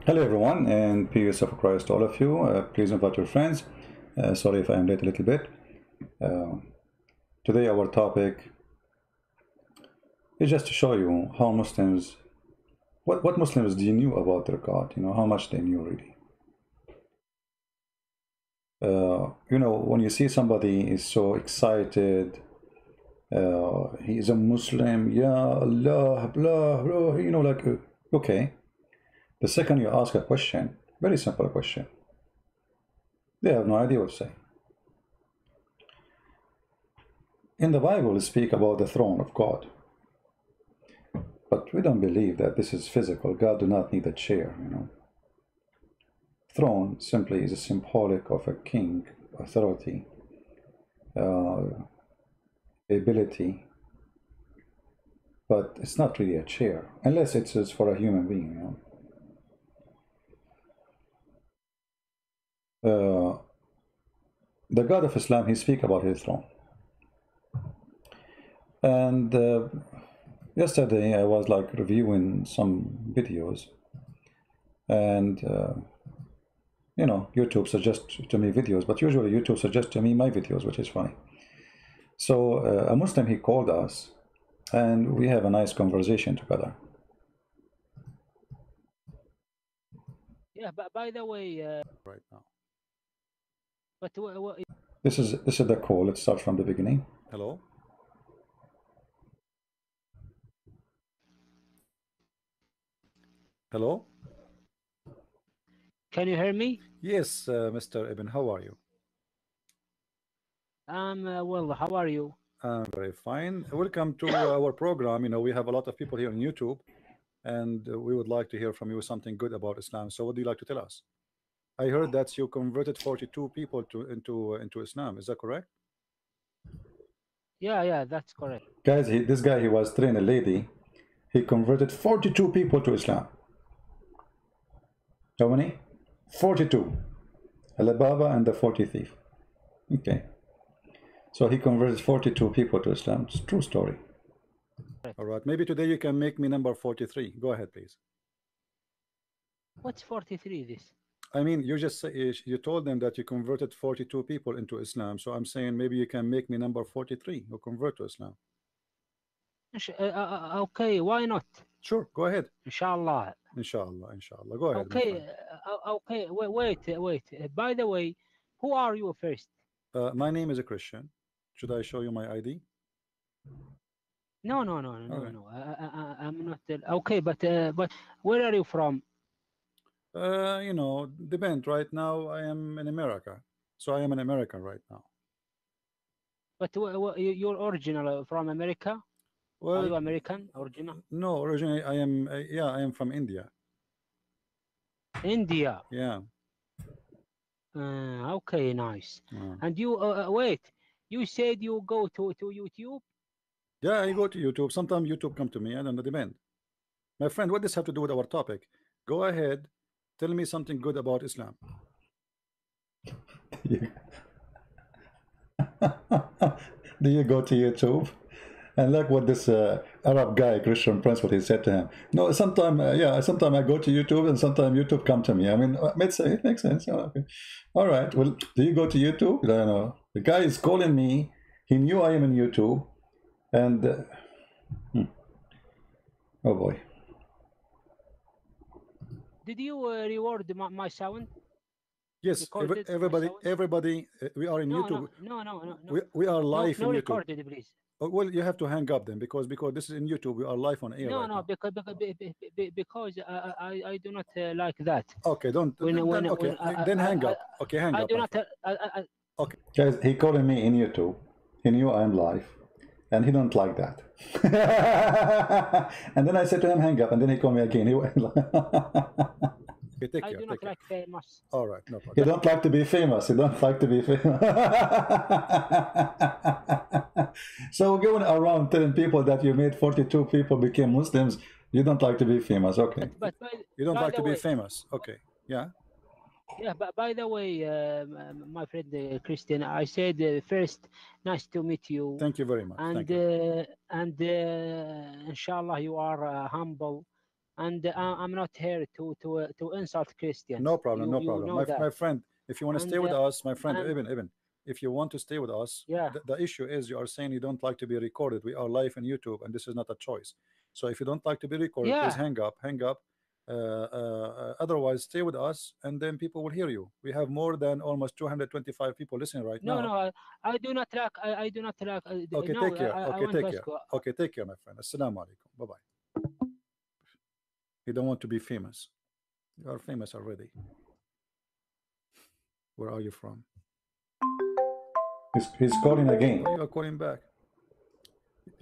Hello, everyone, and peace of Christ to all of you. Please invite your friends. Sorry if I am late a little bit. Uh, Today, our topic is just to show you how Muslims, what Muslims they knew about their God. How much they knew really. When you see somebody is so excited, he is a Muslim, yeah, Allah, blah, blah. Okay. The second you ask a question, very simple question, they have no idea what to say. In the Bible, we speak about the throne of God. But we don't believe that this is physical. God do not need a chair. Throne simply is a symbolic of a king, authority, ability, but it's not really a chair, unless it is for a human being. The God of Islam, he speak about his throne. And yesterday I was like reviewing some videos, and YouTube suggests to me videos, but usually YouTube suggests to me my videos, which is funny. So a Muslim, he called us, and we have a nice conversation together. Yeah, but by the way, Right now, but this is the call. Let's start from the beginning. Hello. Hello. can you hear me? Yes, Mr. Ibn, how are you? Well, how are you? I'm very fine. Welcome to our program. We have a lot of people here on YouTube, and we would like to hear from you something good about Islam. So, what do you like to tell us? I heard that you converted 42 people into Islam. Is that correct? Yeah, that's correct. Guys, this guy, he was training a lady. He converted 42 people to Islam. How many? 42. Alibaba and the 40 thief. Okay. So he converted 42 people to Islam. It's a true story. All right. Maybe today you can make me number 43. Go ahead, please. What's 43 this? I mean, you told them that you converted 42 people into Islam. So I'm saying maybe you can make me number 43 who convert to Islam. Okay, why not? Sure, go ahead. Inshallah. Inshallah, inshallah. Go ahead, my Okay, friend. okay. Wait. By the way, who are you first? My name is a Christian. Should I show you my ID? No. Okay. I'm not. Okay, but where are you from? Depend. Right now, I am in America. So I am an American right now. But you're original from America? Are Well, you American original? no, originally I am, yeah, I am from India. India. Yeah. Okay, nice. Uh, And you wait. You said you go to YouTube? yeah, I go to YouTube. Sometimes YouTube come to me. I don't know, depend. My friend, what does have to do with our topic? Go ahead. Tell me something good about Islam. Do you go to YouTube? And like what this Arab guy, Christian Prince, what he said to him. No, sometimes, sometimes I go to YouTube and sometimes YouTube come to me. I mean, it makes sense. Oh, okay. All right. Well, do you go to YouTube? I don't know. The guy is calling me. He knew I am in YouTube. And, oh boy. Did you reward my sound? Yes, Recorded my everybody, sound? we are in No, YouTube. no. We are live No in YouTube. recorded, please. Oh, well, you have to hang up then because this is in YouTube. We are live on air right No, now. because I do not like that. Okay, don't. Then, okay, then hang up. Okay, hang I up, do my not. friend. Okay. Guys, he calling me in YouTube. He knew I'm live, and he don't like that. And then I said to him, hang up, and then he called me again. He went okay, take I care. do not like famous. All right, no problem. You don't like to be famous. You don't like to be famous. So going around telling people that you made 42 people became Muslims, you don't like to be famous. Okay. But You don't by like the to be way, famous. Okay. Yeah. yeah, but by the way, my friend Christian, I said first, nice to meet you, Thank you very much. and Thank you. inshallah you are humble, and I'm not here to insult No Christians. problem, no You problem. know that. My friend, if you want to stay And with us, my friend, and Ibn, if you want to stay with us, yeah, the issue is you are saying you don't like to be recorded. We are live on YouTube, and this is not a choice. So if you don't like to be recorded, please yeah. hang up, hang up. Otherwise, stay with us, and then people will hear you. We have more than almost 225 people listening right No, now. no, I do not like. I do not like. Okay, No, take care. I Okay, want to take ask care. you. Okay, take care, my friend. Assalamu alaikum. Bye bye. You don't want to be famous. You are famous already. Where are you from? He's calling again. Oh, You are calling back.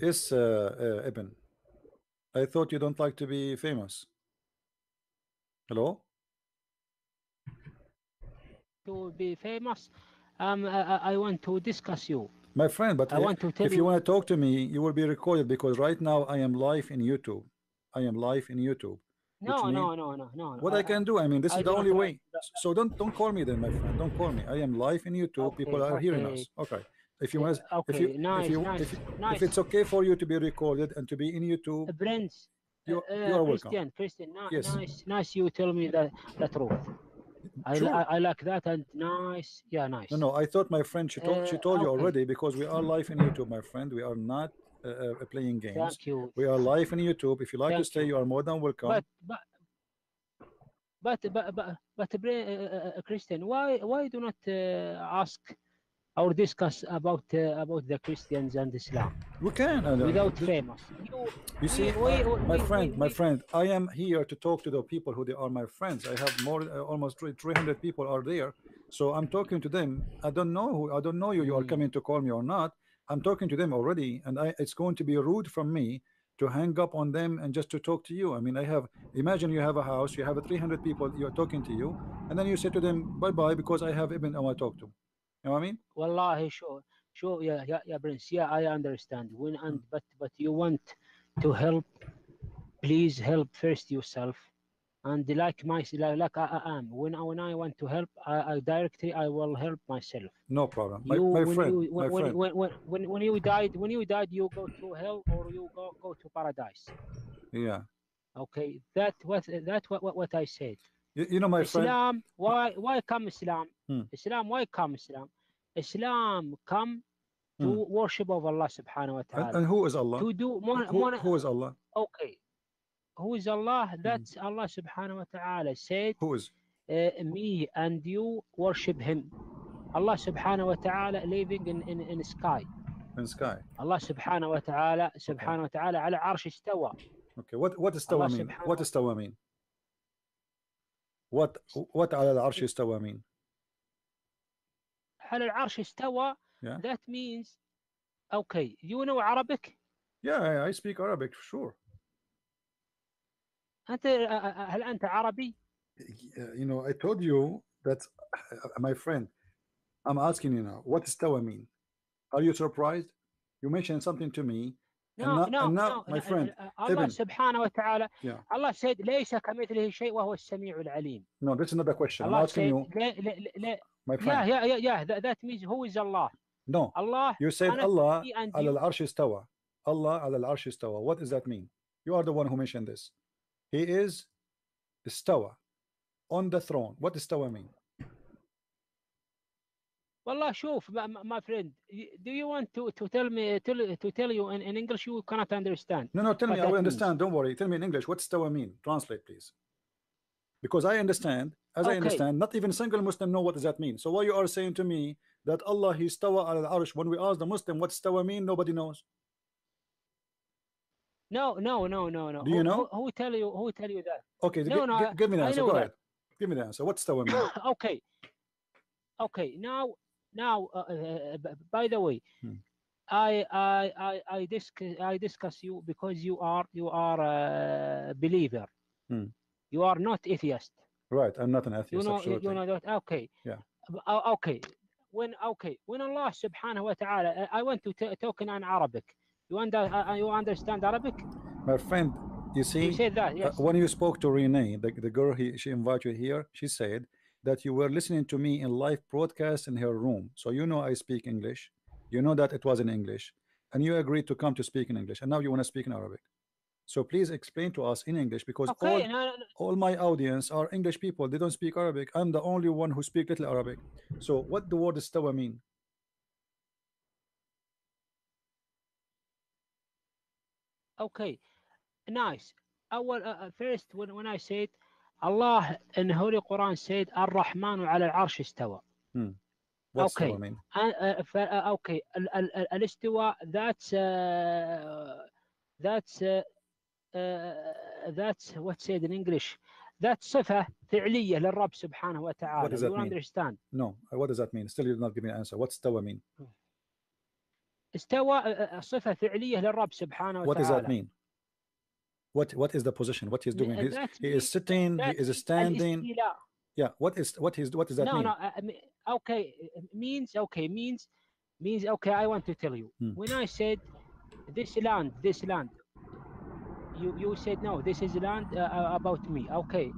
Yes, Ibn. I thought you don't like to be famous. Hello? to be famous. I want to discuss you. My friend, but I want to tell if you you. want to talk to me, you will be recorded because right now I am live in YouTube. I am live in YouTube, which No, means no, no, no, no. what I can do. I mean, this I is the do not only like. way. So don't call me then, my friend. Don't call me. I am live in YouTube. People Okay, are hearing okay, us. Okay. If you want, okay. Nice, nice, if it's nice. okay for you to be recorded and to be in YouTube, Prince, you are welcome. Christian, Yes. nice, nice. You tell me the truth. Sure. I like that and nice. Yeah, No, nice. no. I thought my friend she told you Okay. already because we are live in YouTube, my friend. We are not playing games. Thank you, We are live in YouTube. If you like to thank stay, you. you are more than welcome. But but Christian, why do not ask or discuss about the Christians and Islam We can. without famous? You You see, my we friend, I am here to talk to the people who they are my friends. I have more, almost 300 people are there, so I'm talking to them. I don't know you. You are mm, coming to call me or not? I'm talking to them already, and it's going to be rude from me to hang up on them and just to talk to you. I mean, I have. Imagine you have a house, you have a 300 people, you're talking to you, and then you say to them bye bye because I have Ibn I want to talk to. You know what I mean? wallahi sure yeah Prince, yeah, I understand when and but you want to help, please help first yourself. And like I am, when I want to help, I directly I will help myself. No problem, You my when friend, you my friend. when you died you go to hell or you go to paradise. Yeah, Okay, what I said. you know, my friend. Islam, why come Islam? Hmm, Islam, why come Islam? Islam come to hmm. worship of Allah subhanahu wa And ta'ala, who is Allah? to do Who is Allah? okay. Who is Allah? Hmm. That's Allah subhanahu wa ta'ala said, Who is me and you worship him. Allah subhanahu wa ta'ala living in sky. in sky? الله Okay. سبحانه وتعالى على عرش استوى. Okay. What الله istawa mean? سبحانه What istawa mean? What على العرش استوى mean? على العرش استوى. Yeah. That means, okay, you know Arabic? Yeah, I speak Arabic for sure. أنت هل أنت عربي؟ You know, I told you that, my friend. I'm asking you now. What istawa mean? Are you surprised? You mentioned something to me, and No, no, now, no, my friend, الله Ibn. سبحانه وتعالى. Yeah. Allah said ليس كمثله شيء وهو السميع العليم. No, this is not a question. I'm Allah asking said you, my yeah, friend. that means who is Allah? No, Allah you said connect Allah me and على you. العرش استوى. Allah على العرش استوى. What does that mean? You are the one who mentioned this. He is استوى on the throne. What does استوى mean? والله شوف my friend, do you want to tell me to tell you in English? You cannot understand No, tell me. what I will that means. understand. Don't worry. Tell me in English. What does استوى mean? Translate, please. Because I understand. As I Okay, understand, not even single Muslim know what does that mean. So why you are saying to me that Allah he استوى على العرش, when we ask the Muslim what استوى mean, nobody knows. no. Do you know? Who tell you that? Okay, No, no, give me the I answer. know Go that. ahead. Give me the answer. What استوى mean? Okay, now by the way, Hmm. I discuss you because you are a believer. Hmm. You are not atheist. Right. I'm not an You atheist. know Absolutely. that. Okay, Yeah. okay. When Allah subhanahu wa ta'ala, I want to talk in Arabic. You understand Arabic? My friend, you You see, said that, yes. when you spoke to Renee, the girl she invited you here, she said that you were listening to me in live broadcast in her room. So you know I speak English. You know that it was in English, and you agreed to come to speak in English, and now you want to speak in Arabic. So please explain to us in English, because Okay, no, no, all my audience are English people. They don't speak Arabic. I'm the only one who speak little Arabic. So what the word istawa mean? okay, nice. First, when I said Allah in the Holy Quran said Ar-Rahmanu ala al-Arsh istawa. Hmm. What's istawa Okay, mean? okay, الاستواء that's that's what said in English. That's صفة فعلية للرب سبحانه What does وتعالى. You that mean? understand? No. What does that mean? Still, you did not give me an answer. What's istawa mean? استوى صفة فعلية للرب سبحانه What does that وتعالى. mean? What is the position? What he's doing? That He is means sitting. He that is means standing. الاستيلاء. Yeah. What does that No, mean? no. Okay, means okay. I want to tell you. Hmm. When I said this land, you said no. This is land about me. Okay,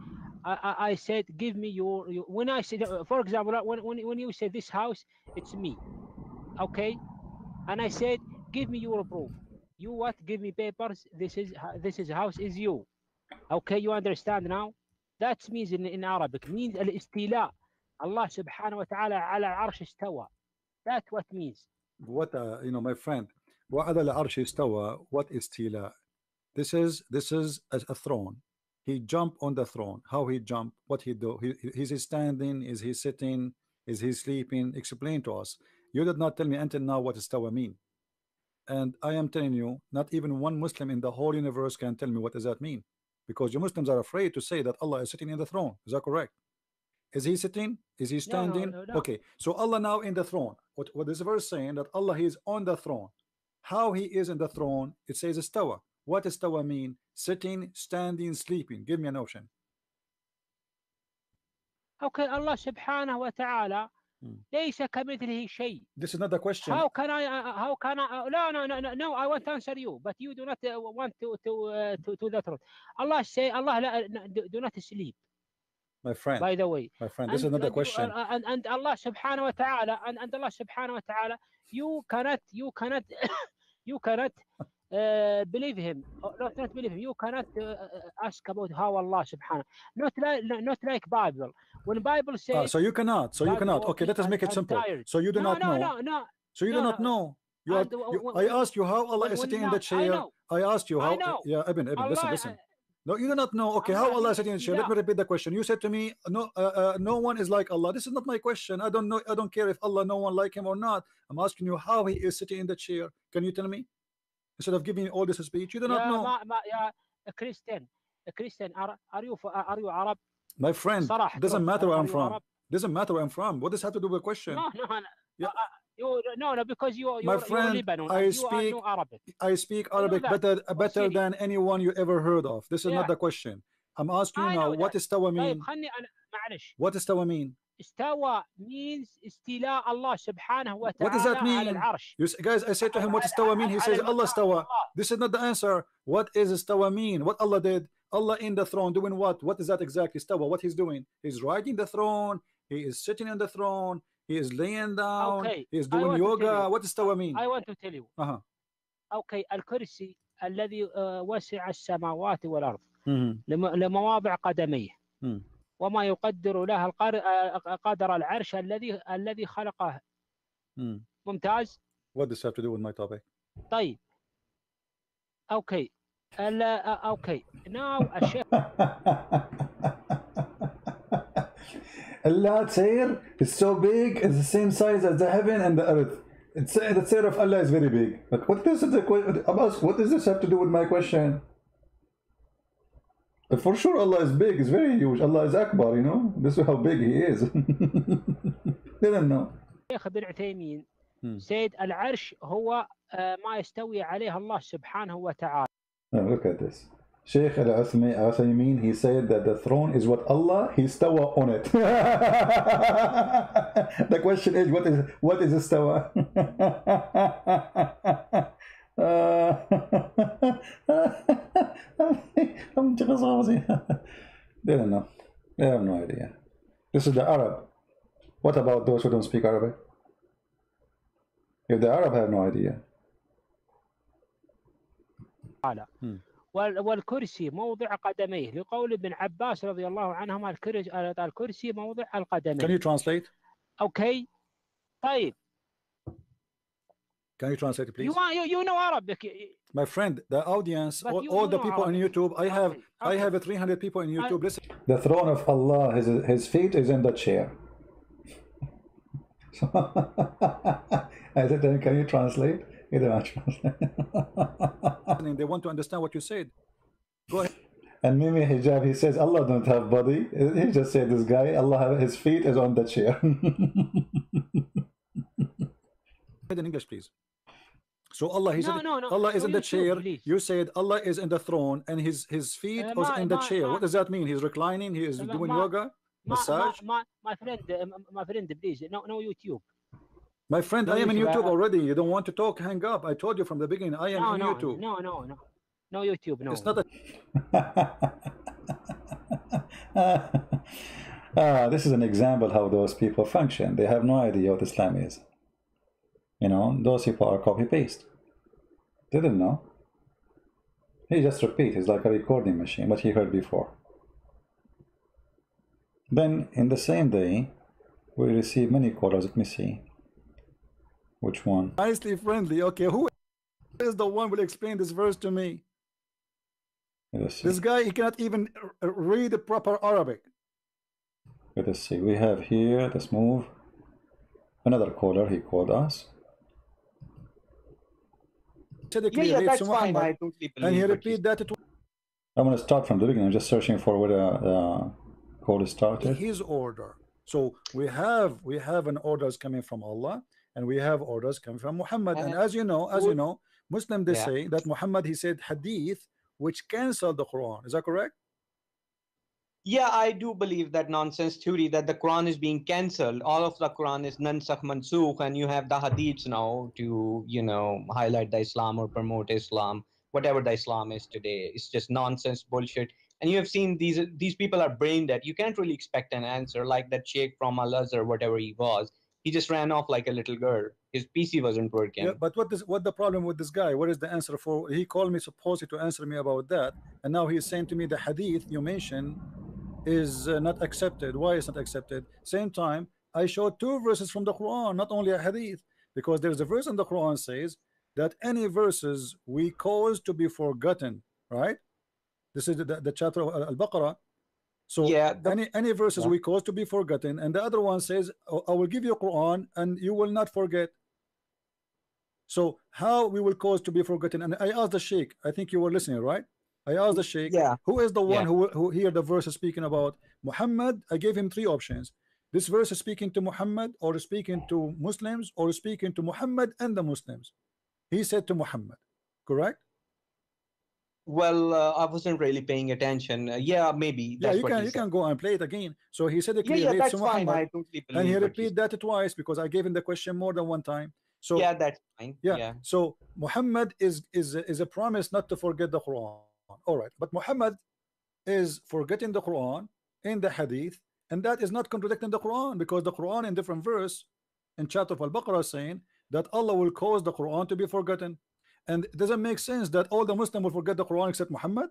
I said give me your. When I said, for example, when you said this house, it's me. Okay, and I said give me your proof. You what? Give me papers. This is house is you. Okay, you understand now? That means in Arabic means الاستيلاء. Allah subhanahu wa ta'ala على العرش استوى. That's what means. What my friend. وعلى العرش استوى. What is tila? This is a throne. He jumped on the throne. How he jumped? What he do? Is he standing? Is he sitting? Is he sleeping? Explain to us. You did not tell me until now what istawa mean. And I am telling you, not even one Muslim in the whole universe can tell me what does that mean. Because you Muslims are afraid to say that Allah is sitting in the throne. Is that correct? Is he sitting? Is he No, no, standing? no, no. Okay, so Allah now in the throne. What this verse saying that Allah is on the throne. How he is in the throne? It says istawa. What istawa mean? Sitting, standing, sleeping. Give me a notion. Okay, Allah subhanahu wa ta'ala ليس كمثله شيء. This is not the question. How can I? No. I want to answer you, but you do not want to that road. Allah say Allah do not sleep. My friend. By the way, this is not the question. And Allah subhanahu wa ta'ala and Allah subhanahu wa ta'ala, you cannot you cannot believe him. Not believe him. You cannot ask about how Allah subhanahu. Not like Bible. When Bible says so you cannot. Okay, let us make it simple. So you do not know. No. So you do not know. I asked you how Allah is sitting in the chair. I asked you how. Yeah, Ibn, listen. No, you do not know. Okay, how Allah is sitting in the chair? Let me repeat the question. You said to me, no one is like Allah. This is not my question. I don't know. I don't care if Allah, no one like him or not. I'm asking you how he is sitting in the chair. Can you tell me? Instead of giving all this speech, you do not know. Christian, are you Arab? My friend, doesn't matter where I'm from. Doesn't matter where I'm from. What does that have to do with the question? No. No, because you're Lebanon. I speak Arabic better than anyone you ever heard of. This is not the question. I'm asking you now, what is tawa mean? What is tawa mean? Istawa means istila Allah subhanahu wa ta'ala. What does that mean? Guys, I said to him, what is tawa mean? He says, Allah stawa. This is not the answer. What is istawa mean? What Allah did? Allah in the throne doing what? What is that exactly? Istawa, what he's doing? He's riding the throne. He is sitting on the throne. He is laying down. Okay. He is doing yoga. What does istawa mean? I want to tell you. Okay. الكرسي الذي وسع السماوات والأرض لمواضع قدميه. وما يقدر له قدر العرش الذي خلقه. ممتاز. What does that have to do with my topic? طيب. Okay. Okay. Now الشيخ. Allah's chair is so big, it's the same size as the heaven and the earth. The chair of Allah is very big. But what does this have to do with my question? For sure, Allah is big. It's very huge. Allah is Akbar. This is how big He is. Didn't know. الشيخ ابن عثيمين said العرش هو ما يستوي عليه الله سبحانه وتعالى. Look at this. Sheikh Al-Uthaymeen, he said that the throne is what Allah, he stawa on it. The question is, what is istawa? They don't know. They have no idea. This is the Arab. What about those who don't speak Arabic? If the Arab have no idea. والكرسي موضع قدميه، لقول ابن عباس رضي الله عنهما الكرسي موضع Can القدمين. you translate? Okay. طيب. Can you translate it, please? You know Arabic. My friend, the audience, But all you the know people on Arabic. YouTube, I Okay. have 300 people on I, YouTube. Listen. The throne of Allah, his feet is in the chair. I said, then can you translate? He didn't translate. They want to understand what you said. Go ahead. And Mimi Hijab, he says Allah don't have body. He just said this guy, Allah his feet is on the chair. In English, please. So Allah, he said, no. Allah is No in the YouTube, chair. please. You said Allah is in the throne, and his feet is in the chair. What does that mean? He's reclining. He is doing yoga, massage. My friend, please. No YouTube. My friend, No I am in YouTube. YouTube already. You don't want to talk? Hang up. I told you from the beginning. I am in YouTube. No YouTube. No. It's not a. This is an example how those people function. They have no idea what Islam is. You know, those people are copy paste. They didn't know. He just repeat. It's like a recording machine, what he heard before. Then in the same day, we receive many callers. Let me see. Which one? Nicely friendly. Okay, who is the one who will explain this verse to me? This guy, he cannot even read the proper Arabic. Let us see. We have here, let's move. Another caller, he called us. Yeah, that's fine. I totally believe. And he repeat that. I'm going to start from the beginning. I'm just searching for where the call started. His order. So we have an orders coming from Allah, and we have orders coming from Muhammad. And as you know, Muslim they say that Muhammad, he said hadith which cancel the Quran. Is that correct? Yeah, I do believe that nonsense theory that the Quran is being cancelled. All of the Quran is nansakh mansukh, and you have the hadiths now to, highlight the Islam or promote Islam. Whatever the Islam is today, it's just nonsense bullshit. And you have seen these people are brain dead. You can't really expect an answer like that sheikh from Al-Azhar, whatever he was. He just ran off like a little girl. His PC wasn't working. Yeah, but what the problem with this guy? What is the answer for? He called me supposedly to answer me about that, and now he's saying to me the hadith you mentioned is not accepted. Why is not accepted? Same time, I showed 2 verses from the Quran, not only a hadith, because there's a verse in the Quran says that any verses we cause to be forgotten, right? This is the chapter of Al-Baqarah. So yeah, any verses we cause to be forgotten, and the other one says, I will give you Quran and you will not forget. So how we will cause to be forgotten? And I asked the sheikh, I think you were listening, right? I asked the sheikh, who is the one who hear the verse is speaking about Muhammad? I gave him 3 options. This verse is speaking to Muhammad, or speaking to Muslims, or speaking to Muhammad and the Muslims. He said to Muhammad, correct? Well, I wasn't really paying attention. Yeah, maybe. That's you can go and play it again. So he said it clearly. Yeah, that's fine. I totally believe. And he repeated that twice because I gave him the question more than one time. So yeah, that's fine. Yeah. So Muhammad is a promise not to forget the Quran. All right, but Muhammad is forgetting the Quran in the Hadith, and that is not contradicting the Quran, because the Quran in different verse in chapter of Al-Baqarah saying that Allah will cause the Quran to be forgotten. And it doesn't make sense that all the Muslims will forget the Quran except Muhammad.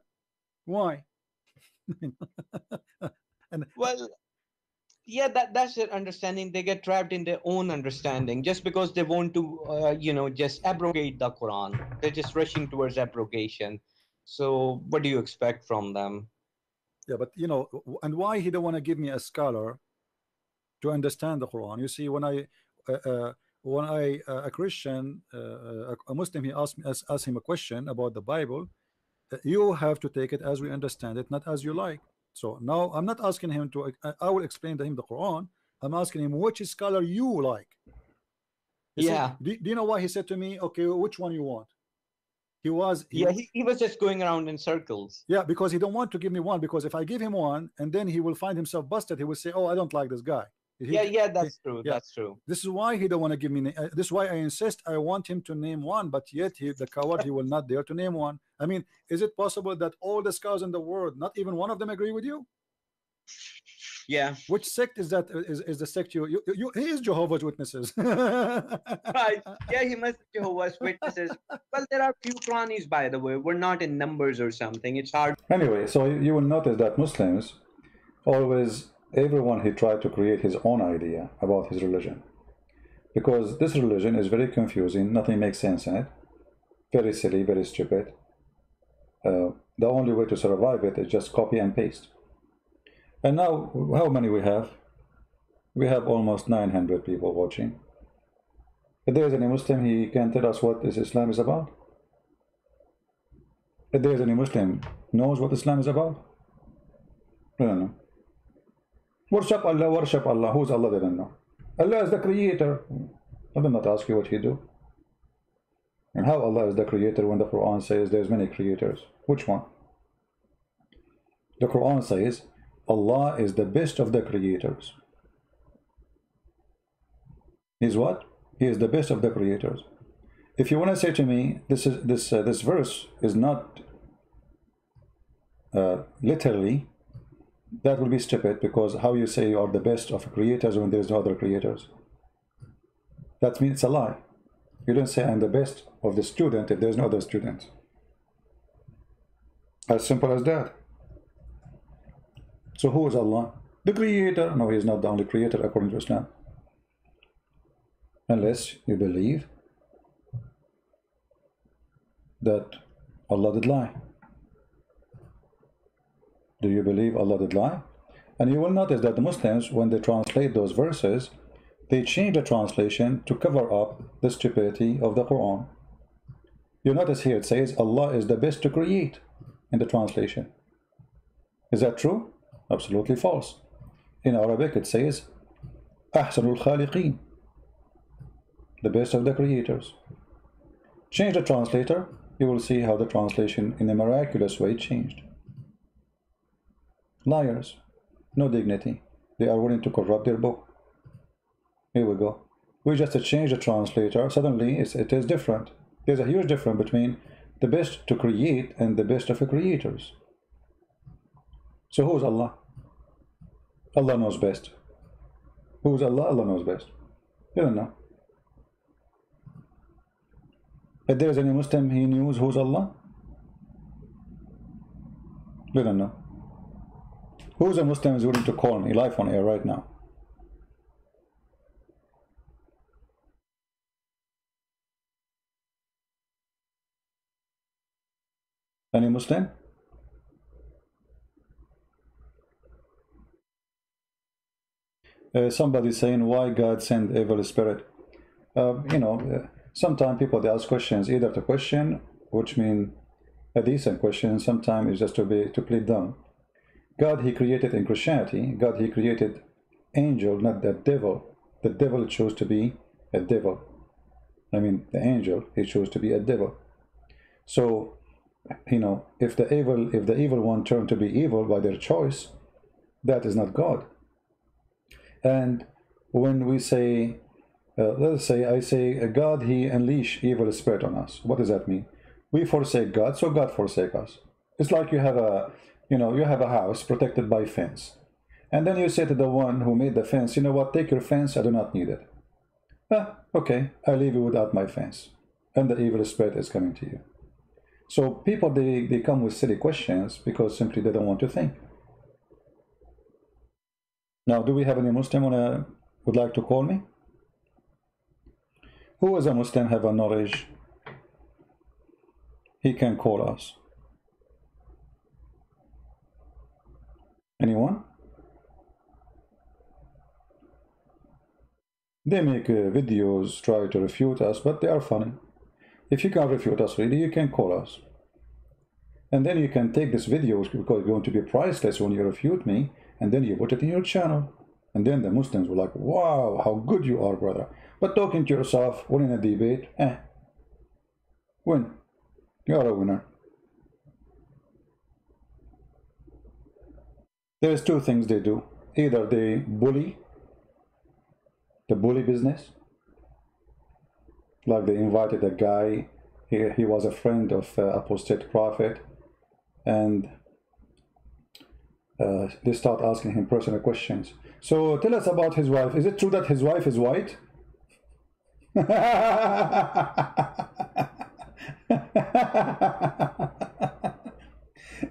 Why? And well, yeah, that's their understanding. They get trapped in their own understanding just because they want to just abrogate the Quran. They're just rushing towards abrogation. So what do you expect from them? Yeah, but and why he don't want to give me a scholar to understand the Quran? You see, when a Christian, a Muslim, he asked him a question about the Bible, you have to take it as we understand it, not as you like. So now I'm not asking him to, I will explain to him the Quran. I'm asking him which scholar you like. Do you know why he said to me, okay, which one you want? He was just going around in circles. Yeah, because he don't want to give me one, because if I give him one and then he will find himself busted, he will say, oh, I don't like this guy. That's true. That's true. This is why he don't want to give me. This is why I insist. I want him to name one, but yet the coward, he will not dare to name one. I mean, is it possible that all the scholars in the world, not even one of them agree with you? Yeah. Which sect is that? Is the sect he is Jehovah's Witnesses. Right. Yeah, he must be Jehovah's Witnesses. Well, there are few Quranis, by the way. We're not in numbers or something. It's hard. Anyway, so you will notice that Muslims always, everyone he tried to create his own idea about his religion, because this religion is very confusing. Nothing makes sense in it. Very silly, very stupid. The only way to survive it is just copy and paste. And now, how many we have? We have almost 900 people watching. If there is any Muslim, he can tell us what Islam is about. If there is any Muslim knows what Islam is about, I don't know. Worship Allah, worship Allah. Who's Allah? They don't know. Allah is the creator. I did not ask you what he do. And how Allah is the creator when the Quran says there's many creators? Which one? The Quran says Allah is the best of the creators. He's what? He is the best of the creators. If you want to say to me, this verse is not literally, that will be stupid, because how you say you are the best of creators when there's no other creators? That means it's a lie. You don't say I'm the best of the student if there's no other students. As simple as that. So who is Allah? The creator? No, he is not the only creator according to Islam. Unless you believe that Allah did lie. Do you believe Allah did lie? And you will notice that the Muslims, when they translate those verses, they change the translation to cover up the stupidity of the Quran. You notice here it says Allah is the best to create in the translation. Is that true? Absolutely false. In Arabic it says Ahsanul Khaliqeen, the best of the creators. Change the translator, you will see how the translation in a miraculous way changed. Liars, no dignity. They are willing to corrupt their book. Here we go. We just change the translator. Suddenly it is different. There's a huge difference between the best to create and the best of the creators. So who is Allah? Allah knows best. Who is Allah? Allah knows best. You don't know. If there is any Muslim, he knows who's Allah? We don't know. Who's a Muslim is willing to call me live on air right now? Any Muslim? Somebody saying why God sent evil spirit. Sometimes people they ask questions, either to question, which mean a decent question, sometimes it's just to plead dumb. God he created in Christianity, God he created angel, not the devil. The devil chose to be a devil. I mean the angel, he chose to be a devil. So, if the evil one turned to be evil by their choice, that is not God. And when we say, let's say I say God he unleash evil spirit on us, what does that mean? We forsake God, so God forsake us. It's like you have a house protected by fence, and then you say to the one who made the fence, you know what, take your fence, I do not need it. Okay, I leave you without my fence, and the evil spirit is coming to you. So people they come with silly questions because simply they don't want to think. Now, do we have any Muslim would like to call me? Who is a Muslim have a knowledge? He can call us. Anyone? They make videos, try to refute us, but they are funny. If you can't refute us really, you can call us. And then you can take this video, because it's going to be priceless when you refute me, and then you put it in your channel. And then the Muslims will like, wow, how good you are, brother. But talking to yourself, winning a debate, win. You are a winner. There's two things they do. Either they bully, the bully business. Like they invited a guy, he was a friend of apostate prophet, and they start asking him personal questions. So tell us about his wife. Is it true that his wife is white?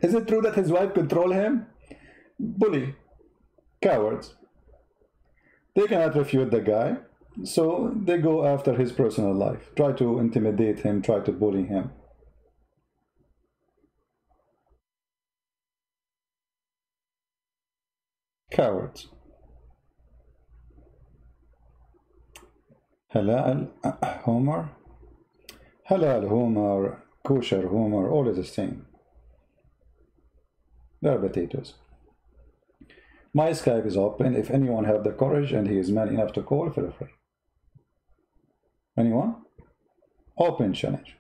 Is it true that his wife control him? Bully. Cowards. They cannot refute the guy, so they go after his personal life, try to intimidate him, try to bully him. Cowards. Halal humor, halal humor, kosher humor, all is the same. They are potatoes. My Skype is open. If anyone have the courage and he is man enough to call, feel free. Anyone? Open challenge.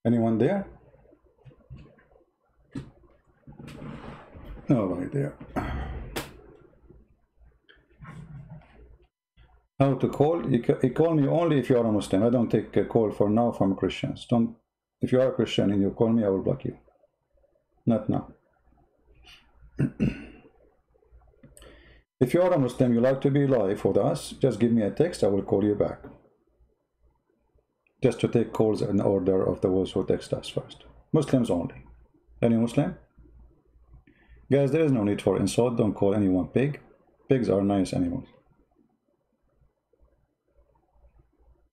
Anyone there? Nobody there. How to call? You call me only if you are a Muslim. I don't take a call for now from Christians. Don't. If you are a Christian and you call me, I will block you. Not now. If you are a Muslim, you like to be live with us, just give me a text, I will call you back. Just to take calls in order of the ones who text us first. Muslims only. Any Muslim? Guys, there is no need for insult. Don't call anyone pig. Pigs are nice animals.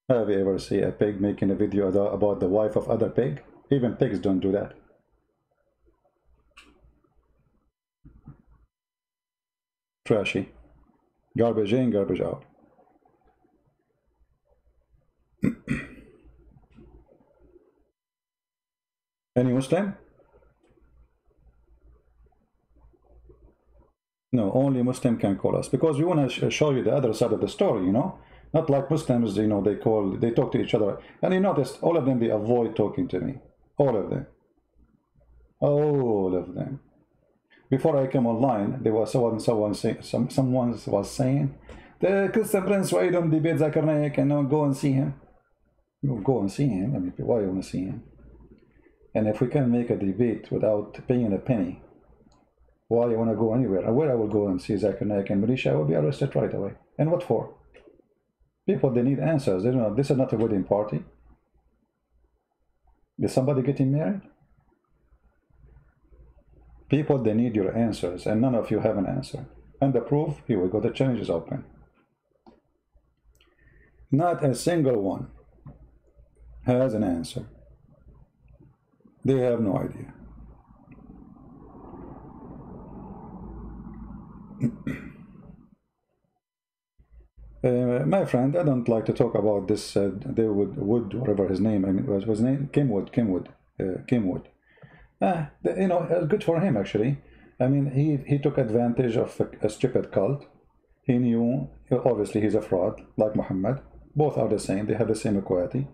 Have you ever seen a pig making a video about the wife of other pig? Even pigs don't do that. Trashy. Garbage in, garbage out. Any Muslim? No, only Muslim can call us, because we want to show you the other side of the story, you know? Not like Muslims, you know, they talk to each other. And you notice, all of them, they avoid talking to me. All of them. All of them. Before I came online, there was someone was saying, the Christian Prince, why you don't debate Zakir Naik and go and see him? You go and see him. I mean, why you want to see him? And if we can make a debate without paying a penny, why you want to go anywhere? And where I will go and see Zakir Naik and Marisha, I will be arrested right away. And what for? People, they need answers. They don't know, this is not a wedding party. Is somebody getting married? People, they need your answers, and none of you have an answer. And the proof, here we go, the challenge is open. Not a single one has an answer. They have no idea. My friend, I don't like to talk about this David Wood, whatever his name, I mean, what was his name? Kimwood. You know, good for him, actually. I mean, he took advantage of a stupid cult. He knew, obviously, he's a fraud, like Muhammad. Both are the same. They have the same equality.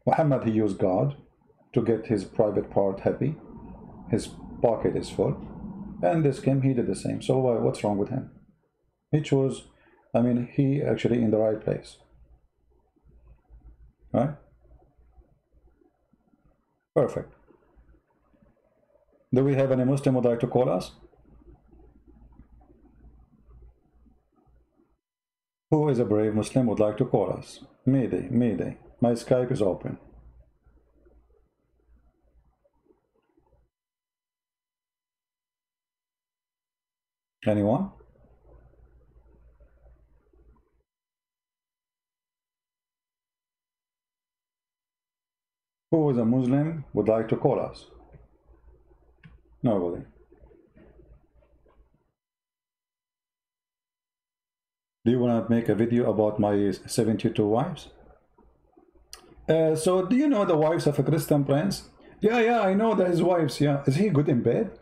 Muhammad, he used God to get his private part happy. His pocket is full. And this Kim, he did the same. So what's wrong with him? He chose, I mean, he actually in the right place. Right? Perfect. Do we have any Muslim who would like to call us? Who is a brave Muslim would like to call us? Mayday, Mayday. My Skype is open. Anyone? Who is a Muslim would like to call us? Nobody. Do you want to make a video about my 72 wives? So do you know the wives of a Christian prince? Yeah, I know that his wives, yeah. Is he good in bed?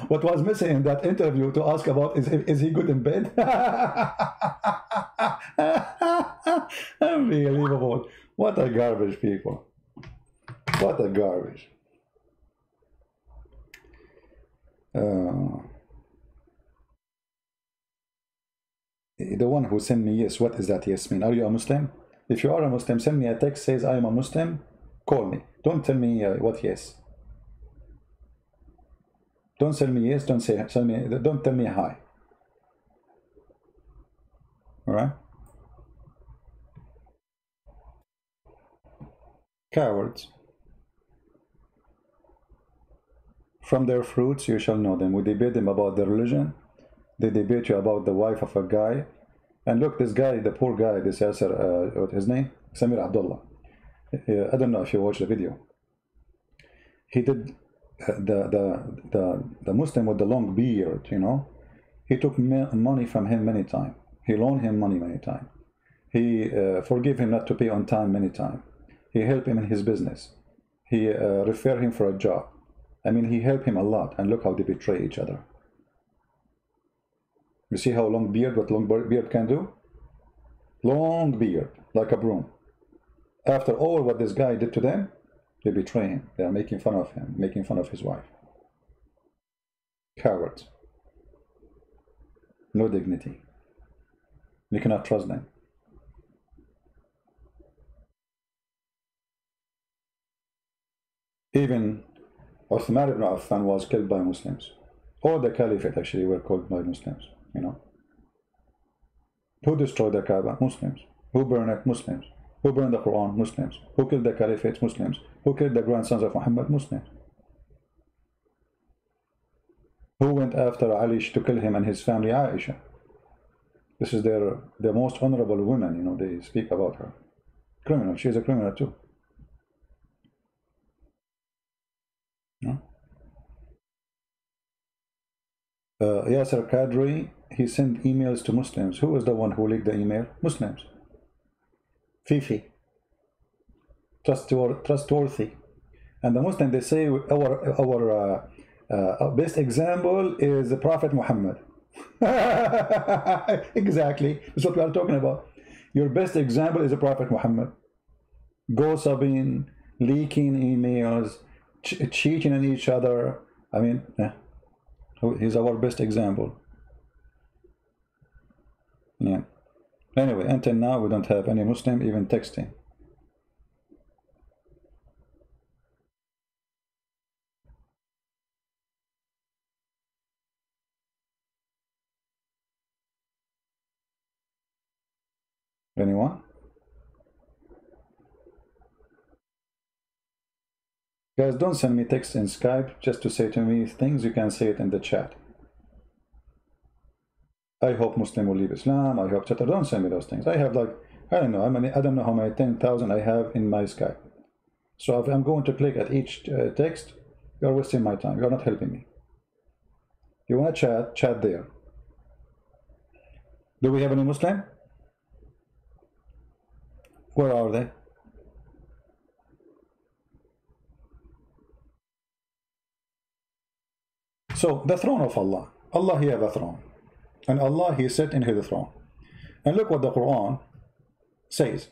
What was missing in that interview to ask about is he good in bed? Unbelievable. What a garbage, people. What a garbage. the one who sent me yes, what is that yes mean? Are you a Muslim? If you are a Muslim, send me a text says I am a Muslim, call me. Don't tell me what yes. Don't tell me yes, don't tell me hi. All right? Cowards. From their fruits you shall know them. We debate them about their religion. They debate you about the wife of a guy. And look, this guy, the poor guy, this Yasser, what his name? Samir Abdullah. I don't know if you watched the video. He did the Muslim with the long beard, you know. He took money from him many times. He loaned him money many times. He forgave him not to pay on time many times. He helped him in his business. He referred him for a job. I mean, he helped him a lot. And look how they betray each other. You see how long beard, what long beard can do? Long beard, like a broom. After all what this guy did to them, they betray him. They are making fun of him, making fun of his wife. Cowards. No dignity. You cannot trust them. Even Uthman ibn Affan was killed by Muslims. All the caliphate actually were killed by Muslims, you know. Who destroyed the Kaaba? Muslims. Who burned it? Muslims. Who burned the Quran? Muslims. Who killed the caliphate? Muslims. Who killed the grandsons of Muhammad? Muslims. Who went after Ali to kill him and his family? Aisha. This is their most honorable woman, you know, they speak about her. Criminal, she is a criminal too. No? Yasser Qadri, he sent emails to Muslims. Who was the one who leaked the email? Muslims. Fifi. Trustworthy. And the Muslims, they say our best example is the Prophet Muhammad. Exactly. That's what we are talking about. Your best example is the Prophet Muhammad. Gossiping, leaking emails, cheating on each other. I mean, he's our best example. Yeah. Anyway, until now we don't have any Muslim even texting. Anyone? Guys, don't send me text in Skype just to say to me things. You can say it in the chat. I hope Muslim will leave Islam. I hope Chatter. Don't send me those things. I have like, I don't know. I don't know how many 10,000 I have in my Skype. So if I'm going to click at each text, you're wasting my time. You're not helping me. You want to chat? Chat there. Do we have any Muslim? Where are they? So the throne of Allah. Allah, He have a throne. And Allah, He sat in His throne. And look what the Quran says.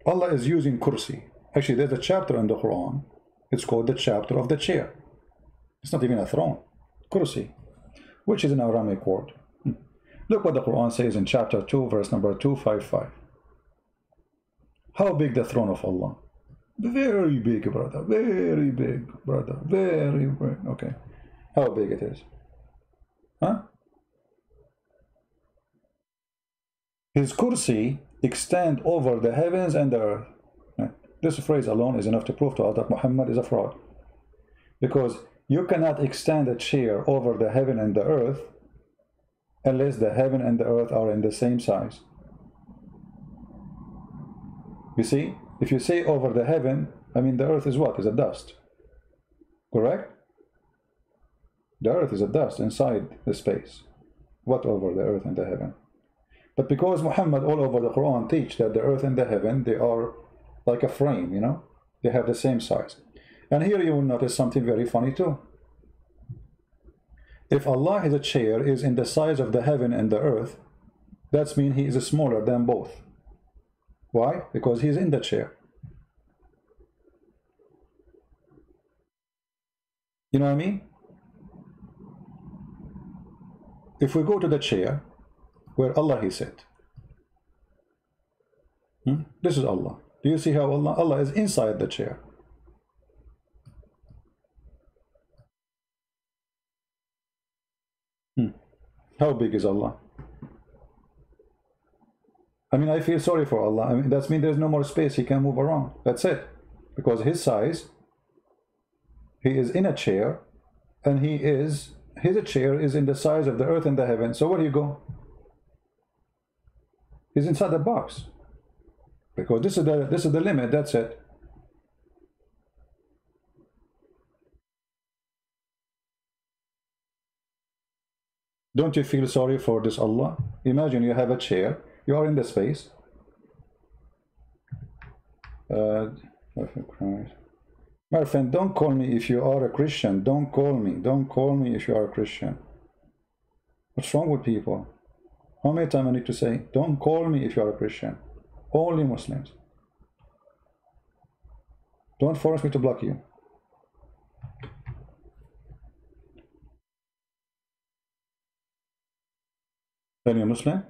Allah is using kursi. Actually, there's a chapter in the Quran. It's called the chapter of the chair. It's not even a throne. Kursi, which is an Aramic word. Look what the Quran says in chapter 2, verse number 255. How big the throne of Allah? Very big, brother. Very big, brother. Very big. Okay. How big it is? Huh? His kursi extend over the heavens and the earth. This phrase alone is enough to prove to us that Muhammad is a fraud. Because you cannot extend a chair over the heaven and the earth unless the heaven and the earth are in the same size. You see, if you say over the heaven, I mean the earth is what? Is a dust. Correct? The earth is a dust inside the space. What over the earth and the heaven? But because Muhammad all over the Quran teach that the earth and the heaven, they are like a frame, you know? They have the same size. And here you will notice something very funny too. If Allah is a chair is in the size of the heaven and the earth, that means He is smaller than both. Why? Because He is in the chair. You know what I mean? If we go to the chair, where Allah He said. This is Allah. Do you see how Allah is inside the chair? How big is Allah? I mean, I feel sorry for Allah. I mean, that means there's no more space. He can move around. That's it. Because his size, he is in a chair, and his chair is in the size of the earth and the heaven. So where do you go? He's inside the box. Because this is the limit. That's it. Don't you feel sorry for this Allah? Imagine you have a chair. You are in the space. My friend, don't call me if you are a Christian. Don't call me. Don't call me if you are a Christian. What's wrong with people? How many times I need to say, don't call me if you are a Christian. Only Muslims. Don't force me to block you. Are you a Muslim?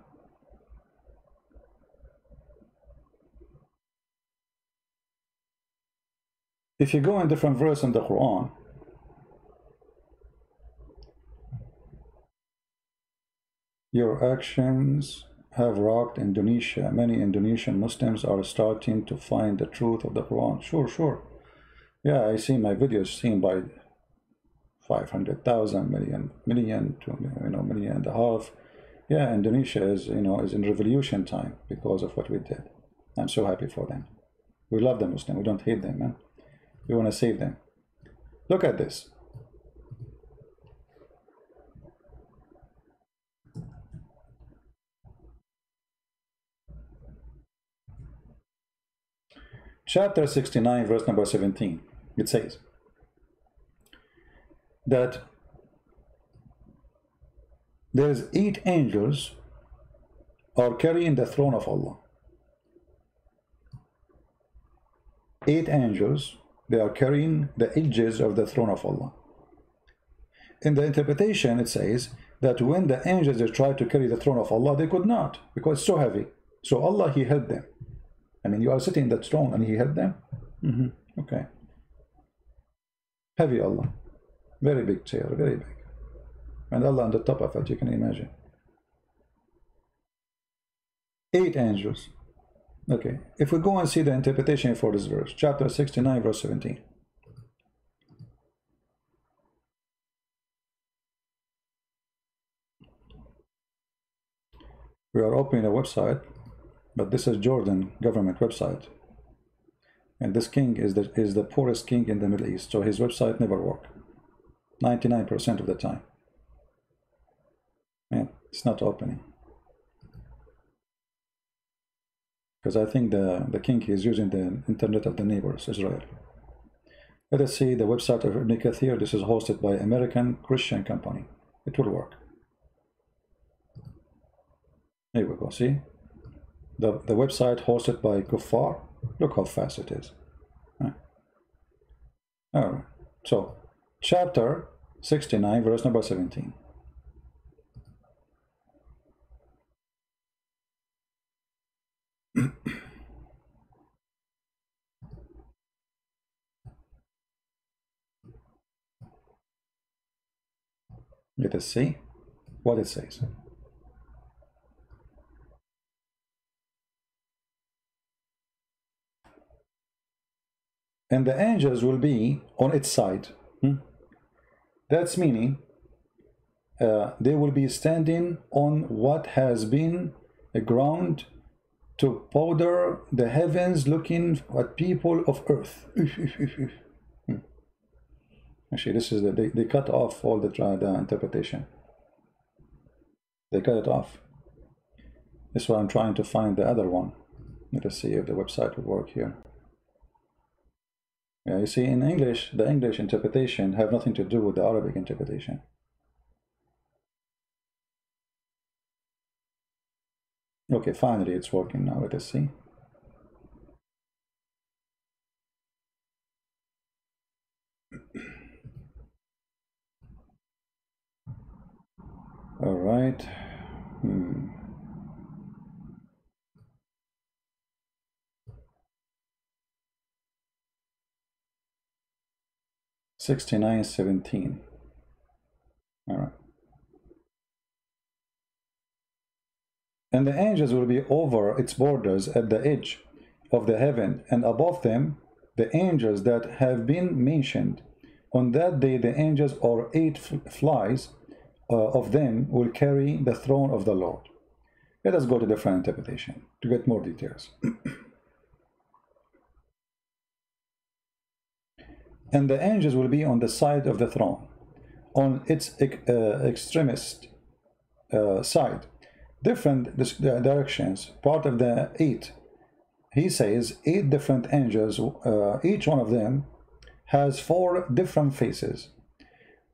If you go in different verse in the Quran, your actions have rocked Indonesia. Many Indonesian Muslims are starting to find the truth of the Quran. Sure. Yeah, I see my videos seen by 500,000, million to million and a half. Yeah, Indonesia is is in revolution time because of what we did. I'm so happy for them. We love the Muslim. We don't hate them, man. We want to save them. Look at this. Chapter 69, verse number 17. It says that there's 8 angels are carrying the throne of Allah. 8 angels, they are carrying the edges of the throne of Allah. In the interpretation, it says that when the angels they tried to carry the throne of Allah, they could not, because it's so heavy. So Allah, He helped them. I mean, you are sitting in that throne and He helped them? Okay. Heavy Allah. Very big chair, very big. And Allah on the top of it, you can imagine. 8 angels. Okay, if we go and see the interpretation for this verse, chapter 69, verse 17. We are opening a website, but this is Jordan government website. And this king is the poorest king in the Middle East, so his website never works. 99% of the time. Man, it's not opening. Because I think the king is using the internet of the neighbors, Israel. Let us see the website of Ibn Kathir. This is hosted by American Christian company. It will work. Here we go, see? The website hosted by Kuffar. Look how fast it is. Alright, so chapter 69, verse number 17. Let us see what it says. And the angels will be on its side. That's meaning they will be standing on what has been a ground to powder the heavens, looking at people of earth. Actually, this is they cut off all the interpretation. They cut it off. This is why I'm trying to find the other one. Let us see if the website will work here. Yeah, you see, in English, the English interpretation have nothing to do with the Arabic interpretation. Okay, finally it's working now. Let us see. All right. 69:17. All right. And the angels will be over its borders at the edge of the heaven, and above them the angels that have been mentioned. On that day the angels, or 8 flies of them, will carry the throne of the Lord. Let us go to different interpretation to get more details. And the angels will be on the side of the throne, on its extremist side, different directions, part of the 8. He says 8 different angels, each one of them has 4 different faces.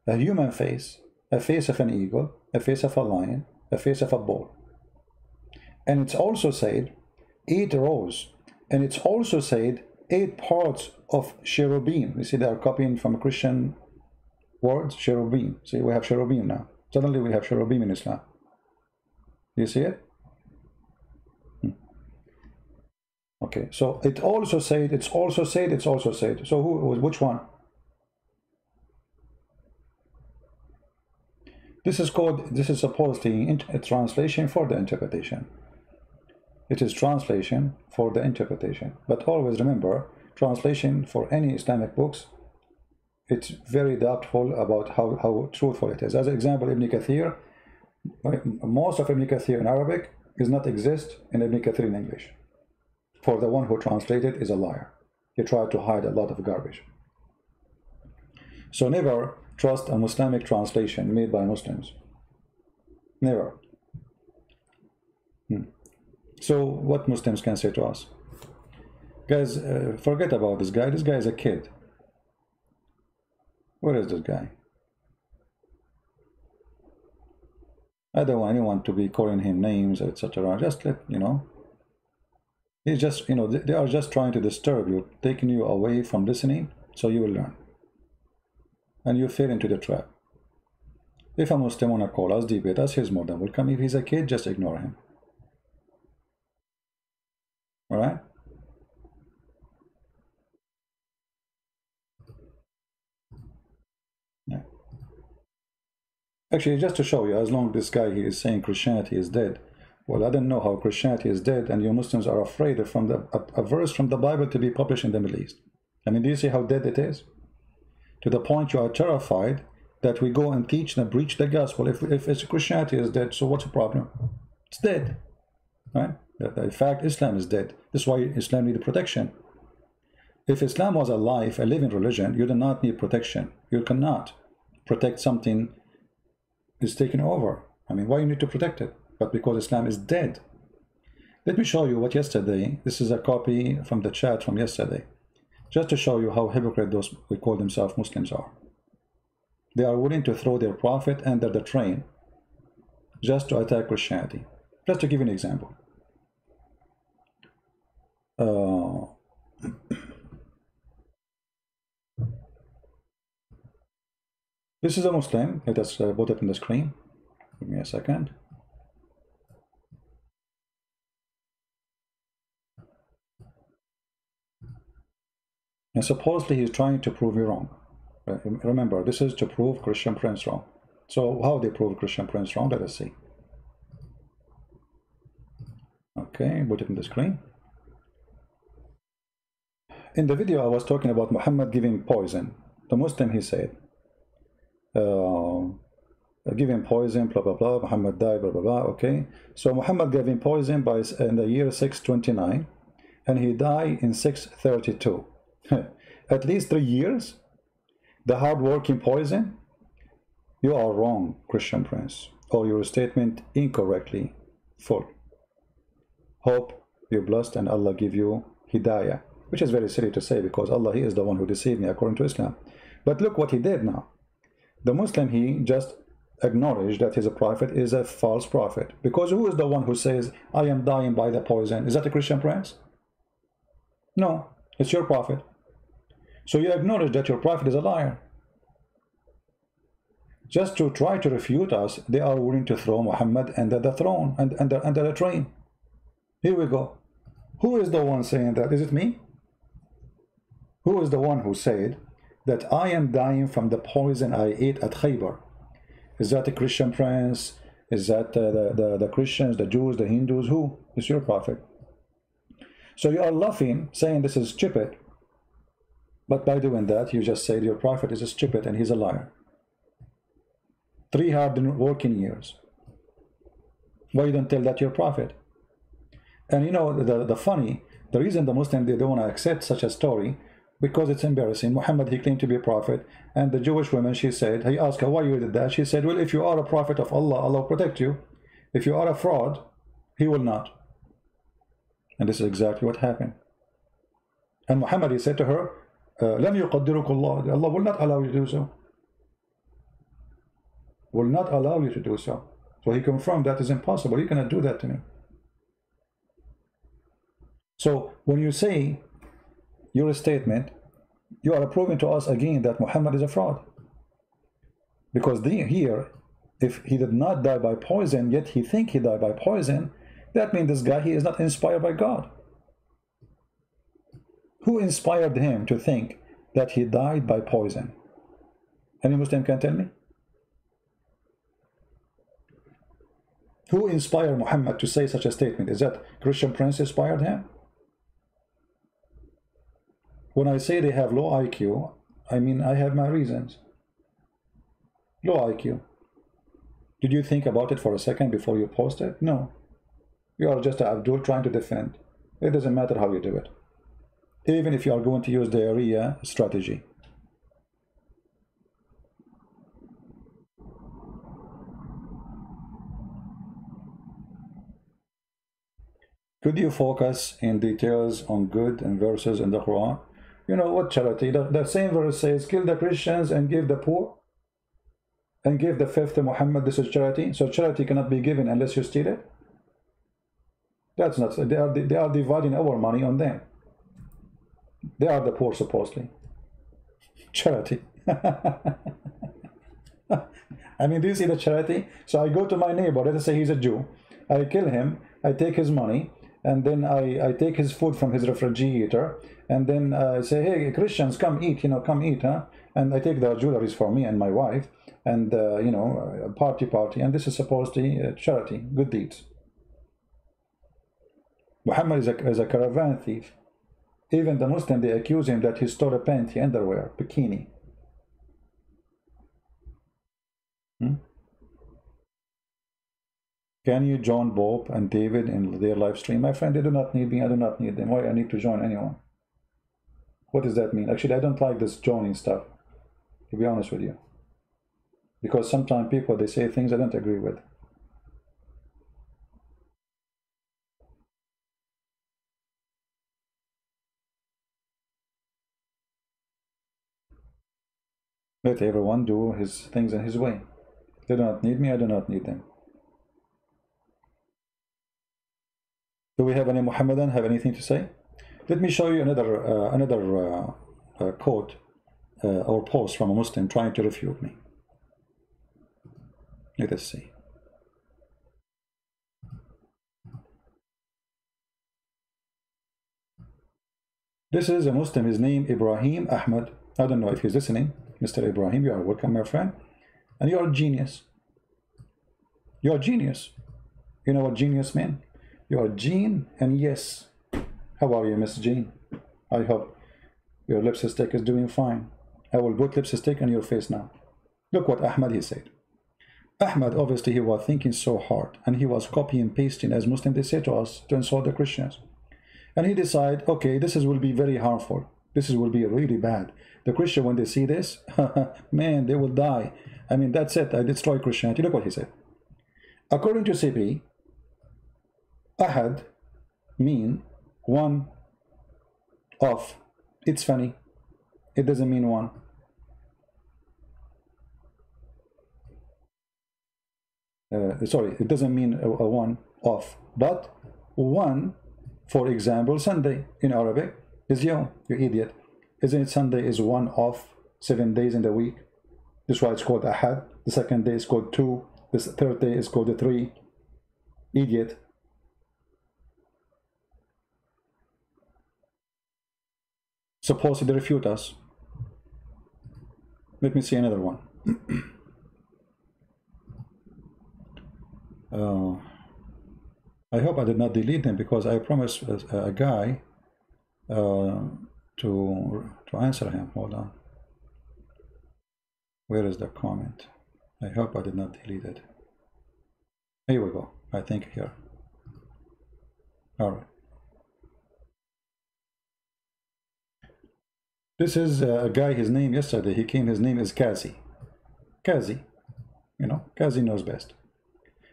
A human face, a face of an eagle, a face of a lion, a face of a bull. And it's also said 8 rows, and it's also said 8 parts of cherubim. You see, they are copying from Christian words, cherubim. See, we have cherubim now. Suddenly we have cherubim in Islam. You see it? Okay, so it also said, it's also said, it's also said. So which one? This is supposedly a translation for the interpretation. It is translation for the interpretation. But always remember, translation for any Islamic books, it's very doubtful about how truthful it is. As an example, Ibn Kathir, most of Ibn Kathir in Arabic does not exist in Ibn Kathir in English. For the one who translated is a liar. He tried to hide a lot of garbage. So never trust a Muslimic translation made by Muslims. Never. So what Muslims can say to us? Guys, forget about this guy. This guy is a kid. Where is this guy? I don't want anyone to be calling him names, etc. Just let, he's just, they are just trying to disturb you, taking you away from listening, so you will learn. And you fall into the trap. If a Muslim wanna call us, debate us, he's more than welcome. If he's a kid, just ignore him. All right? Yeah. Actually, just to show you, as long as this guy he is saying Christianity is dead, well, I don't know how Christianity is dead, and you Muslims are afraid of a verse from the Bible to be published in the Middle East. I mean, do you see how dead it is? To the point you are terrified that we go and teach and preach the gospel. If Christianity is dead, so what's the problem? It's dead, right? In fact, Islam is dead. This is why Islam needs protection. If Islam was alive, a living religion, you do not need protection. You cannot protect something is taken over. I mean, why you need to protect it? But because Islam is dead. Let me show you what yesterday, this is a copy from the chat from yesterday, just to show you how hypocrite those who call themselves Muslims are. They are willing to throw their prophet under the train just to attack Christianity. Just to give you an example. This is a Muslim. Let us put it on the screen. Give me a second. And supposedly he's trying to prove you wrong. Remember, this is to prove Christian Prince wrong. So how they prove Christian Prince wrong? Let us see. Okay, put it on the screen. In the video I was talking about Muhammad giving poison. The Muslim, he said, giving poison, blah blah blah, Muhammad died, blah blah blah. Okay, so Muhammad gave him poison in the year 629, and he died in 632. At least 3 years. The hard-working poison. You are wrong, Christian Prince, or your statement incorrectly full. Hope you're blessed and Allah give you hidayah, which is very silly to say because Allah, he is the one who deceived me according to Islam. But look what he did now. The Muslim, he just acknowledged that his prophet is a false prophet, because who is the one who says I am dying by the poison? Is that a Christian Prince? No, it's your prophet. So you acknowledge that your prophet is a liar. Just to try to refute us, they are willing to throw Muhammad under the throne and under the train. Here we go. Who is the one saying that? Is it me? Who is the one who said that I am dying from the poison I ate at Khaybar. Is that a Christian prince? Is that the Christians, the Jews, the Hindus? Who is your prophet? So you are laughing, saying this is stupid. But by doing that, you just said your prophet is stupid and he's a liar. 3 hard working years. Why you don't tell that your prophet? And you know, the reason the Muslims, they don't want to accept such a story, because it's embarrassing. Muhammad, he claimed to be a prophet, and the Jewish woman, she said, he asked her why you did that. She said, well, if you are a prophet of Allah, Allah will protect you. If you are a fraud, he will not. And this is exactly what happened. And Muhammad, he said to her, لَمْ يُقَدِّرُكُ اللَّهُ, Allah will not allow you to do so. Will not allow you to do so. So he confirmed that is impossible. You cannot do that to me. So when you say your statement, you are proving to us again that Muhammad is a fraud. Because here, if he did not die by poison, yet he think he died by poison, that means this guy, he is not inspired by God. Who inspired him to think that he died by poison? Any Muslim can tell me? Who inspired Muhammad to say such a statement? Is that Christian prince inspired him? When I say they have low IQ, I mean I have my reasons. Low IQ. Did you think about it for a second before you post it? No. You are just Abdul trying to defend. It doesn't matter how you do it. Even if you are going to use the area strategy. Could you focus in details on good and verses in the Quran? You know what charity? The same verse says, kill the Christians and give the poor, and give the fifth to Muhammad. This is charity. So charity cannot be given unless you steal it. That's not. They are dividing our money on them. They are the poor, supposedly. Charity. I mean, do you see the charity? So I go to my neighbor. Let's say he's a Jew. I kill him. I take his money. And then I take his food from his refrigerator, and then I say, hey, Christians, come eat, come eat, huh? And I take the jewelries for me and my wife, and, party. And this is supposed to be charity, good deeds. Muhammad is a caravan thief. Even the Muslim, they accuse him that he stole a panty, underwear, bikini. Can you join Bob and David in their live stream? My friend, they do not need me. I do not need them. Why I need to join anyone? What does that mean? Actually, I don't like this joining stuff, to be honest with you. Because sometimes people, they say things I don't agree with. Let everyone do his things in his way. They do not need me. I do not need them. Do we have any Muhammadan have anything to say? Let me show you another quote or post from a Muslim trying to refute me. Let us see. This is a Muslim. His name Ibrahim Ahmed. I don't know if he's listening. Mr. Ibrahim, you are welcome, my friend. And you are a genius. You are a genius. You know what genius means? You are Jean and yes. How are you, Miss Jean? I hope your lipstick is doing fine. I will put lipstick on your face now. Look what Ahmed he said. Ahmed, obviously, he was thinking so hard, and he was copying and pasting, as Muslims they say to us, to insult the Christians. And he decided, okay, this will be very harmful. This will be really bad. The Christian, when they see this, man, they will die. I mean, that's it. I destroy Christianity. Look what he said. According to CP, Ahad mean one of. It's funny. It doesn't mean one. Sorry, it doesn't mean a one of, but one, for example, Sunday in Arabic is you idiot. Isn't it Sunday is one of 7 days in the week? That's why it's called Ahad. The second day is called 2. The third day is called 3. Idiot. Supposedly refute us. Let me see another one. I hope I did not delete them because I promised a guy to answer him. Hold on. Where is the comment? I hope I did not delete it. Here we go. I think here. All right. This is a guy, his name yesterday, he came, his name is Kazi. Kazi, you know, Kazi knows best.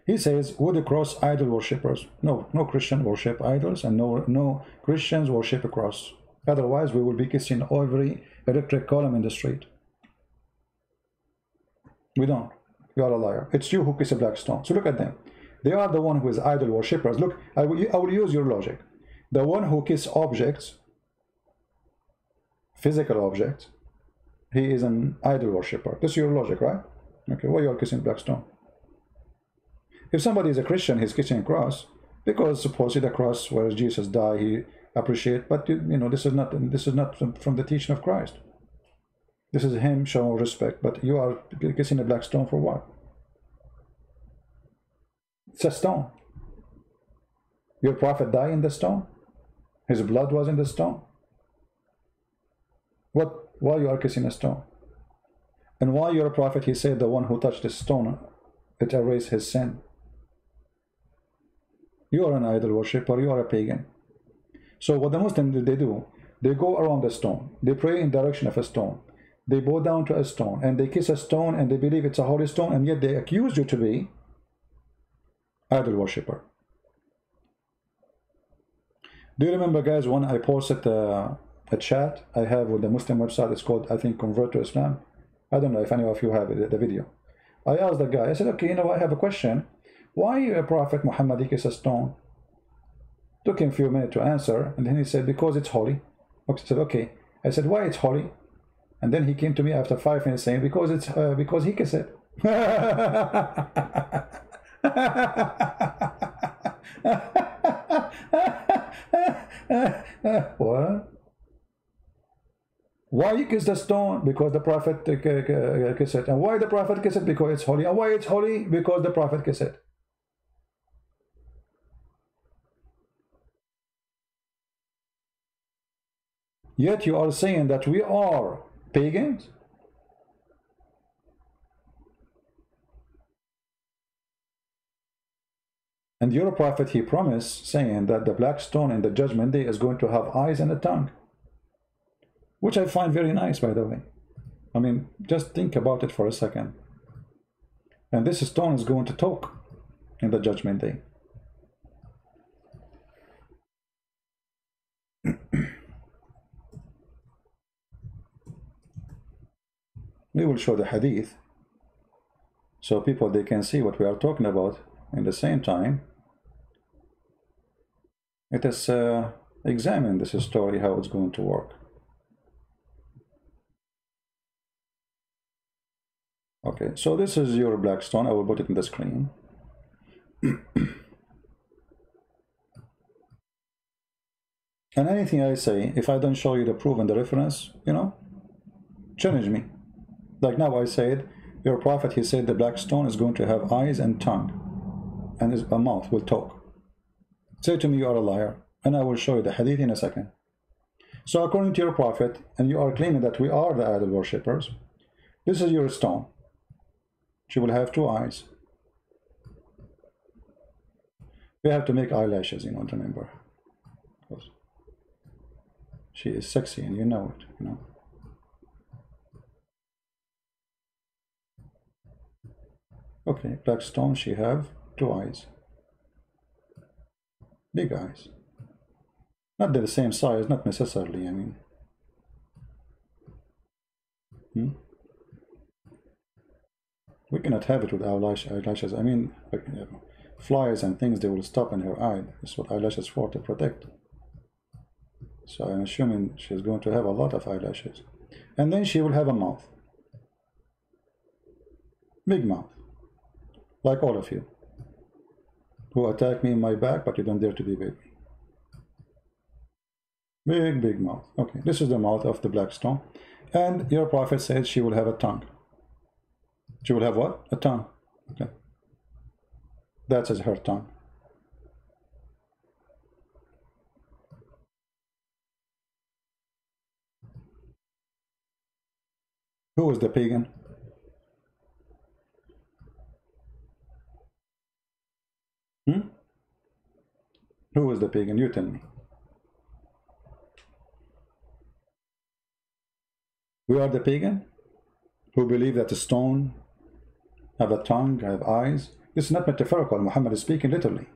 He says, would the cross idol worshippers? No, no Christian worship idols, and no Christians worship a cross. Otherwise, we will be kissing every electric column in the street. We don't. You are a liar. It's you who kiss a black stone. So look at them. They are the one who is idol worshippers. Look, I will use your logic. The one who kiss objects, physical objects, he is an idol worshipper. This is your logic, right? Okay, why you are kissing black stone? If somebody is a Christian, he's kissing a cross because supposedly the cross where Jesus died, he appreciate. But you know, this is not from the teaching of Christ. This is him showing respect. But you are kissing a black stone for what? It's a stone. Your prophet died in the stone. His blood was in the stone. Why you are kissing a stone? And why your prophet, he said, the one who touched the stone, it erased his sin. You are an idol worshipper, you are a pagan. So what the Muslims, they do, they go around the stone, they pray in the direction of a stone, they bow down to a stone, and they kiss a stone, and they believe it's a holy stone, and yet they accuse you to be idol worshipper. Do you remember, guys, when I posted a chat I have with the Muslim website? It's called, I think, Convert to Islam. I don't know if any of you have the video. I asked the guy, I said, okay, you know, I have a question. Why a Prophet Muhammad kiss a stone? Took him a few minutes to answer, and then he said, because it's holy. I said, okay. I said, why it's holy? And then he came to me after 5 minutes saying, because he kissed it. What? Why you kiss the stone? Because the Prophet kissed it. And why the Prophet kissed it? Because it's holy. And why it's holy? Because the Prophet kissed it. Yet you are saying that we are pagans? And your prophet, he promised, saying that the black stone in the judgment day is going to have eyes and a tongue. Which I find very nice, by the way. I mean, just think about it for a second. And this stone is going to talk in the judgment day. We will show the hadith so people, they can see what we are talking about. In the same time, let us examine this story, how it's going to work. Okay, so this is your black stone. I will put it in the screen. And anything I say, if I don't show you the proof and the reference, you know, challenge me. Like now I said, your prophet, he said the black stone is going to have eyes and tongue, and a mouth will talk. Say to me you are a liar, and I will show you the hadith in a second. So according to your prophet, and you are claiming that we are the idol worshippers, this is your stone. She will have 2 eyes. We have to make eyelashes, you know, remember. Because she is sexy and you know it, you know. Okay, black stone, she have 2 eyes. Big eyes. Not the same size, not necessarily, I mean. We cannot have it with eyelashes. I mean, like, you know, flies and things, they will stop in her eye. That's what eyelashes for, to protect. So I'm assuming she's going to have a lot of eyelashes. And then she will have a mouth. Big mouth. Like all of you. Who attack me in my back, but you don't dare to debate me. Big mouth. Okay, this is the mouth of the black stone. And your prophet said she will have a tongue. She will have what? A tongue. Okay. That is her tongue. Who is the pagan? Who is the pagan? You tell me. We are the pagan who believe that a stone have a tongue, have eyes. This is not metaphorical. Muhammad is speaking literally.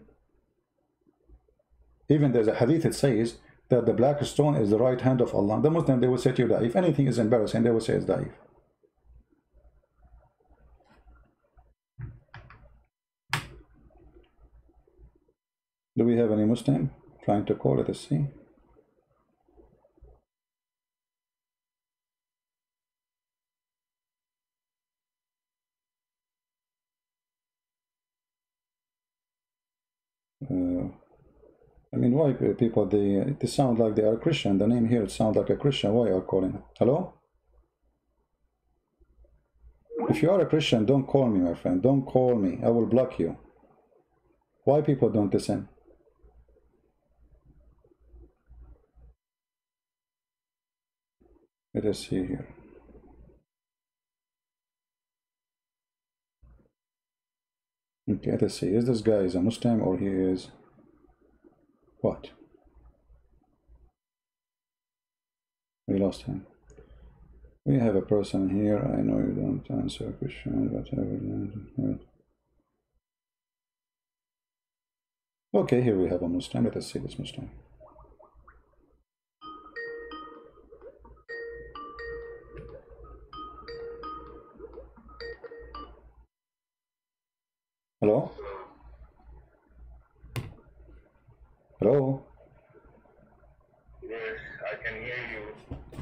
Even there's a hadith that says that the black stone is the right hand of Allah. The Muslim, they will say to you that if anything is embarrassing, they will say it's da'if. Do we have any Muslim trying to call it a C? I mean, why people, they sound like they are Christian. The name here, it sounds like a Christian. Why are you calling? Hello? If you are a Christian, don't call me, my friend. Don't call me. I will block you. Why people don't listen? Let us see here. Okay, let us see. Is this guy is a Muslim or he is what? We lost him. We have a person here. I know you don't answer Christian, whatever. Okay, here we have a Muslim. Let us see this Muslim. Hello? Hello? Yes, I can hear you.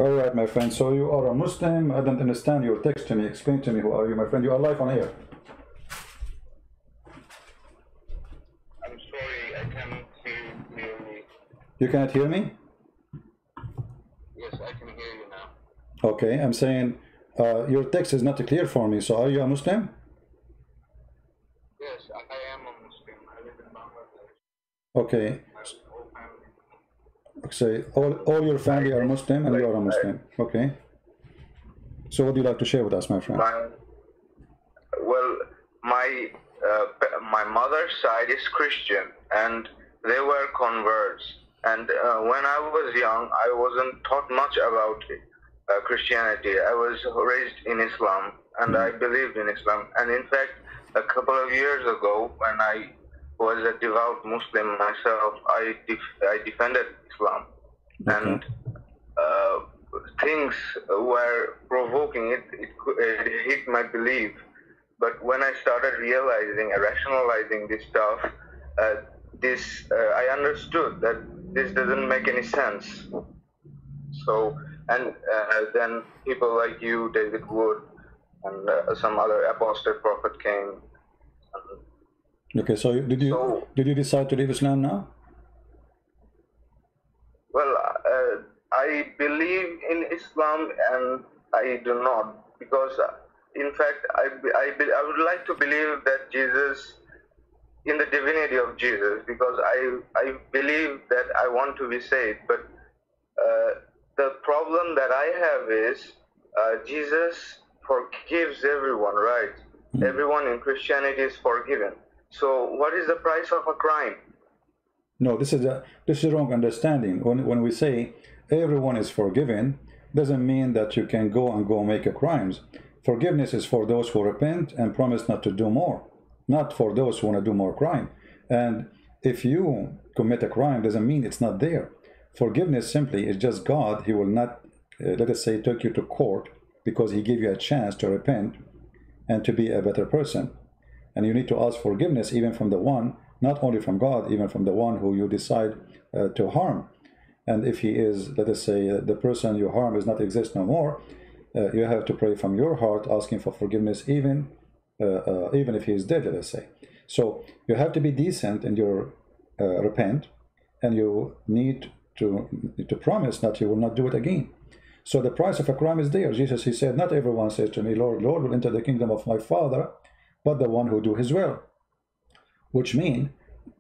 All right, my friend. So you are a Muslim. I don't understand your text to me. Explain to me, who are you, my friend? You are live on air. I'm sorry, I cannot hear you clearly. You cannot hear me? Yes, I can hear you now. Okay, I'm saying your text is not clear for me. So are you a Muslim? Yes, I am a Muslim. I live in Bangladesh. Okay. My whole family. Say all your family are Muslim and you are a Muslim. Okay. So what do you like to share with us, my friend? My mother's side is Christian, and they were converts. And when I was young, I wasn't taught much about Christianity. I was raised in Islam, and I believed in Islam. And in fact, a couple of years ago, when I was a devout Muslim myself, I defended Islam. Okay. And things were provoking. It hit my belief. But when I started realizing, rationalizing this stuff, I understood that this doesn't make any sense. So, and then people like you, David Wood, and some other apostate prophet came. Okay, so did you decide to leave Islam now? Well, I believe in Islam and I do not, because in fact I would like to believe that Jesus, in the divinity of Jesus, because I believe that I want to be saved. But the problem that I have is Jesus forgives everyone, right? Everyone in Christianity is forgiven. So what is the price of a crime? No, this is wrong understanding. When we say everyone is forgiven, doesn't mean that you can go make a crimes. Forgiveness is for those who repent and promise not to do more, not for those who want to do more crime. And if you commit a crime, doesn't mean it's not there. Forgiveness simply is just God. He will not, let us say, take you to court because he gave you a chance to repent and to be a better person. And you need to ask forgiveness even from the one, not only from God, even from the one who you decide to harm. And if he is, let us say, the person you harm does not exist no more, you have to pray from your heart, asking for forgiveness, even if he is dead, let us say. So you have to be decent in your repent, and you need to promise that you will not do it again. So the price of a crime is there. Jesus, he said, not everyone says to me, Lord, Lord, will enter the kingdom of my Father, but the one who do his will. Which means,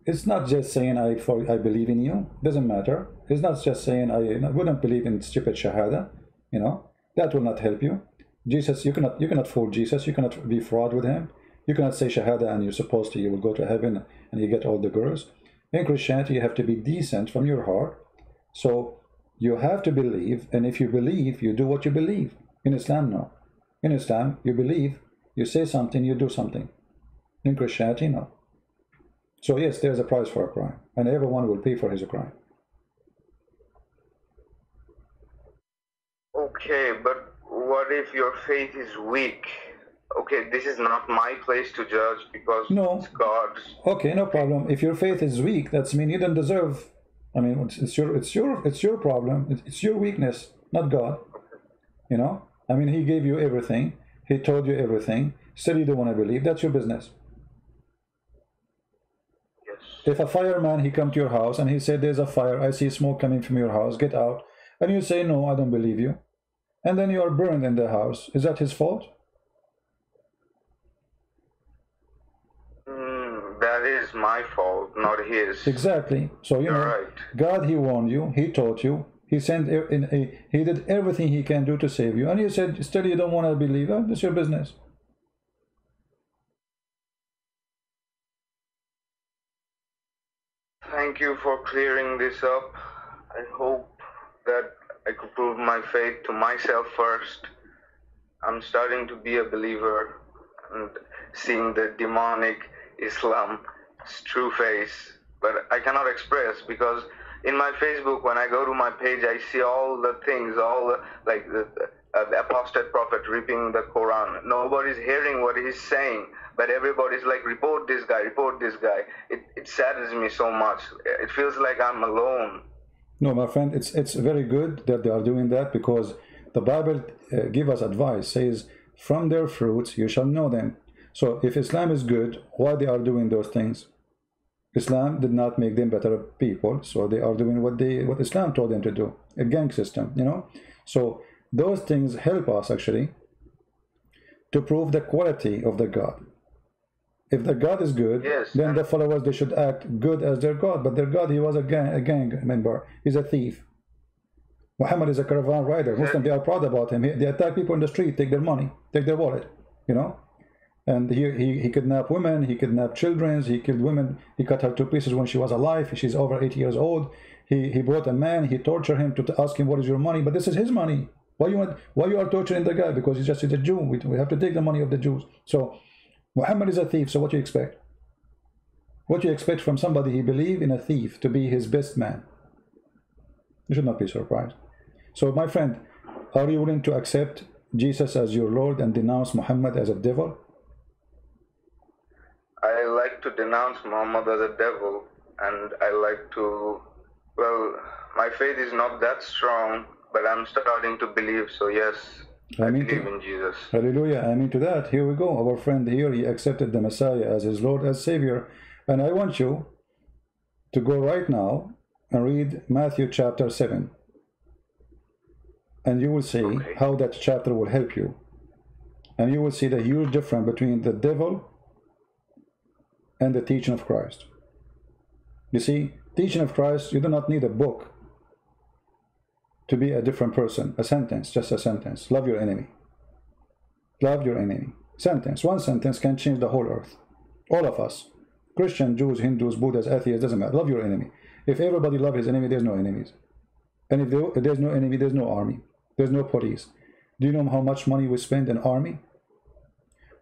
it's not just saying I believe in you. Doesn't matter. It's not just saying I wouldn't believe in stupid shahada. You know, that will not help you. Jesus, you cannot fool Jesus. You cannot be fraud with him. You cannot say shahada and you're supposed to, you will go to heaven and you get all the girls. In Christianity, you have to be decent from your heart. So you have to believe, and if you believe, you do what you believe. In Islam, no. In Islam, you believe, you say something, you do something. In Christianity, no. So yes, there's a price for a crime, and everyone will pay for his crime. Okay, but what if your faith is weak? Okay, this is not my place to judge because it's God's. Okay, no problem. If your faith is weak, that's mean you don't deserve. I mean, it's your problem. It's your weakness, not God. You know. I mean, he gave you everything. He told you everything. Still, you don't want to believe. That's your business. If a fireman, he come to your house and he said, there's a fire, I see smoke coming from your house, get out. And you say, no, I don't believe you. And then you are burned in the house. Is that his fault? That is my fault, not his. Exactly. So, you know, right. God, he warned you, he taught you, he sent, he did everything he can do to save you. And you said, still you don't want to believe. Oh, that's your business. Thank you for clearing this up. I hope that I could prove my faith to myself first. I'm starting to be a believer and seeing the demonic Islam's true face, but I cannot express because in my Facebook, when I go to my page, I see all the things, like the apostate prophet ripping the Quran. Nobody's hearing what he's saying, but everybody's like, report this guy, report this guy. It saddens me so much. It feels like I'm alone. No, my friend, it's very good that they are doing that, because the Bible give us advice, says, from their fruits you shall know them. So if Islam is good, why they are doing those things? Islam did not make them better people, so they are doing what Islam told them to do, a gang system, you know. So those things help us actually to prove the quality of the God. If the God is good, yes, then the followers, they should act good as their God. But their God, he was a gang member. He's a thief. Muhammad is a caravan rider. Muslims, they are proud about him. They attack people in the street, take their money, take their wallet, you know. And he kidnapped women, he kidnapped children, he killed women, he cut her to pieces when she was alive. She's over 8 years old. He brought a man, he tortured him to ask him, what is your money? But this is his money. Why you are torturing the guy? Because he's a Jew. We have to take the money of the Jews. So Muhammad is a thief, so what do you expect? What do you expect from somebody he believed in a thief to be his best man? You should not be surprised. So my friend, are you willing to accept Jesus as your Lord and denounce Muhammad as a devil? I like to denounce Muhammad as a devil, and I like to, well, my faith is not that strong, but I'm starting to believe, so yes, I believe in Jesus. Hallelujah, amen to that. Here we go. Our friend here, he accepted the Messiah as his Lord, as Savior. And I want you to go right now and read Matthew chapter 7. And you will see how that chapter will help you. And you will see the huge difference between the devil and the teaching of Christ. You see, teaching of Christ, you do not need a book to be a different person. A sentence, just a sentence. Love your enemy. Love your enemy. Sentence. One sentence can change the whole earth. All of us. Christian, Jews, Hindus, Buddhists, atheists, doesn't matter. Love your enemy. If everybody loves his enemy, there's no enemies. And if there's no enemy, there's no army. There's no police. Do you know how much money we spend in army?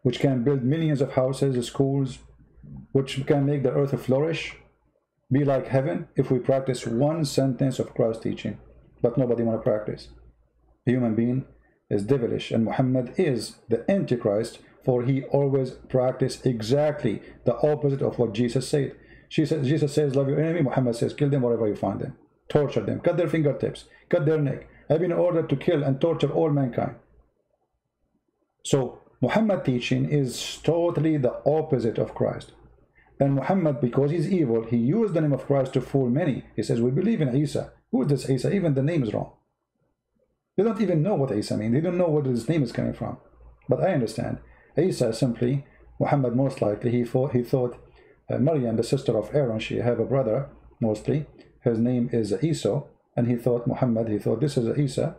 Which can build millions of houses, schools, which can make the earth flourish, be like heaven, if we practice one sentence of Christ's teaching. But nobody want to practice. A human being is devilish, and Muhammad is the Antichrist, for he always practiced exactly the opposite of what Jesus said. Jesus says, love your enemy. Muhammad says, kill them wherever you find them. Torture them. Cut their fingertips. Cut their neck. I've been ordered to kill and torture all mankind. So Muhammad's teaching is totally the opposite of Christ. And Muhammad, because he's evil, he used the name of Christ to fool many. He says, we believe in Isa. Who is this Isa? Even the name is wrong. They don't even know what Isa means. They don't know where his name is coming from. But I understand. Isa simply, Muhammad most likely, he thought Maryam, the sister of Aaron, she have a brother, mostly. His name is Esau. And he thought Muhammad, he thought this is Isa,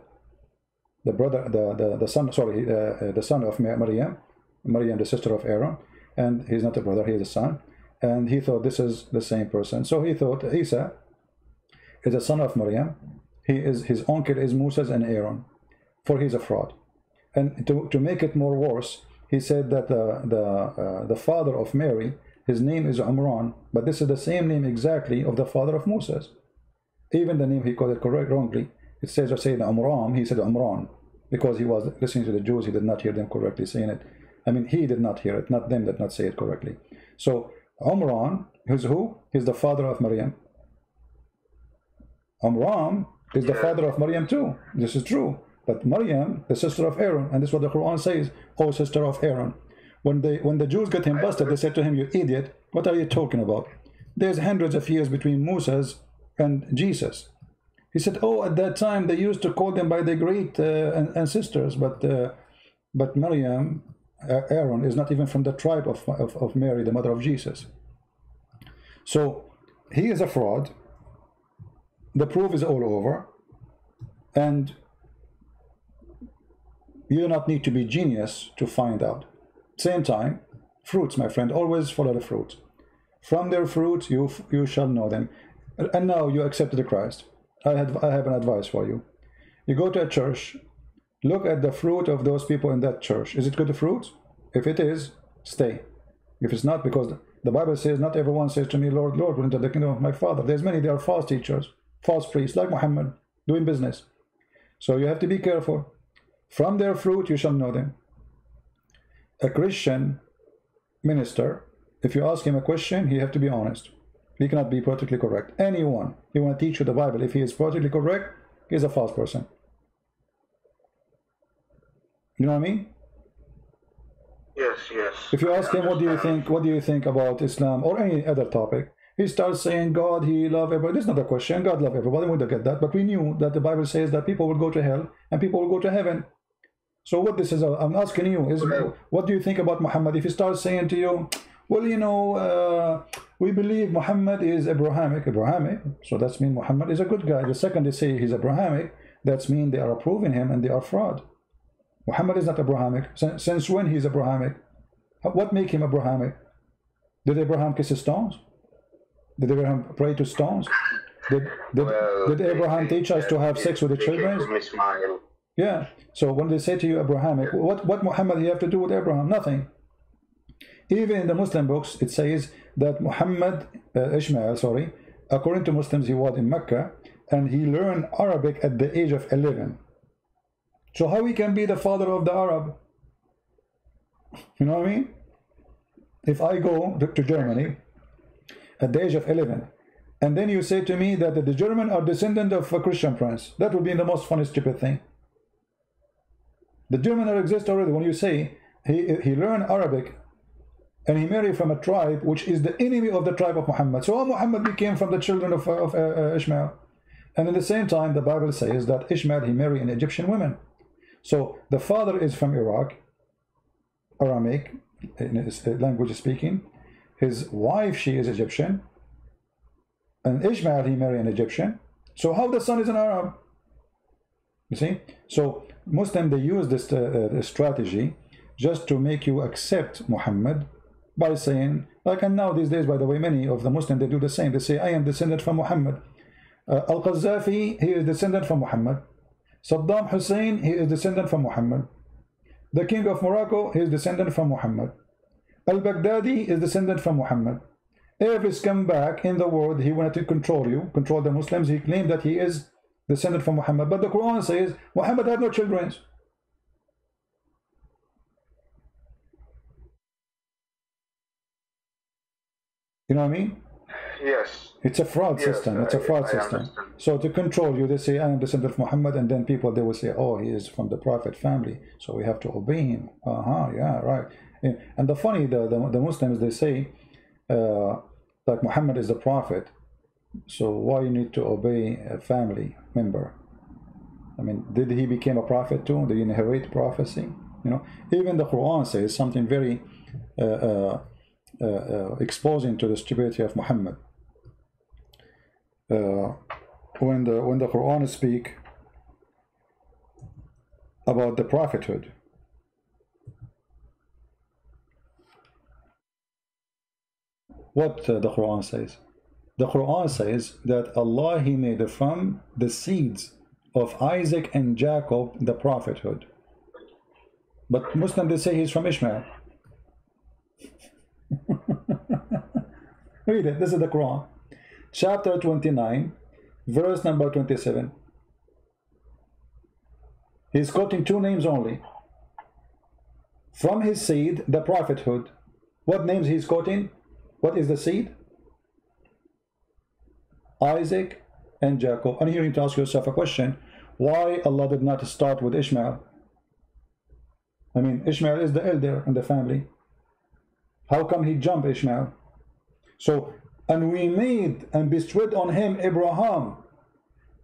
the brother, the son, sorry, the son of Maryam, the sister of Aaron. And he's not a brother, he is a son. And he thought this is the same person. So he thought Isa is a son of Maryam. His uncle is Moses and Aaron, for he's a fraud. And to make it more worse, he said that the father of Mary, his name is Umran, but this is the same name exactly of the father of Moses. Even the name he called it correct wrongly. It says or say the Umran, he said Umran, because he was listening to the Jews, he did not hear them correctly saying it. I mean, he did not hear it, not them did not say it correctly. So Umran is who? He's the father of Maryam. Umran is the father of Maryam too. This is true. But Maryam, the sister of Aaron, and this is what the Quran says, oh sister of Aaron. When the Jews got him busted, they said to him, you idiot, what are you talking about? There's hundreds of years between Moses and Jesus. He said, oh, at that time they used to call them by their great ancestors, but Maryam, Aaron, is not even from the tribe of Mary, the mother of Jesus. So he is a fraud. The proof is all over, and you do not need to be genius to find out. Same time, fruits, my friend, always follow the fruits. From their fruits you shall know them. And now you accepted Christ. I have an advice for you. You go to a church, look at the fruit of those people in that church. Is it good fruit? If it is, stay. If it's not, because the Bible says, not everyone says to me, Lord, Lord, will enter the kingdom of my Father. There's many, they are false teachers, false priests, like Muhammad, doing business. So you have to be careful. From their fruit you shall know them. A Christian minister, if you ask him a question, he have to be honest. He cannot be politically correct. Anyone, he want to teach you the Bible, if he is politically correct, he's a false person. You know what I mean? Yes, yes. If you ask him, what do you think about Islam or any other topic, he starts saying God, he love everybody. This is not a question. God love everybody. We don't get that. But we knew that the Bible says that people will go to hell and people will go to heaven. So what this is, I'm asking you, is what do you think about Muhammad? If he starts saying to you, well, you know, we believe Muhammad is Abrahamic, so that's mean Muhammad is a good guy. The second they say he's Abrahamic, that's mean they are approving him and they are fraud. Muhammad is not Abrahamic. Since when he's Abrahamic? What make him Abrahamic? Did Abraham kiss stones? Did Abraham pray to stones? Did Abraham teach us to have sex with the children? Yeah. So when they say to you Abrahamic, what Muhammad you have to do with Abraham? Nothing. Even in the Muslim books, it says that Muhammad, Ishmael, sorry, according to Muslims, he was in Mecca and he learned Arabic at the age of 11. So how he can be the father of the Arab? You know what I mean? If I go to Germany at the age of 11, and then you say to me that the German are descendant of a Christian prince, that would be the most funny, stupid thing. The German exists already. When you say he learned Arabic and he married from a tribe which is the enemy of the tribe of Muhammad. So Muhammad became from the children of Ishmael. And at the same time, the Bible says that Ishmael, he married an Egyptian woman. So the father is from Iraq, Aramaic, in his language speaking. His wife, she is Egyptian. And Ishmael, he married an Egyptian. So how the son is an Arab? You see? So Muslim, they use this strategy just to make you accept Muhammad by saying, like, and now these days, by the way, many of the Muslims, they do the same. They say, I am descended from Muhammad. Al-Qaddafi, he is descendant from Muhammad. Saddam Hussein, he is descendant from Muhammad. The king of Morocco, he is descendant from Muhammad. Al-Baghdadi is descendant from Muhammad. Every scumbag in the world, he wanted to control you, control the Muslims. He claimed that he is descendant from Muhammad. But the Quran says, Muhammad had no children. You know what I mean? Yes. It's a fraud system. It's a fraud system. So to control you, they say, I am descendant of Muhammad, and then people, they will say, oh, he is from the Prophet family, so we have to obey him. Yeah, right. And the funny, the Muslims, they say, like Muhammad is the Prophet, so why you need to obey a family member? I mean, did he become a prophet too? Did he inherit prophecy? You know, even the Quran says something very exposing to the stupidity of Muhammad. When the Quran speak about the prophethood, what the Quran says? The Quran says that Allah, He made from the seeds of Isaac and Jacob the prophethood. But Muslims, they say he's from Ishmael. Read it. This is the Quran. Chapter 29, verse number 27. He's quoting two names only. From his seed, the prophethood. What names he's quoting? What is the seed? Isaac and Jacob. And here you need to ask yourself a question. Why Allah did not start with Ishmael? I mean, Ishmael is the elder in the family. How come he jumped Ishmael? So, and we made and bestowed on him Abraham,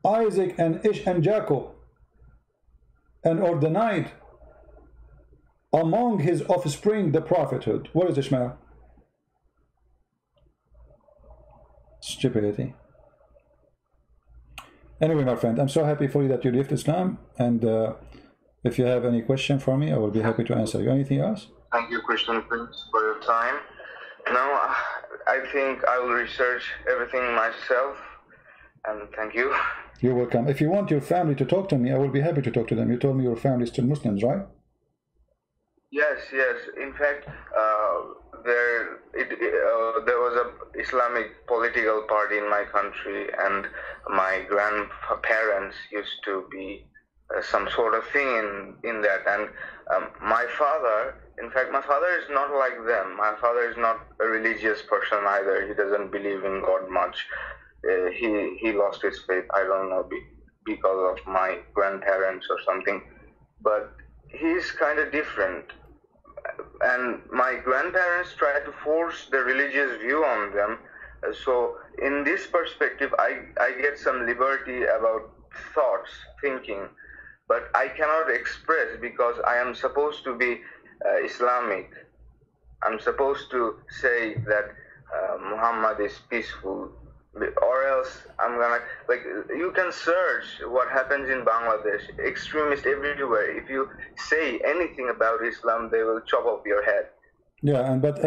Isaac and Jacob, and ordained among his offspring the prophethood. What is Ishmael? Stupidity. Anyway, my friend, I'm so happy for you that you left Islam, and if you have any question for me, I will be happy to answer you. Anything else? Thank you, Christian Prince, for your time. Now, I think I will research everything myself, and thank you. You're welcome. If you want your family to talk to me, I will be happy to talk to them. You told me your family is still Muslims, right? Yes, yes. In fact, there was a Islamic political party in my country, and my grandparents used to be some sort of thing in that. And my father, in fact, my father is not like them. My father is not a religious person either. He doesn't believe in God much. He lost his faith, I don't know, because of my grandparents or something. But he's kind of different. And my grandparents tried to force the religious view on them. So in this perspective, I get some liberty about thoughts, thinking, but I cannot express because I am supposed to be Islamic. I'm supposed to say that Muhammad is peaceful, or else I'm gonna, like, you can search what happens in Bangladesh, extremists everywhere. If you say anything about Islam, they will chop off your head. Yeah, and but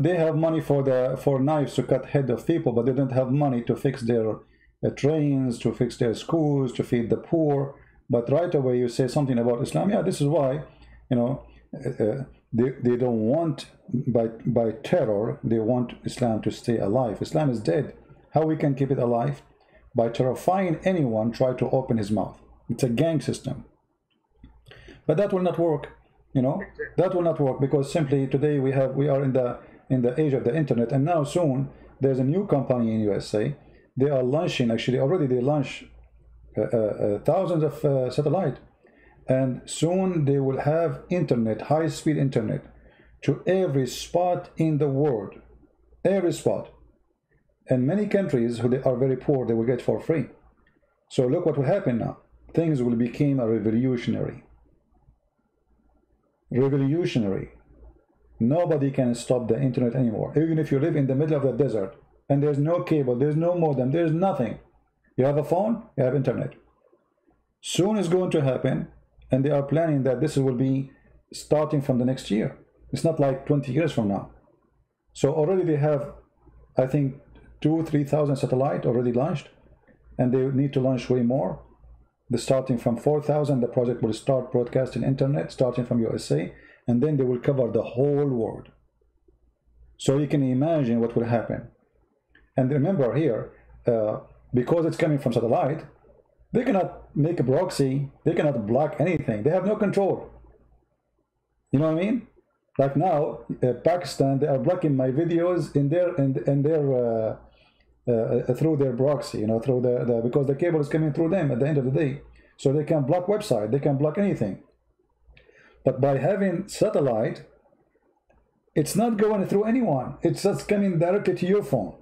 they have money for knives to cut head of people, but they don't have money to fix their trains, to fix their schools, to feed the poor. But right away you say something about Islam. Yeah, this is why, you know, they don't want by terror. They want Islam to stay alive. Islam is dead. How we can keep it alive? By terrifying anyone try to open his mouth. It's a gang system. But that will not work. You know, that will not work because simply today we are in the age of the internet, and now soon there's a new company in USA. They are launching, actually already they launch thousands of satellite, and soon they will have internet, high-speed internet to every spot in the world, every spot. And many countries who they are very poor, they will get for free. So look what will happen now. Things will become a revolutionary. Nobody can stop the internet anymore. Even if you live in the middle of the desert and there's no cable, there's no modem, there's nothing. You have a phone, you have internet. Soon it's going to happen, and they are planning that this will be starting from the next year. It's not like 20 years from now. So already they have, I think, 2,000-3,000 satellite already launched, and they need to launch way more. Starting from 4,000, the project will start broadcasting internet, starting from USA, and then they will cover the whole world. So you can imagine what will happen. And remember here, because it's coming from satellite, they cannot make a proxy, they cannot block anything, they have no control. You know what I mean? Like now, Pakistan, they are blocking my videos in their through their proxy, you know, through the because the cable is coming through them at the end of the day. So they can block website, they can block anything. But by having satellite, it's not going through anyone. It's just coming directly to your phone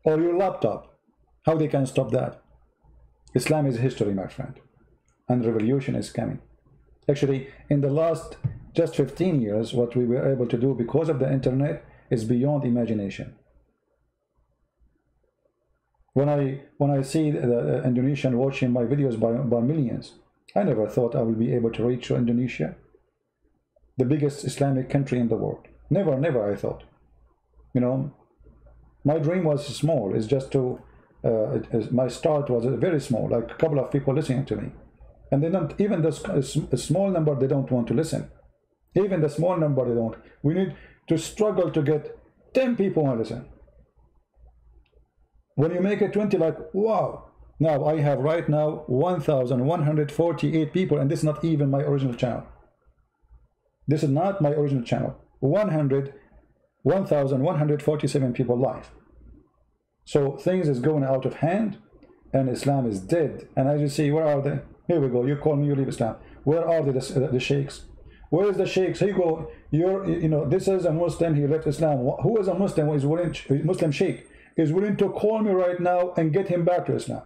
or your laptop. How they can stop that? Islam is history, my friend, and revolution is coming. Actually, in the last just 15 years, what we were able to do because of the internet is beyond imagination. When I see the Indonesian watching my videos by millions, I never thought I would be able to reach Indonesia, the biggest Islamic country in the world. Never I thought. You know, my dream was small. It's just to, my start was very small, like a couple of people listening to me. And they don't, even a small number, they don't want to listen. Even the small number, they don't. We need to struggle to get 10 people to listen. When you make it 20, like, wow. Now I have right now 1,148 people, and this is not even my original channel. This is not my original channel. 1,147 people live. So things is going out of hand, and Islam is dead. And as you see, where are they? Here we go. You call me, you leave Islam. Where are the sheikhs? Where is the sheikhs? Here you go. You know, this is a Muslim. He left Islam. Who is a Muslim? Who is willing? Muslim sheikh is willing to call me right now and get him back to Islam.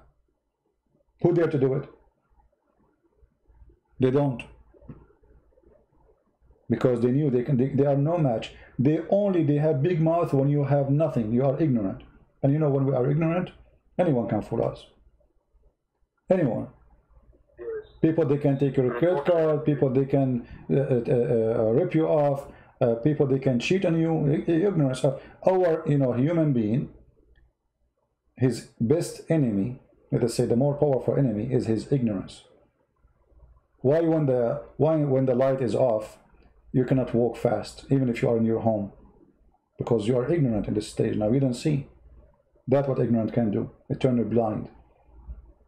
Who dare to do it? They don't, because they knew they are no match. They have big mouth when you have nothing. You are ignorant, and you know, when we are ignorant, anyone can fool us. Anyone. People, they can take your credit card. People, they can rip you off. People, they can cheat on you. Ignorance. Our, you know, human being, his best enemy, let us say the more powerful enemy, is his ignorance. Why when the light is off, you cannot walk fast, even if you are in your home? Because you are ignorant in this stage. Now you don't see. That's what ignorant can do. It turns you blind.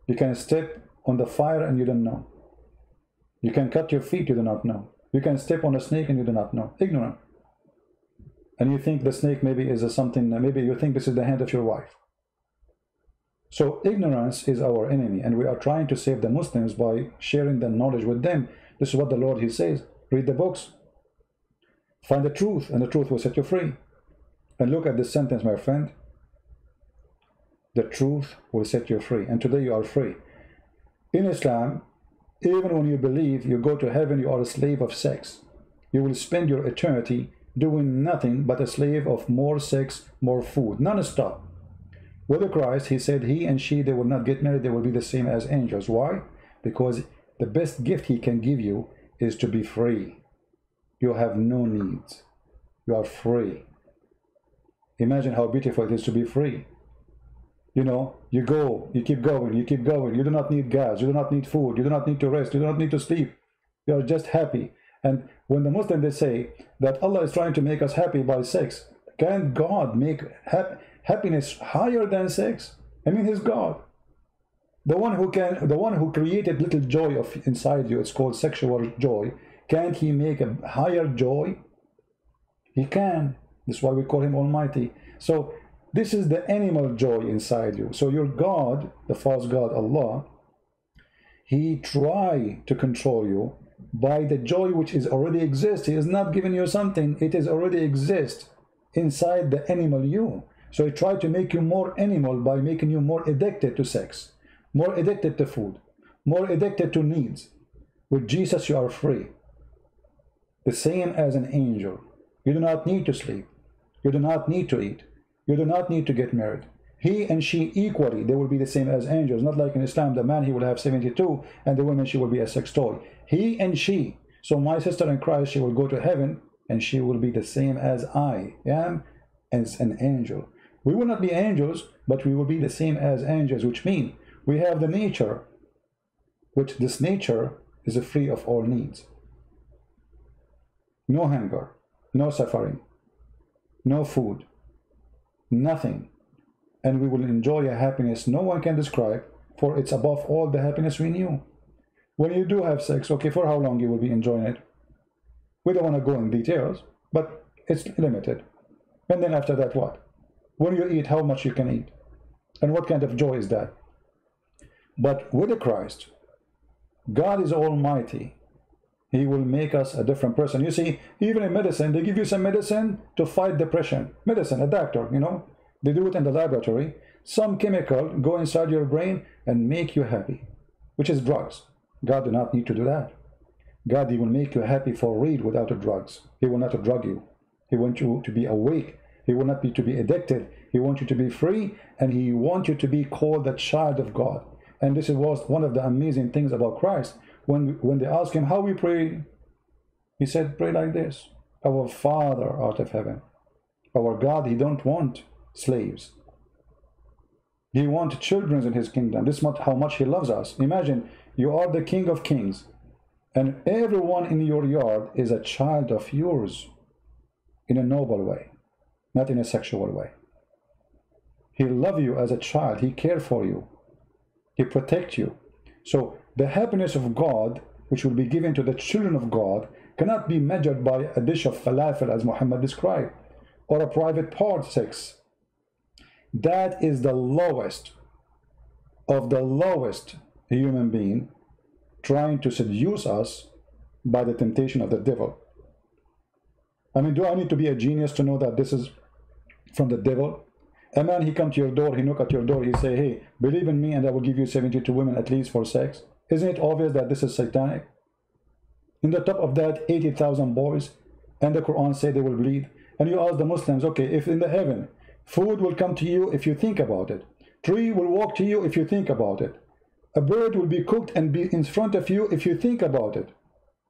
You can step on the fire and you don't know. You can cut your feet, you do not know. You can step on a snake and you do not know. Ignorant. And you think the snake maybe is something, maybe you think this is the hand of your wife. So ignorance is our enemy, and we are trying to save the Muslims by sharing the knowledge with them. This is what the Lord, He says. Read the books. Find the truth, and the truth will set you free. And look at this sentence, my friend. The truth will set you free. And today you are free. In Islam, even when you believe you go to heaven, you are a slave of sex. You will spend your eternity doing nothing but a slave of more sex, more food, non-stop. With Christ, He said he and she, they will not get married, they will be the same as angels. Why? Because the best gift He can give you is to be free. You have no needs. You are free. Imagine how beautiful it is to be free. You know, you go, you keep going, you keep going. You do not need gas, you do not need food, you do not need to rest, you do not need to sleep. You are just happy. And when the Muslims, they say that Allah is trying to make us happy by sex, can God make happiness higher than sex? I mean, He's God. The one who created little joy inside you, it's called sexual joy. Can't He make a higher joy? He can. That's why we call Him Almighty. So this is the animal joy inside you. So your God, the false God, Allah, He try to control you by the joy which is already exist. He is not giving you something. It is already exist inside the animal you. So He tried to make you more animal by making you more addicted to sex, more addicted to food, more addicted to needs. With Jesus, you are free. The same as an angel. You do not need to sleep. You do not need to eat. You do not need to get married. He and she equally, they will be the same as angels. Not like in Islam, the man, he will have 72, and the woman, she will be a sex toy. He and she. So my sister in Christ, she will go to heaven, and she will be the same as I am, as an angel. We will not be angels, but we will be the same as angels, which means we have the nature, which this nature is free of all needs. No hunger, no suffering, no food, nothing. And we will enjoy a happiness no one can describe, for it's above all the happiness we knew. When you do have sex, okay, for how long you will be enjoying it? We don't want to go in details, but it's limited. And then after that, what? When you eat, how much you can eat? And what kind of joy is that? But with the Christ, God is Almighty. He will make us a different person. You see, even in medicine, they give you some medicine to fight depression. Medicine, a doctor, you know, they do it in the laboratory. some chemical go inside your brain and make you happy, which is drugs. God do not need to do that. God, he will make you happy for real without the drugs. He will not drug you. He wants you to be awake. He will not be to be addicted. He wants you to be free, and he wants you to be called the child of God. And this was one of the amazing things about Christ. When they asked him how we pray, he said, pray like this: our Father art of heaven. Our God, he don't want slaves. He wants children in his kingdom. This is how much he loves us. Imagine, you are the King of Kings, and everyone in your yard is a child of yours, in a noble way, not in a sexual way. He loves you as a child. He cares for you. He protects you. So the happiness of God, which will be given to the children of God, cannot be measured by a dish of falafel, as Muhammad described, or a private part sex. That is the lowest of the lowest human being trying to seduce us by the temptation of the devil. I mean, do I need to be a genius to know that this is from the devil? A man, he come to your door, he knock at your door, he say, hey, believe in me and I will give you 72 women at least for sex. Isn't it obvious that this is satanic? In the top of that, 80,000 boys, and the Quran say they will bleed. And you ask the Muslims, okay, if in the heaven, food will come to you if you think about it. Tree will walk to you if you think about it. A bird will be cooked and be in front of you if you think about it.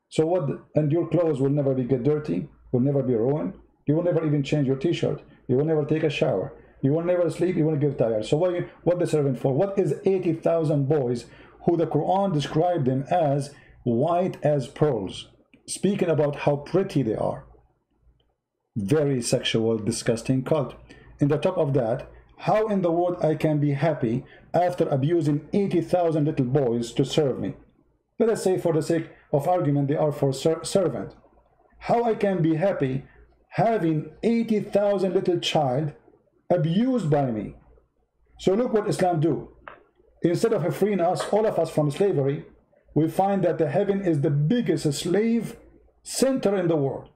So what? And your clothes will never get dirty, will never be ruined. You will never even change your t-shirt. You will never take a shower. You will never sleep. You will get tired. So what the servant for? What is 80,000 boys who the Quran described them as white as pearls, speaking about how pretty they are? Very sexual, disgusting cult. In the top of that, how in the world I can be happy after abusing 80,000 little boys to serve me? Let us say, for the sake of argument, they are for servant. How I can be happy having 80,000 little child abused by me? So look what Islam do. Instead of freeing us, all of us, from slavery, we find that the heaven is the biggest slave center in the world.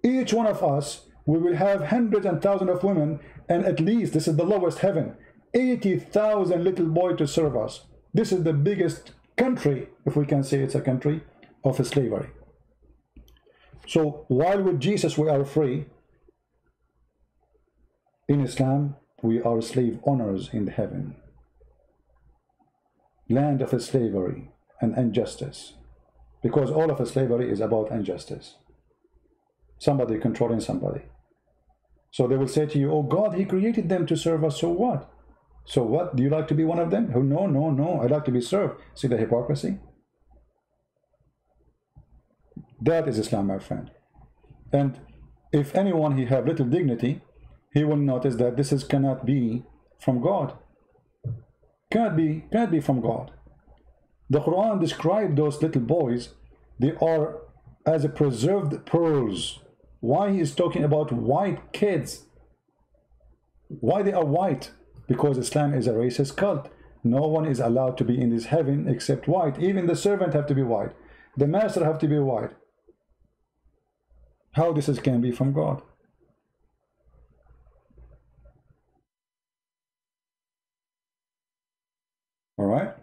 Each one of us, we will have hundreds and thousands of women, and at least, this is the lowest heaven, 80,000 little boys to serve us. This is the biggest country, if we can say it's a country, of slavery. So while with Jesus we are free, in Islam we are slave owners in heaven. Land of slavery and injustice. Because all of slavery is about injustice. Somebody controlling somebody. So they will say to you, oh, God, he created them to serve us, so what? So what? Do you like to be one of them? Oh, no, no, no, I like to be served. See the hypocrisy? That is Islam, my friend. And if anyone he have little dignity, he will notice that this cannot be from God. Cannot be from God. The Quran described those little boys, they are as a preserved pearls. Why he is talking about white kids? Why they are white? Because Islam is a racist cult. No one is allowed to be in this heaven except white. Even the servant have to be white. The master have to be white. How this can be from God? All right.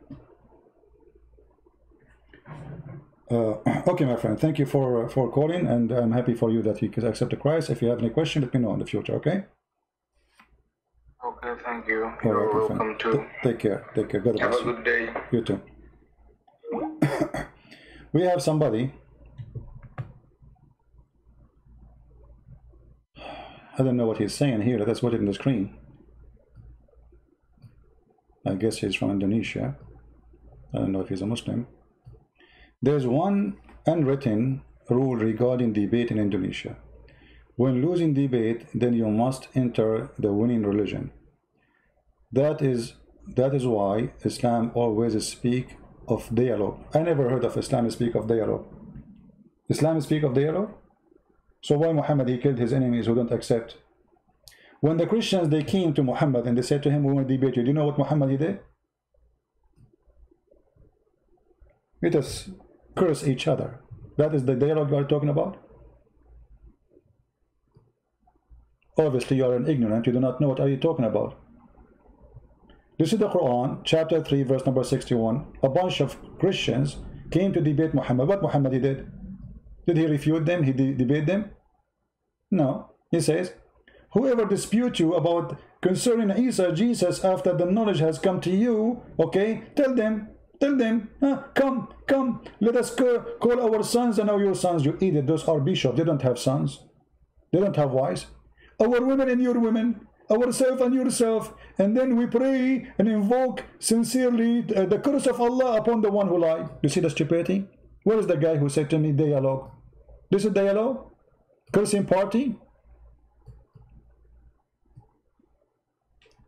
Okay, my friend, thank you for calling, and I'm happy for you that you could accept the Christ. If you have any question, let me know in the future, okay? Okay, thank you. All You're right, welcome too. Take care. Take care. God bless Have a good day. you too. We have somebody. I don't know what he's saying here. Let's put it in the screen. I guess he's from Indonesia. I don't know if he's a Muslim. There's one unwritten rule regarding debate in Indonesia. When losing debate, then you must enter the winning religion. That is why Islam always speak of dialogue. I never heard of Islam speak of dialogue. Islam speak of dialogue? So why Muhammad, he killed his enemies who don't accept? When the Christians, they came to Muhammad and they said to him, we want to debate you. Do you know what Muhammad he did? Let us curse each other. That is the dialogue you are talking about? Obviously you are an ignorant. You do not know what are you talking about. This is the Quran, chapter 3, verse number 61. A bunch of Christians came to debate Muhammad. What Muhammad he did? Did he refute them? He debate them? No. He says, whoever disputes you about concerning Isa, Jesus, after the knowledge has come to you, okay, tell them, come, let us call our sons and your sons. You idiot, those are bishops. They don't have sons. They don't have wives. Our women and your women, ourself and yourself, and then we pray and invoke sincerely the curse of Allah upon the one who lied. You see the stupidity? Where is the guy who said to me dialogue? This is dialogue? Cursing party?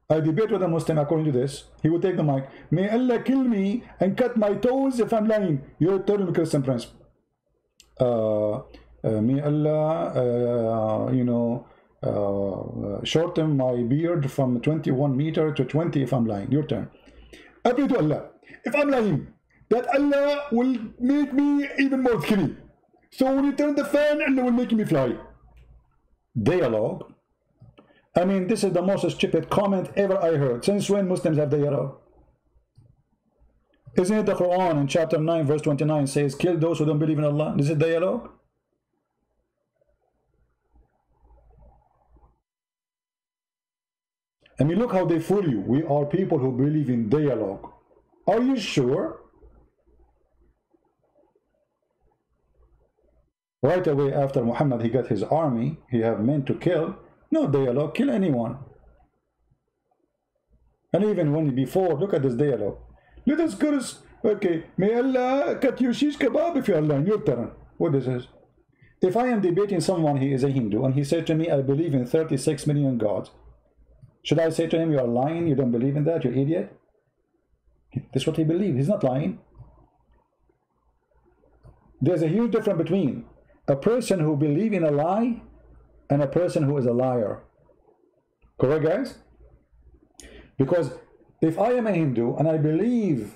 I debate with a Muslim according to this. He will take the mic. May Allah kill me and cut my toes if I'm lying. You're a terrible Christian prince. May Allah, shorten my beard from 21 meter to 20 if I'm lying. Your turn. I pray to Allah, if I'm lying, that Allah will make me even more skinny. So when you turn the fan, Allah will make me fly. Dialogue. I mean, this is the most stupid comment ever I heard. Since when Muslims have dialogue? Isn't it the Quran in chapter 9 verse 29 says, kill those who don't believe in Allah? This is dialogue? I mean, look how they fool you. We are people who believe in dialogue. Are you sure? Right away after Muhammad, he got his army. He have men to kill. No dialogue, kill anyone. And even when before, look at this dialogue. Let us curse. Okay, may Allah cut your shish kebab if you are lying. Your turn. What this is? If I am debating someone, he is a Hindu, and he said to me, I believe in 36 million gods. Should I say to him, you are lying, you don't believe in that, you idiot? That's what he believes. He's not lying. There's a huge difference between a person who believes in a lie and a person who is a liar. Correct, guys? Because if I am a Hindu and I believe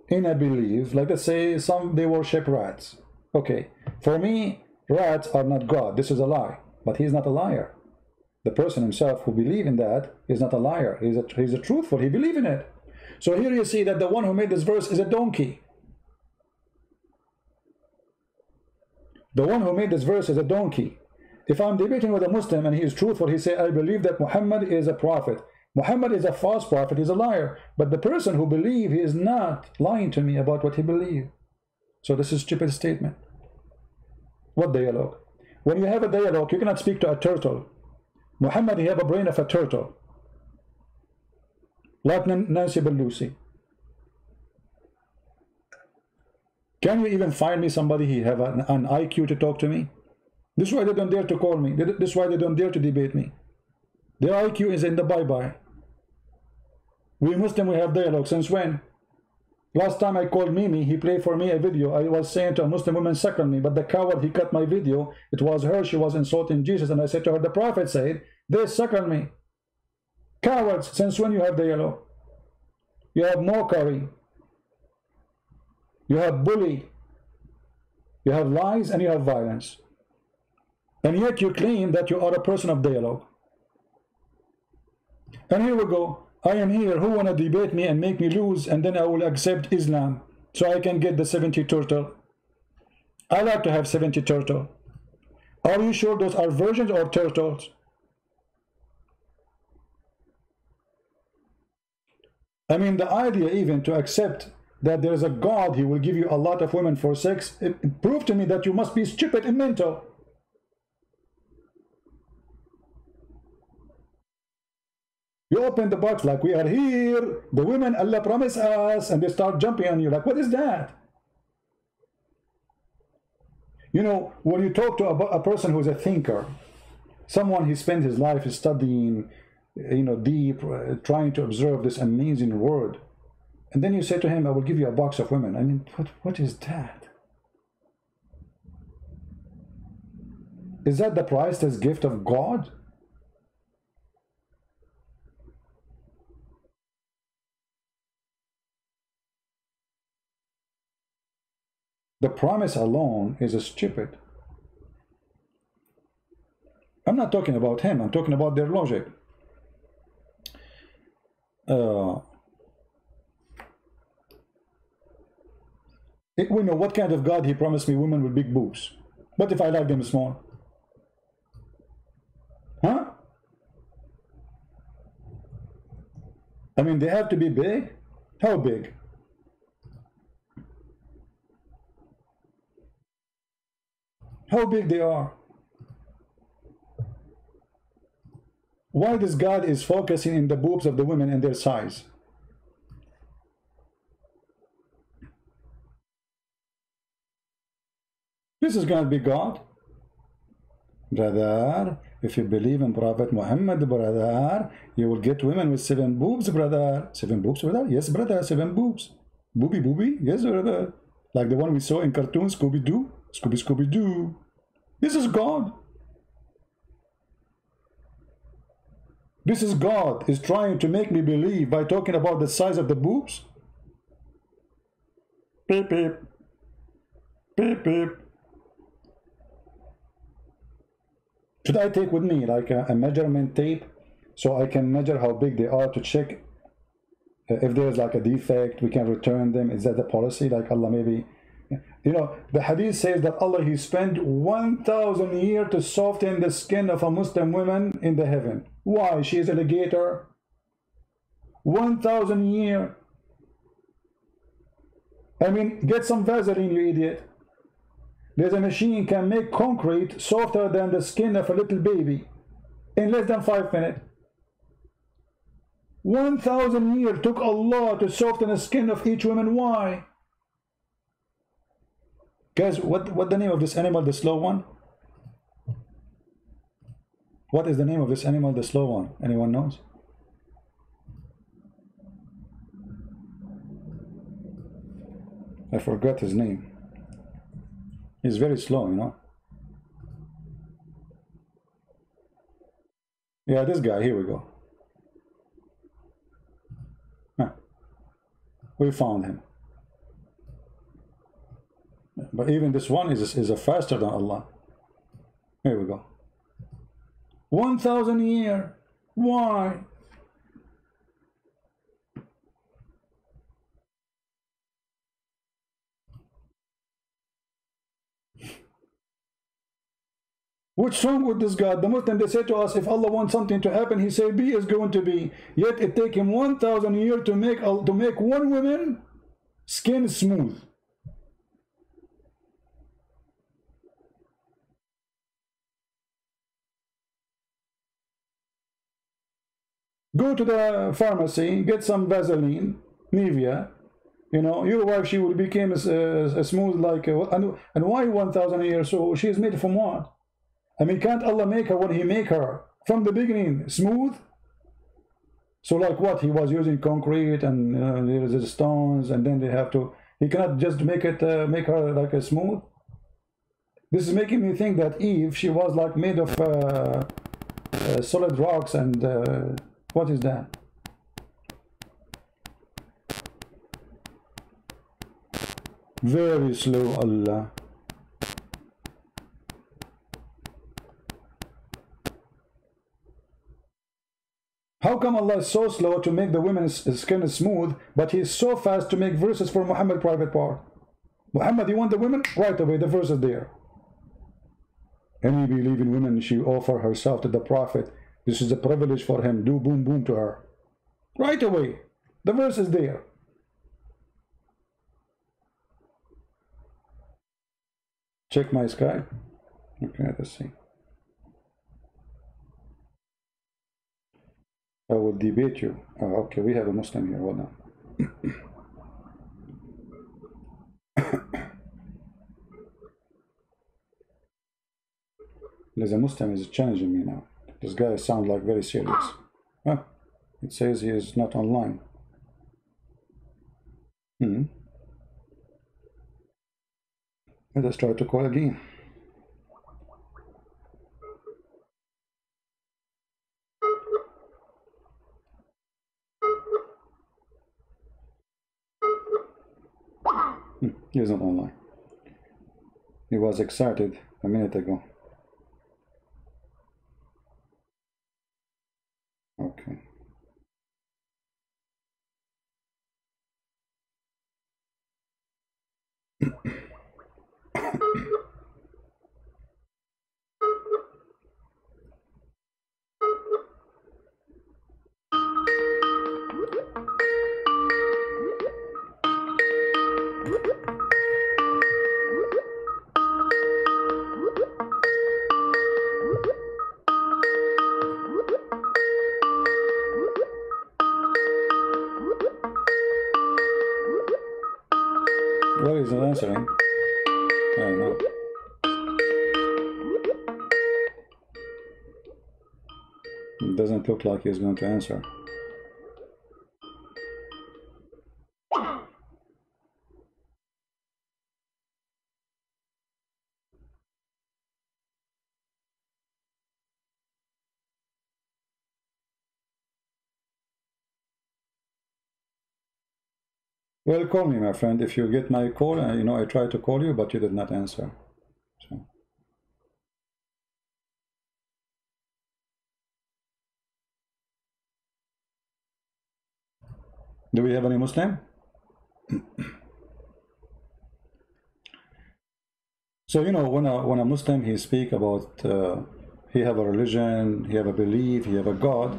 in a belief, like let's say they worship rats. Okay, for me, rats are not God. This is a lie. But he's not a liar. The person himself who believes in that is not a liar. He's a truthful. He believes in it. So here you see that the one who made this verse is a donkey. The one who made this verse is a donkey. If I'm debating with a Muslim and he is truthful, he say, I believe that Muhammad is a prophet. Muhammad is a false prophet, he's a liar. But the person who believes, he is not lying to me about what he believes. So this is a stupid statement. What dialogue? When you have a dialogue, you cannot speak to a turtle. Muhammad, he have a brain of a turtle. Like Nancy Pelosi. Can you even find me somebody who have an IQ to talk to me? This is why they don't dare to call me. This is why they don't dare to debate me. Their IQ is in the bye-bye. We Muslims, we have dialogue. Since when? Last time I called Mimi, he played for me a video. I was saying to a Muslim woman, suckle me, but the coward, he cut my video. It was her, she was insulting Jesus, and I said to her, the Prophet said, they suckle me. Cowards, since when you have dialogue? You have mockery. You have bully. You have lies and you have violence. And yet you claim that you are a person of dialogue. And here we go. I am here. Who want to debate me and make me lose, and then I will accept Islam so I can get the 70 turtle. I like to have 70 turtle. Are you sure those are virgins or turtles? I mean, the idea even to accept that there is a God, he will give you a lot of women for sex, it proved to me that you must be stupid and mental. You open the box like we are here, the women Allah promised us, and they start jumping on you like, what is that? You know, when you talk to a person who is a thinker, someone who spent his life studying, deep, trying to observe this amazing word, and then you say to him, I will give you a box of women. I mean, what is that? Is that the priceless gift of God? The promise alone is stupid. I'm not talking about him, I'm talking about their logic. we know what kind of God he promised me, women with big boobs. What if I like them small? Huh? I mean, they have to be big? How big? How big they are? Why this God is focusing in the boobs of the women and their size? This is going to be God. Brother, if you believe in Prophet Muhammad, brother, you will get women with 7 boobs, brother. 7 boobs, brother? Yes, brother, 7 boobs. Booby, booby? Yes, brother. Like the one we saw in cartoon, Scooby-Doo. Scooby, Scooby-Doo. This is God. This is God is trying to make me believe by talking about the size of the boobs. Beep, beep. Beep, beep. Should I take with me like a measurement tape so I can measure how big they are to check if there's like a defect, we can return them? Is that the policy? Like Allah maybe, you know, the hadith says that Allah, he spent 1,000 years to soften the skin of a Muslim woman in the heaven. Why? She is a alligator. 1,000 years. I mean, get some Vaseline, you idiot. There's a machine can make concrete softer than the skin of a little baby in less than 5 minutes. 1,000 years took Allah to soften the skin of each woman. Why? Guys, what the name of this animal, the slow one? What is the name of this animal, the slow one? Anyone knows? I forgot his name. He's very slow, you know. Yeah, this guy, here we go. Huh. We found him. But even this one is a faster than Allah. Here we go. 1,000 years. Why? What's wrong with this God? The Muslim, they say to us, if Allah wants something to happen, he say be is going to be. Yet it take him 1,000 years to make one woman skin smooth. Go to the pharmacy, get some Vaseline, Nivea. You know, your wife, she will become a smooth like, and why 1,000 years? So she is made from what? I mean, can't Allah make her when he make her from the beginning smooth? So like what? He was using concrete and there's the stones, and then they have to, he cannot just make her like a smooth. This is making me think that Eve, she was like made of solid rocks and what is that? Very slow, Allah. How come Allah is so slow to make the women's skin smooth, but he is so fast to make verses for Muhammad private part? Muhammad, you want the women? Right away, the verse is there. Any believing woman, she offer herself to the Prophet. This is a privilege for him. Do boom boom to her. Right away, the verse is there. Check my Skype. Okay, let's see. I will debate you. Oh, okay, we have a Muslim here. Hold on. There's a Muslim is challenging me now. This guy sounds like very serious. Huh? It says he is not online. Let us try to call again. He isn't online. He was excited a minute ago. Okay. Why is it answering? I don't know. It doesn't look like he's going to answer. Well, call me, my friend. If you get my call, you know, I tried to call you, but you did not answer. So. Do we have any Muslim? So, you know, when a Muslim, he speak about, he have a religion, he have a belief, he have a God.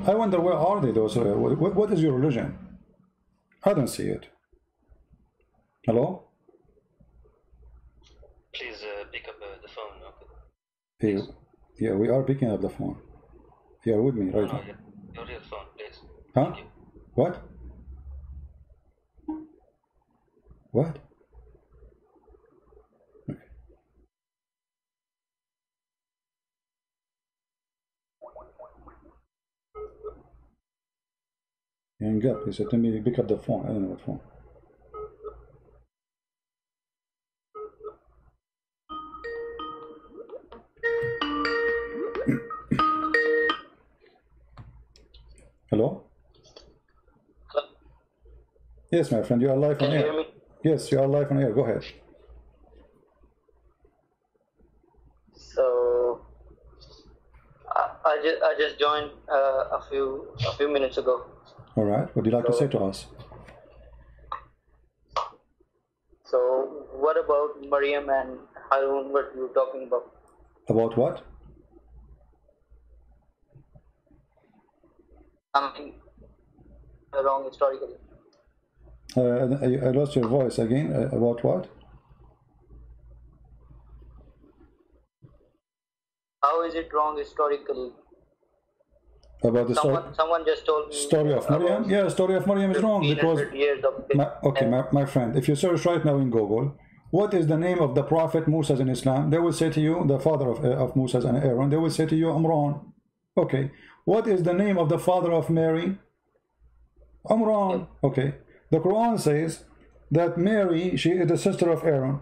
I wonder, where are they, those? What is your religion? I don't see it. Hello? Please pick up the phone. Okay. Yeah, we are picking up the phone. You are with me right now. Your real phone, please. Huh? What? What? Okay. Hang up. He said to me, pick up the phone. I don't know what phone. Hello? Yes, my friend, you are live on air. Yes, you are live on air. Go ahead. So I just joined a few minutes ago. All right. What would you like to say to us? So what about Maryam and Harun? What you were talking about? About what? Something wrong historically. I lost your voice again. About what? How is it wrong historically? About the someone just told me story of Maryam. Yeah, story of Maryam is wrong because years of my friend, if you search right now in Google, what is the name of the prophet Moses in Islam? They will say to you, the father of Moses and Aaron. They will say to you, Imran. Okay. What is the name of the father of Mary? Imran. Okay. The Quran says that Mary, she is the sister of Aaron.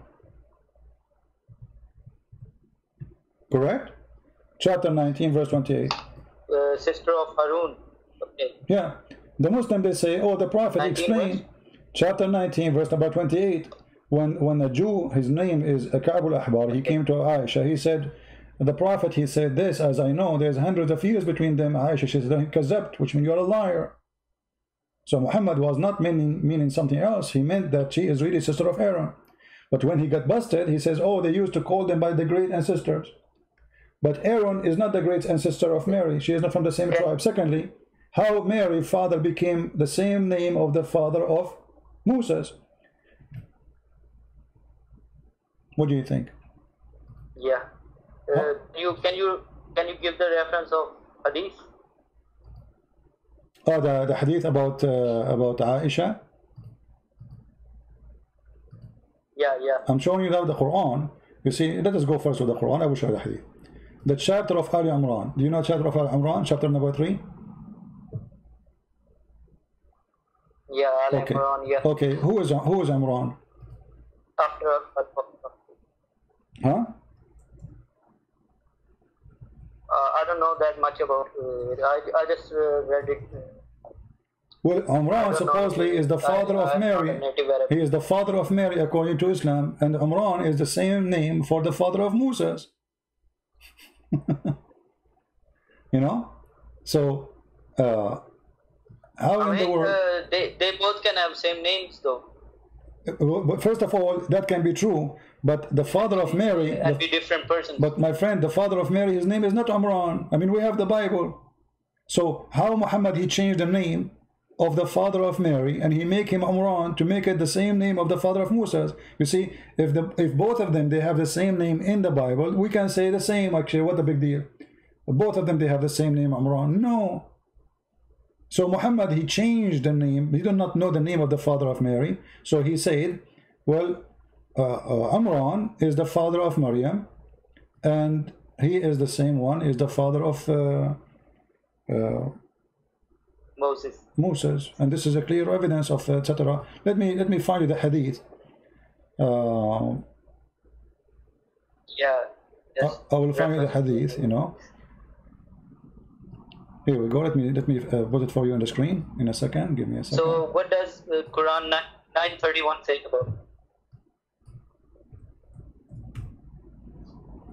Correct? Chapter 19, verse 28. Sister of Harun. Okay. Yeah. The Muslim, they say, oh, the prophet explained. Chapter 19, verse number 28. When a Jew, his name is Ka'b al-Ahbar, he came to Aisha, he said, the prophet, he said this, as I know, there's hundreds of years between them. Aisha, she said, Kazabt, which means you're a liar. So Muhammad was not meaning something else. He meant that she is really sister of Aaron. But when he got busted, he says, oh, they used to call them by the great ancestors. But Aaron is not the great ancestor of Mary. She is not from the same tribe. Secondly, how Mary, father, became the same name of the father of Moses. What do you think? Yeah. Can you give the reference of hadith? Oh, the hadith about Aisha. Yeah. I'm showing you now the Quran. You see, let us go first with the Quran. I will show you the hadith. The chapter of Ali Imran. Do you know chapter of Ali Imran? Chapter number 3. Yeah, Ali Okay. Imran. Yeah. Okay. Who is Imran? After. Huh? I don't know that much about it. I just read it. Well, Imran supposedly is the father of Mary. He is the father of Mary according to Islam, and Imran is the same name for the father of Moses. You know, so how in the world? They both can have same names though. first of all, that can be true, but the father of Mary, And be different persons. but my friend, the father of Mary, his name is not Amran. I mean, we have the Bible. So how Muhammad, he changed the name of the father of Mary and he make him Amran to make it the same name of the father of Musa? You see, if both of them, they have the same name in the Bible, we can say the same. Actually, what a big deal. Both of them, they have the same name, Amran. No. So Muhammad, he changed the name. He did not know the name of the father of Mary. So he said, well, Amran is the father of Maryam, and he is the same one, is the father of Moses. And this is a clear evidence of etc. Let me find you the hadith. Yeah. I will find you the hadith, you know. Here we go. Let me put it for you on the screen in a second. Give me a second. So what does Quran 9:31 say about it?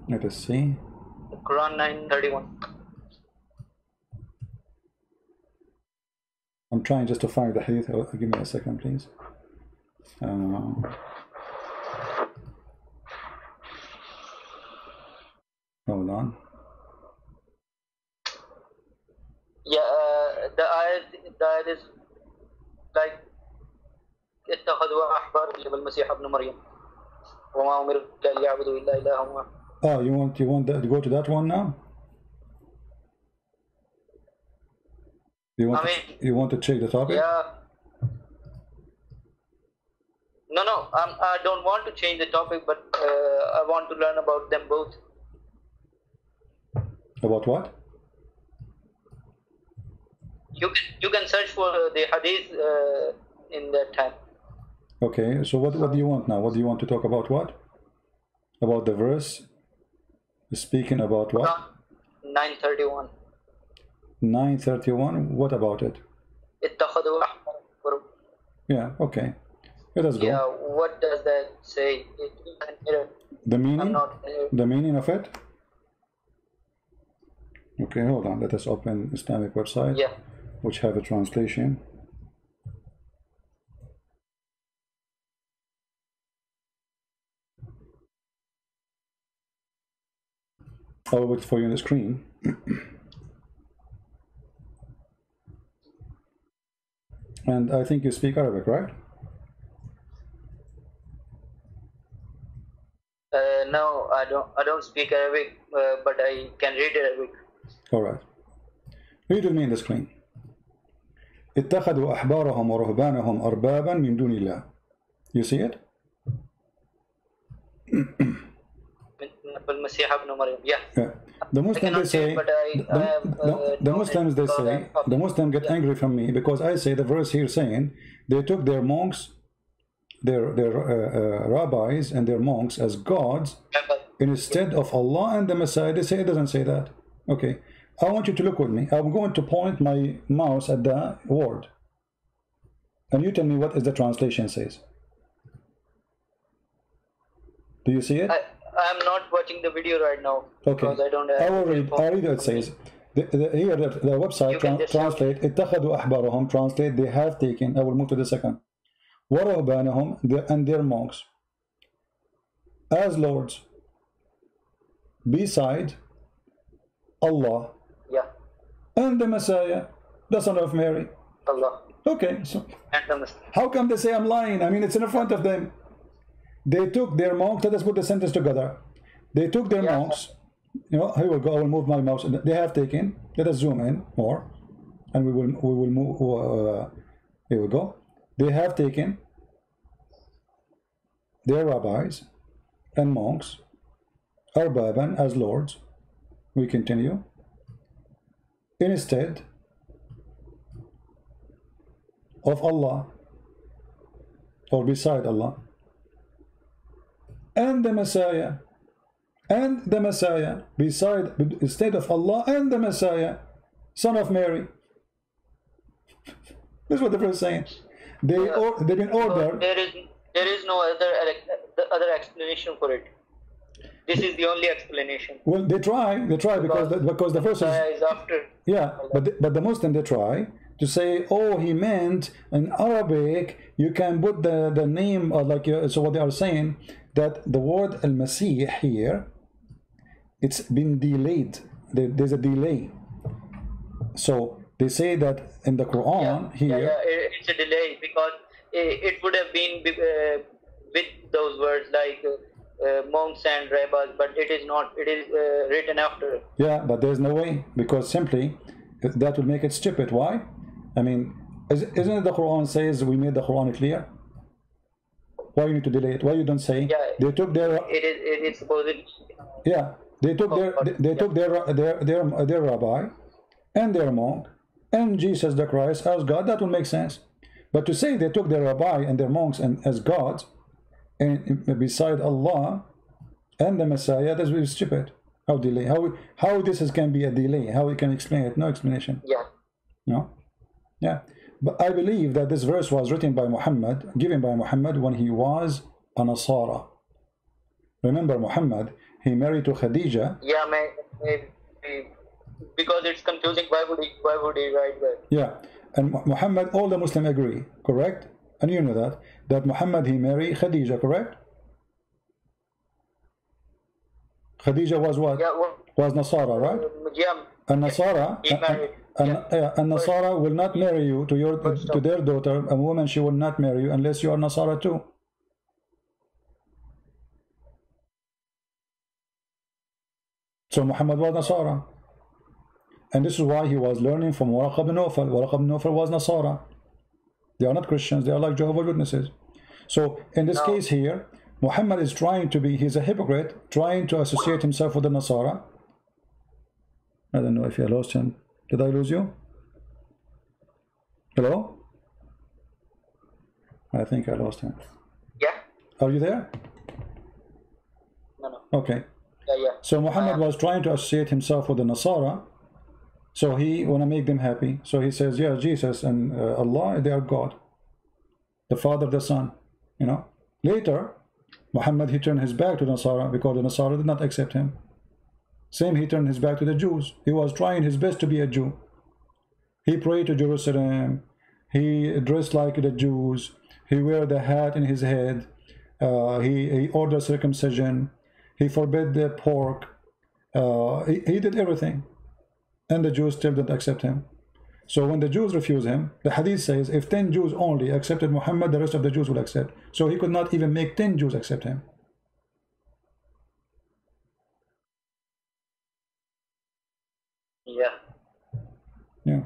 Let us see. Quran 9:31. I'm trying just to find the hadith. Give me a second, please. Hold on. Yeah, the ayat is like اتخذوا أحبارهم المسيح ابن مريم وما أمروا إلا ليعبدوا إلا إلها واحد. Oh, you want that, to go to that one now? You want to check the topic? Yeah. No, I don't want to change the topic, but I want to learn about them both. About what? You can search for the hadith in that time. Okay, so what do you want now? What do you want to talk about? What? About the verse? Speaking about what? 9:31. 9:31. What about it? اتخذوا أحبارهم. Yeah. Okay. Let us go. Yeah. What does that say? The meaning. not, the meaning of it. Okay. Hold on. Let us open Islamic website. Yeah. Which have a translation. I'll wait for you on the screen. And I think you speak Arabic, right? No, I don't speak Arabic, but I can read Arabic. All right. Read with me on the screen. اتخذوا أحبارهم ورهبانهم أربابا من دون الله. You see it? المسيح ابن مريم. Yeah. The Muslims, they say, the Muslims, they say, the Muslims get angry from me because I say the verse here saying they took their monks, their rabbis and their monks as gods instead of Allah and the Messiah. They say it doesn't say that. Okay, I want you to look with me. I'm going to point my mouse at the word, and you tell me what is the translation says. Do you see it? I'm not watching the video right now. Okay. Because I don't have. I will read what it says. Here the website translate اتخذوا أحبارهم, translate they have taken. I will move to the second. ورهبانهم, and their monks as lords beside Allah. Yeah. And the Messiah, the son of Mary. Allah. Okay, so And the Messiah. how come they say I'm lying? I mean, it's in front of them. They took their monks. Let us put the sentence together. They took their monks. You know, here we go. I will move my mouse. They have taken. Let us zoom in more, and we will move. Here we go. They have taken their rabbis and monks, arbaban, as lords. We continue. Instead of Allah, or beside Allah, and the Messiah, beside, instead of Allah and the Messiah, son of Mary. This is what the verse is saying. They've been ordered. There is no other explanation for it. This is the only explanation. Well, they try because the verse is after. Yeah, but the Muslim, they try to say, oh, he meant in Arabic, you can put the name, so what they are saying, that the word al-Masih here, it's been delayed. There's a delay. So they say that in the Quran here. It's a delay because it would have been with those words like monks and rabbis, but it is not. It is written after. Yeah, but there's no way, because simply that will make it stupid. Why? I mean, isn't it the Quran says we made the Quran clear? Why you need to delay it? Why you don't say they took their? It is supposedly. Yeah, they took their rabbi and their monk and Jesus the Christ as God. That will make sense. But to say they took their rabbi and their monks and as gods, and beside Allah and the Messiah, that's really stupid. How delay? How this can be a delay? How we can explain it? No explanation. Yeah. No. Yeah. But I believe that this verse was written by Muhammad, given by Muhammad when he was a Nasara. Remember Muhammad, he married to Khadija. Yeah, maybe. Because it's confusing. Why would he write that? Yeah. And Muhammad, all the Muslims agree, correct? And you know that Muhammad, he married Khadija, correct? Khadija was what? Yeah, was Nasara, right? Yeah. And Nasara, and Nasara will not marry you to their daughter. A woman, she will not marry you unless you are Nasara too. So Muhammad was Nasara. And this is why he was learning from Waraq ibn Nawfal. Waraq ibn Nawfal was Nasara. They are not Christians, they are like Jehovah's Witnesses. So in this case here, Muhammad is trying to be, he's a hypocrite, trying to associate himself with the Nasara. I don't know if I lost him. Did I lose you? Hello? I think I lost him. Yeah. Are you there? No. Okay. Yeah. So Muhammad was trying to associate himself with the Nasara. So he want to make them happy. So he says, yeah, Jesus and Allah, they are God. The Father, the Son, you know. Later, Muhammad, he turned his back to Nasara because the Nasara did not accept him. Same, he turned his back to the Jews. He was trying his best to be a Jew. He prayed to Jerusalem. He dressed like the Jews. He wore the hat in his head. He ordered circumcision. He forbade the pork. He did everything. And the Jews still didn't accept him. So when the Jews refuse him, the hadith says if 10 Jews only accepted Muhammad, the rest of the Jews will accept. So he could not even make 10 Jews accept him. Yeah.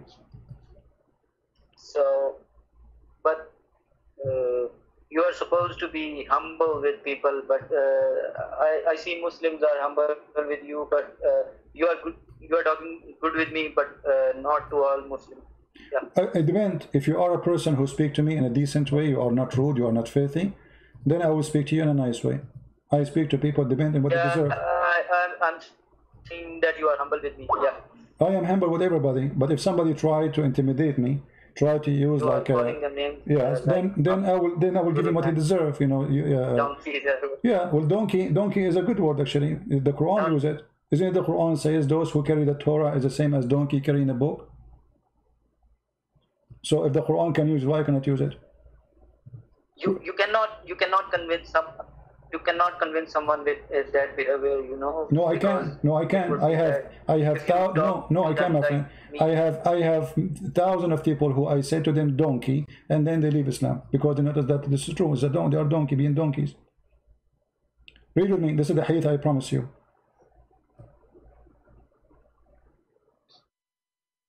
So, but you are supposed to be humble with people, but I see Muslims are humble with you, but you are talking good with me, but not to all Muslims. Yeah. It depends. If you are a person who speak to me in a decent way, you are not rude, you are not filthy, then I will speak to you in a nice way. I speak to people depending on what they deserve. I'm seeing that you are humble with me. Yeah. I am humble with everybody, but if somebody try to intimidate me, try to use like yes, then I will give him what he deserves. You know. Donkey. Yeah. Well, donkey is a good word actually. The Quran uses it. Isn't it the Quran says those who carry the Torah is the same as donkey carrying a book? So if the Quran can use it, why cannot use it? You cannot convince someone with that behavior, you know. No, I can. No, I can. I have I can, my friend. I have thousands of people who I say to them donkey, and then they leave Islam because they notice that this is true. It's they are donkey being donkeys. Read with me. This is the hadith I promise you.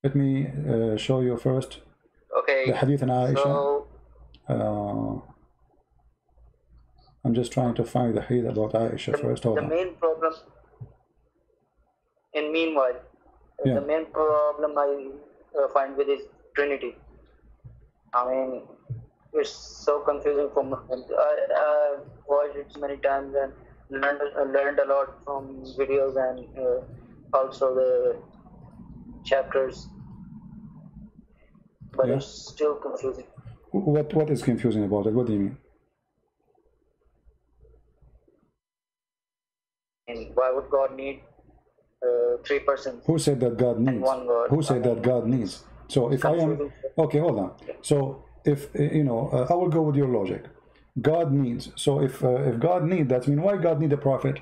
Let me show you first. Okay. The hadith in Aisha. So, I'm just trying to find the hadith about Aisha first. Hold on. Main problem. And meanwhile, the main problem I find with is Trinity. I mean, it's so confusing for me. I watched it many times and learned a lot from videos and also the chapters. But it's still confusing. What is confusing about it? What do you mean? And why would God need 3 persons? Who said that God needs? One God. Who said that God needs? So if I am, okay, hold on. So if I will go with your logic. God needs. So if God needs, that means why God need a prophet?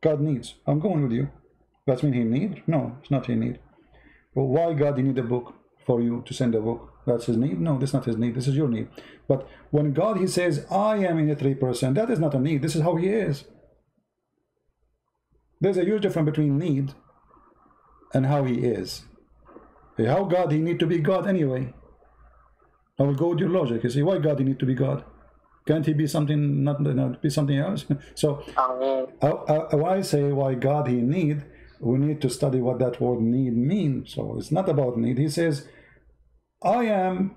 God needs. I'm going with you. That means he need? No, it's not he need. Well, why God he need a book for you to send a book? That's his need? No, that's not his need. This is your need. But when God he says, I am in the 3%, that is not a need. This is how he is. There's a huge difference between need and how he is. How God he need to be God anyway? I will go with your logic. You see, why God he need to be God? Can't he be something, not be something else? So when I say why God he need, we need to study what that word need means. So it's not about need. He says, I am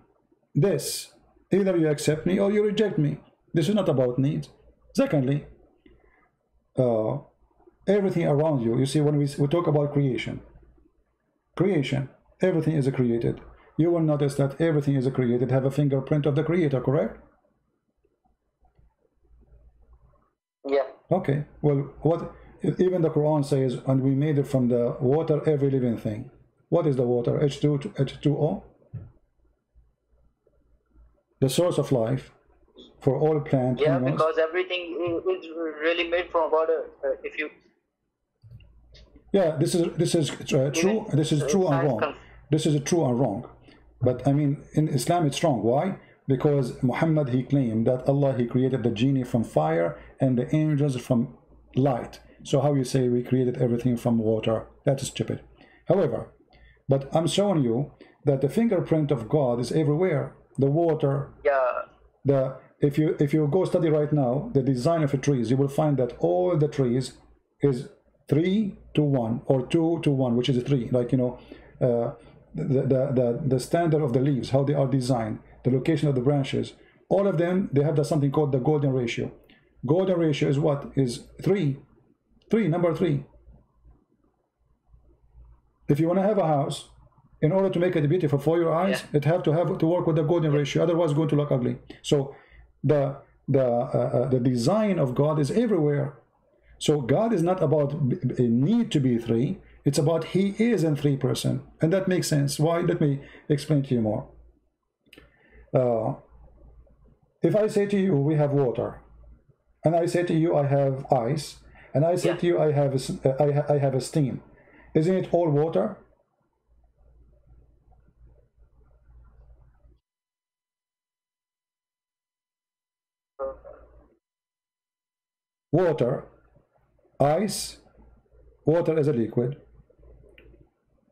this. Either you accept me or you reject me. This is not about need. Secondly, everything around you. You see, when we talk about creation, everything is created. You will notice that everything is created, have a fingerprint of the creator, correct? Yeah. Okay. Well, what even the Quran says, and we made it from the water, every living thing. What is the water? H2O? The source of life for all plant animals. Because everything is really made from water. If you this is true. This is true and wrong. This is true and wrong. But I mean, in Islam, it's wrong. Why? Because Muhammad he claimed that Allah he created the genie from fire and the angels from light. So how you say we created everything from water? That's stupid. However, but I'm showing you that the fingerprint of God is everywhere. The water. Yeah. If you go study right now the design of the trees, you will find that all the trees is 3 to 1 or 2 to 1, which is 3. Like the standard of the leaves, how they are designed, the location of the branches, all of them they have something called the golden ratio. Golden ratio is what? Is 3. Number 3. If you want to have a house, in order to make it beautiful for your eyes, it have to work with the golden ratio. Otherwise, it's going to look ugly. So the design of God is everywhere. So God is not about a need to be 3. It's about he is in 3%, and that makes sense. Why? Let me explain to you more. If I say to you we have water, and I say to you I have ice, and I say to you I have a steam, isn't it all water? Water, ice, water is a liquid,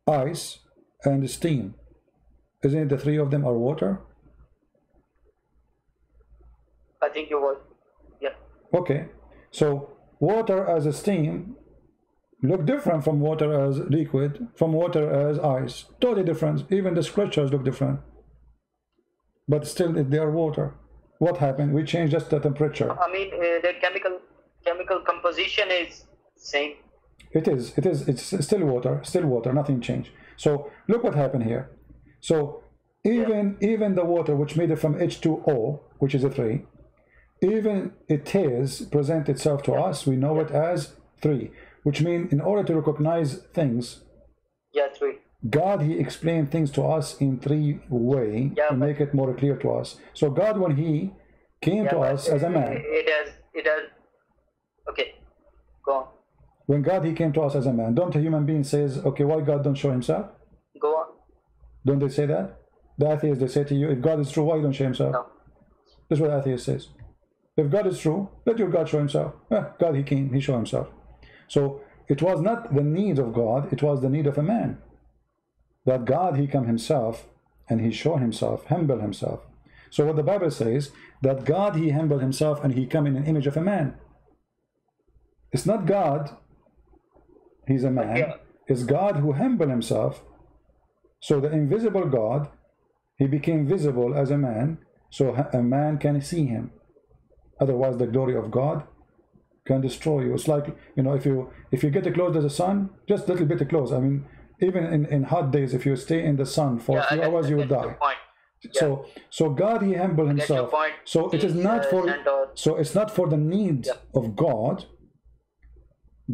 ice and steam, isn't it the 3 of them are water? I think you would. Yeah. Okay, so water as a steam look different from water as liquid, from water as ice. Totally different. Even the scriptures look different. But still they are water. What happened? We changed just the temperature. I mean, the chemical composition is same. It is. It's still water. Nothing changed. So look what happened here. So even the water which made it from H2O, which is a 3, even it is present itself to us. We know it as 3, which means in order to recognize things, 3. God he explained things to us in 3 ways to make it more clear to us. So God, when he came to us as a man, it has. Okay, go on. When God he came to us as a man, don't a human being says, okay, why God don't show himself? Go on. Don't they say that? The atheists, they say to you, if God is true, why don't show himself? No. That's what the atheist says. If God is true, let your God show himself. God he came, he showed himself. So it was not the need of God, it was the need of a man. That God he come himself and he showed himself, humble himself. So what the Bible says, that God he humbled himself and he come in an image of a man. It's not God, he's a man. It's God who humbled himself. So the invisible God, he became visible as a man, so a man can see him. Otherwise the glory of God can destroy you. It's like, if you get close to the sun, just a little bit close. I mean, even in hot days, if you stay in the sun for a few hours, you will die. So God he humbled himself. So it is not for it's not for the need of God.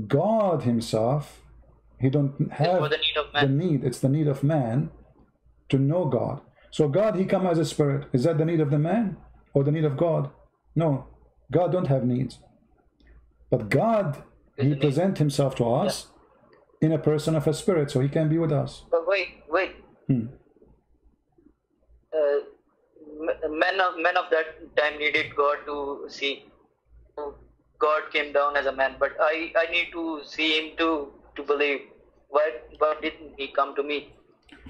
God himself, he don't have the need. It's the need of man to know God. So God, he come as a spirit. Is that the need of the man or the need of God? No, God don't have needs. But God, he present himself to us in a person of a spirit, so he can be with us. But wait. Men of that time needed God to see. God came down as a man, but I need to see him to believe. Why didn't he come to me?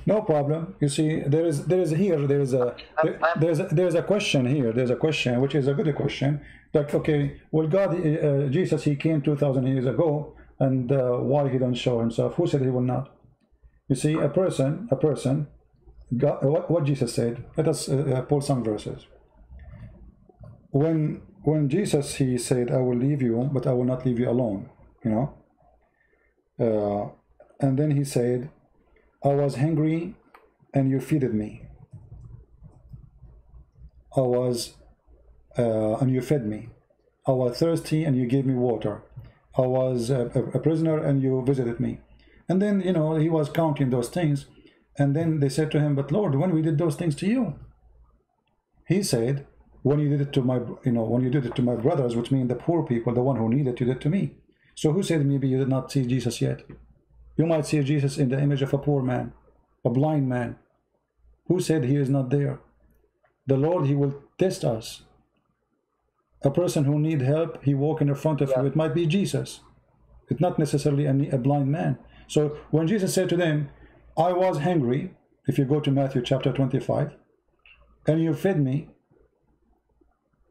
No problem. You see, there's a question here. There's a question which is a good question. Like, okay, well, God, Jesus, he came 2,000 years ago, and why he don't show himself? Who said he will not? You see, a person. God, what Jesus said. Let us pull some verses. When Jesus, he said, I will leave you, but I will not leave you alone, you know. And then he said, I was hungry and you feeded me. I was and you fed me. I was thirsty and you gave me water. I was a prisoner and you visited me. And then, you know, he was counting those things. And then they said to him, but Lord, when we did those things to you? He said, when you did it to my, when you did it to my brothers, which mean the poor people, the one who needed, you did to me. So who said maybe you did not see Jesus yet? You might see Jesus in the image of a poor man, a blind man. Who said he is not there? The Lord, he will test us. A person who need help, he walk in the front of you. It might be Jesus. It's not necessarily a blind man. So when Jesus said to them, I was hungry, if you go to Matthew chapter 25, and you fed me,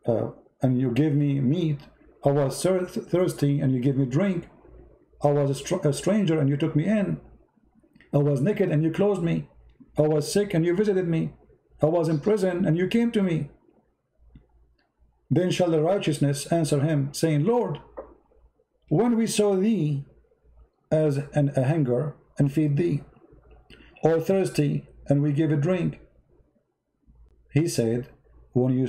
and you gave me meat. I was thirsty and you gave me drink. I was a stranger and you took me in. I was naked and you clothed me. I was sick and you visited me. I was in prison and you came to me. Then shall the righteousness answer him, saying, Lord, when we saw thee as a hunger and feed thee, or thirsty and we gave a drink. He said, when you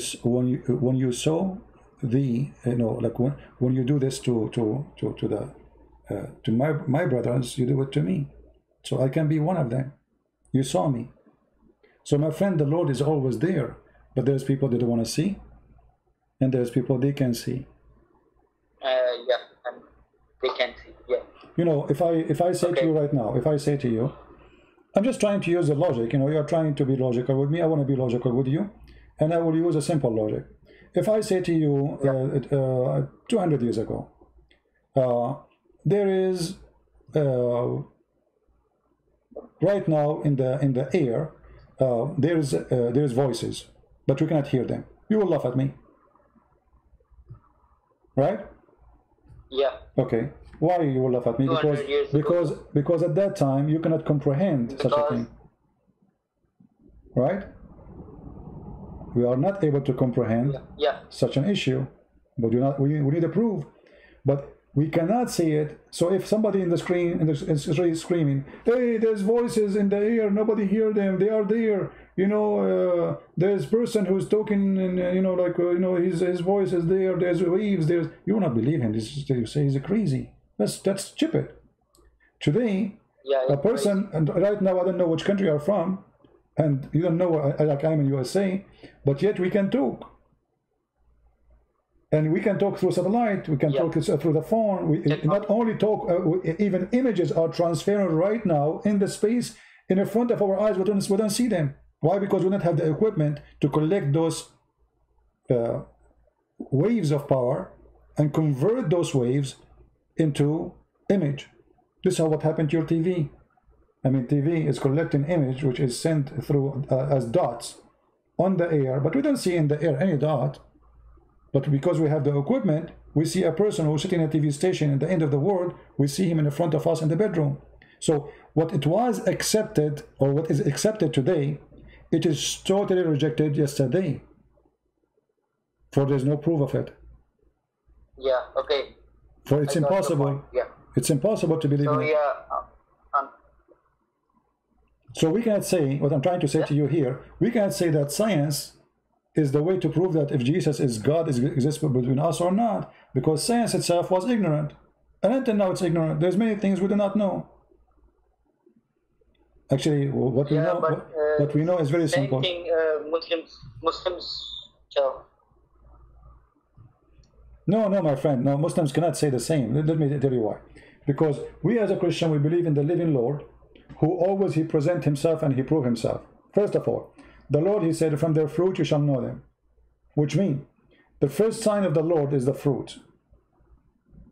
saw thee, like when you do this to my brothers, you do it to me. So I can be one of them. You saw me. So my friend, the Lord is always there, but there's people that don't want to see, and there's people they can see. And they can see. Yeah. You know, if I say to you right now, if I say to you, I'm just trying to use the logic. You're trying to be logical with me. I want to be logical with you, and I will use a simple logic. If I say to you, 200 years ago, there is right now in the air, there's voices, but we cannot hear them. You will laugh at me, right? Yeah. Okay. Why you will laugh at me? Because at that time you cannot comprehend such a thing, right? We are not able to comprehend such an issue, but we need a proof, but we cannot see it. So if somebody in the screen is screaming, hey, there's voices in the air, nobody hear them, they are there, there's person who's talking, and his voice is there, there's waves, you will not believe him. You say he's crazy. That's stupid. Today, a person, and right now I don't know which country you're from, and you don't know, like I'm in USA, but yet we can talk. And we can talk through satellite, we can talk through the phone. We not only talk, even images are transferring right now in the space in front of our eyes. We don't see them. Why? Because we don't have the equipment to collect those waves of power and convert those waves into image. This is what happened to your TV. I mean, TV is collecting image which is sent through as dots on the air, but we don't see in the air any dot. But because we have the equipment, we see a person who's sitting at a TV station at the end of the world, we see him in front of us in the bedroom. So what it was accepted, or what is accepted today, it is totally rejected yesterday. For there's no proof of it. Yeah, okay. For it's impossible. Yeah. It's impossible to believe in it. So we cannot say, what I'm trying to say to you here, we cannot say that science is the way to prove that if Jesus is God, exists between us or not, because science itself was ignorant, and until now it's ignorant. There's many things we do not know. Actually, what we Yeah, know, but what we know is very same simple. thing. Muslims. So No, no, my friend. No, Muslims cannot say the same. Let me tell you why. Because we as a Christian, we believe in the living Lord, who always he present himself and he prove himself. First of all, the Lord, he said, from their fruit you shall know them. Which means, the first sign of the Lord is the fruit.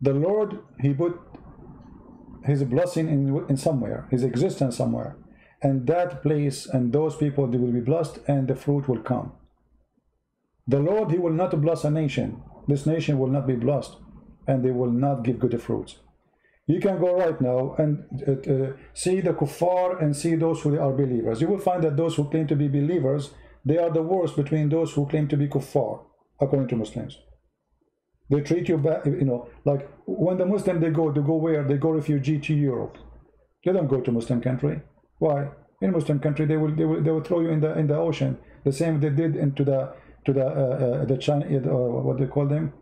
The Lord, he put his blessing in somewhere, his existence somewhere. And that place and those people, they will be blessed and the fruit will come. The Lord, he will not bless a nation. This nation will not be blessed and they will not give good fruits. You can go right now and see the kuffar and see those who are believers. You will find that those who claim to be believers, they are the worst between those who claim to be kuffar, according to Muslims. They treat you bad, you know, like when the Muslim, they go where? They go refugee to Europe. They don't go to Muslim country. Why? In Muslim country, they will throw you in the ocean. The same they did into the China, what they call them,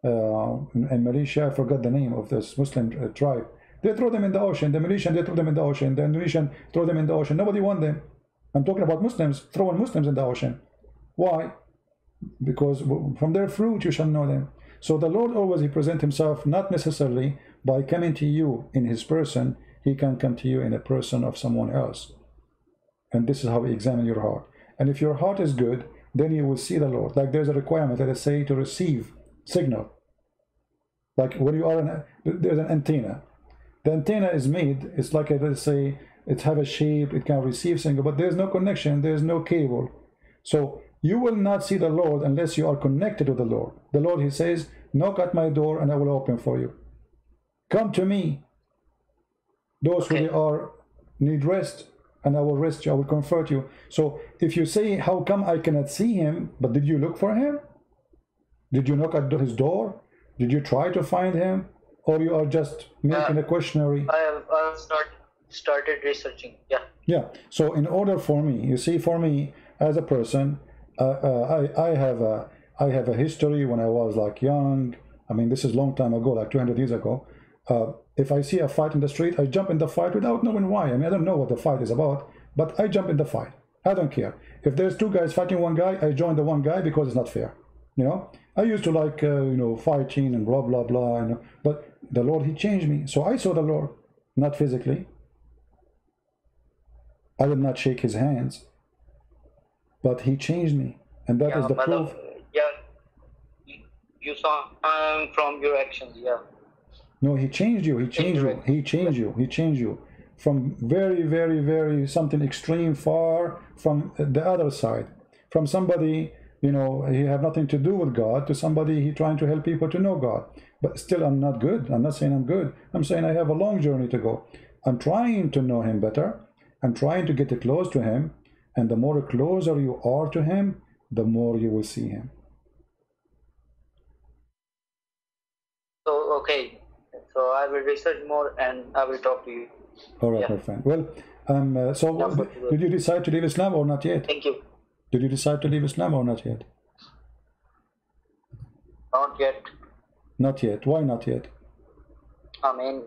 in Malaysia. I forgot the name of this Muslim tribe. They throw them in the ocean. The Malaysian, they throw them in the ocean. The Indonesian throw them in the ocean. Nobody want them. I'm talking about Muslims throwing Muslims in the ocean. Why? Because from their fruit you shall know them. So the Lord always, he present himself not necessarily by coming to you in his person. He can come to you in a person of someone else. And this is how we examine your heart. And if your heart is good, then you will see the Lord. Like there's a requirement that I say to receive signal. Like when you are there's an antenna. The antenna is made, it's like, let's say, it have a shape, it can receive signal, but there's no connection, there's no cable. So you will not see the Lord unless you are connected to the Lord. The Lord, he says, knock at my door and I will open for you. Come to me, those who are need rest, and I will rest you, I will comfort you. So if you say, how come I cannot see him, but did you look for him? Did you knock at his door? Did you try to find him? Or you are just making a questionnaire? I started researching. Yeah. Yeah. So in order for me, you see, for me as a person, I have a history when I was like young. I mean, this is a long time ago, like 200 years ago. If I see a fight in the street, I jump in the fight without knowing why. I mean, I don't know what the fight is about, but I jump in the fight. I don't care. If there's two guys fighting one guy, I join the one guy because it's not fair. You know, I used to like, you know, fighting and blah, blah, blah. You know, but the Lord, he changed me. So I saw the Lord, not physically. I did not shake his hands, but he changed me. And that is the proof. You saw from your actions, yeah. No, he changed you. He changed you. He changed you. He changed you from very, very, very something extreme, far from the other side. From somebody, you know, he have nothing to do with God, to somebody he trying to help people to know God. But still, I'm not good. I'm not saying I'm good. I'm saying I have a long journey to go. I'm trying to know him better. I'm trying to get close to him. And the more closer you are to him, the more you will see him. So, okay. So I will research more and I will talk to you. All right, my friend. Well, so did you decide to leave Islam or not yet? Thank you. Did you decide to leave Islam or not yet? Not yet. Not yet. Why not yet? I mean,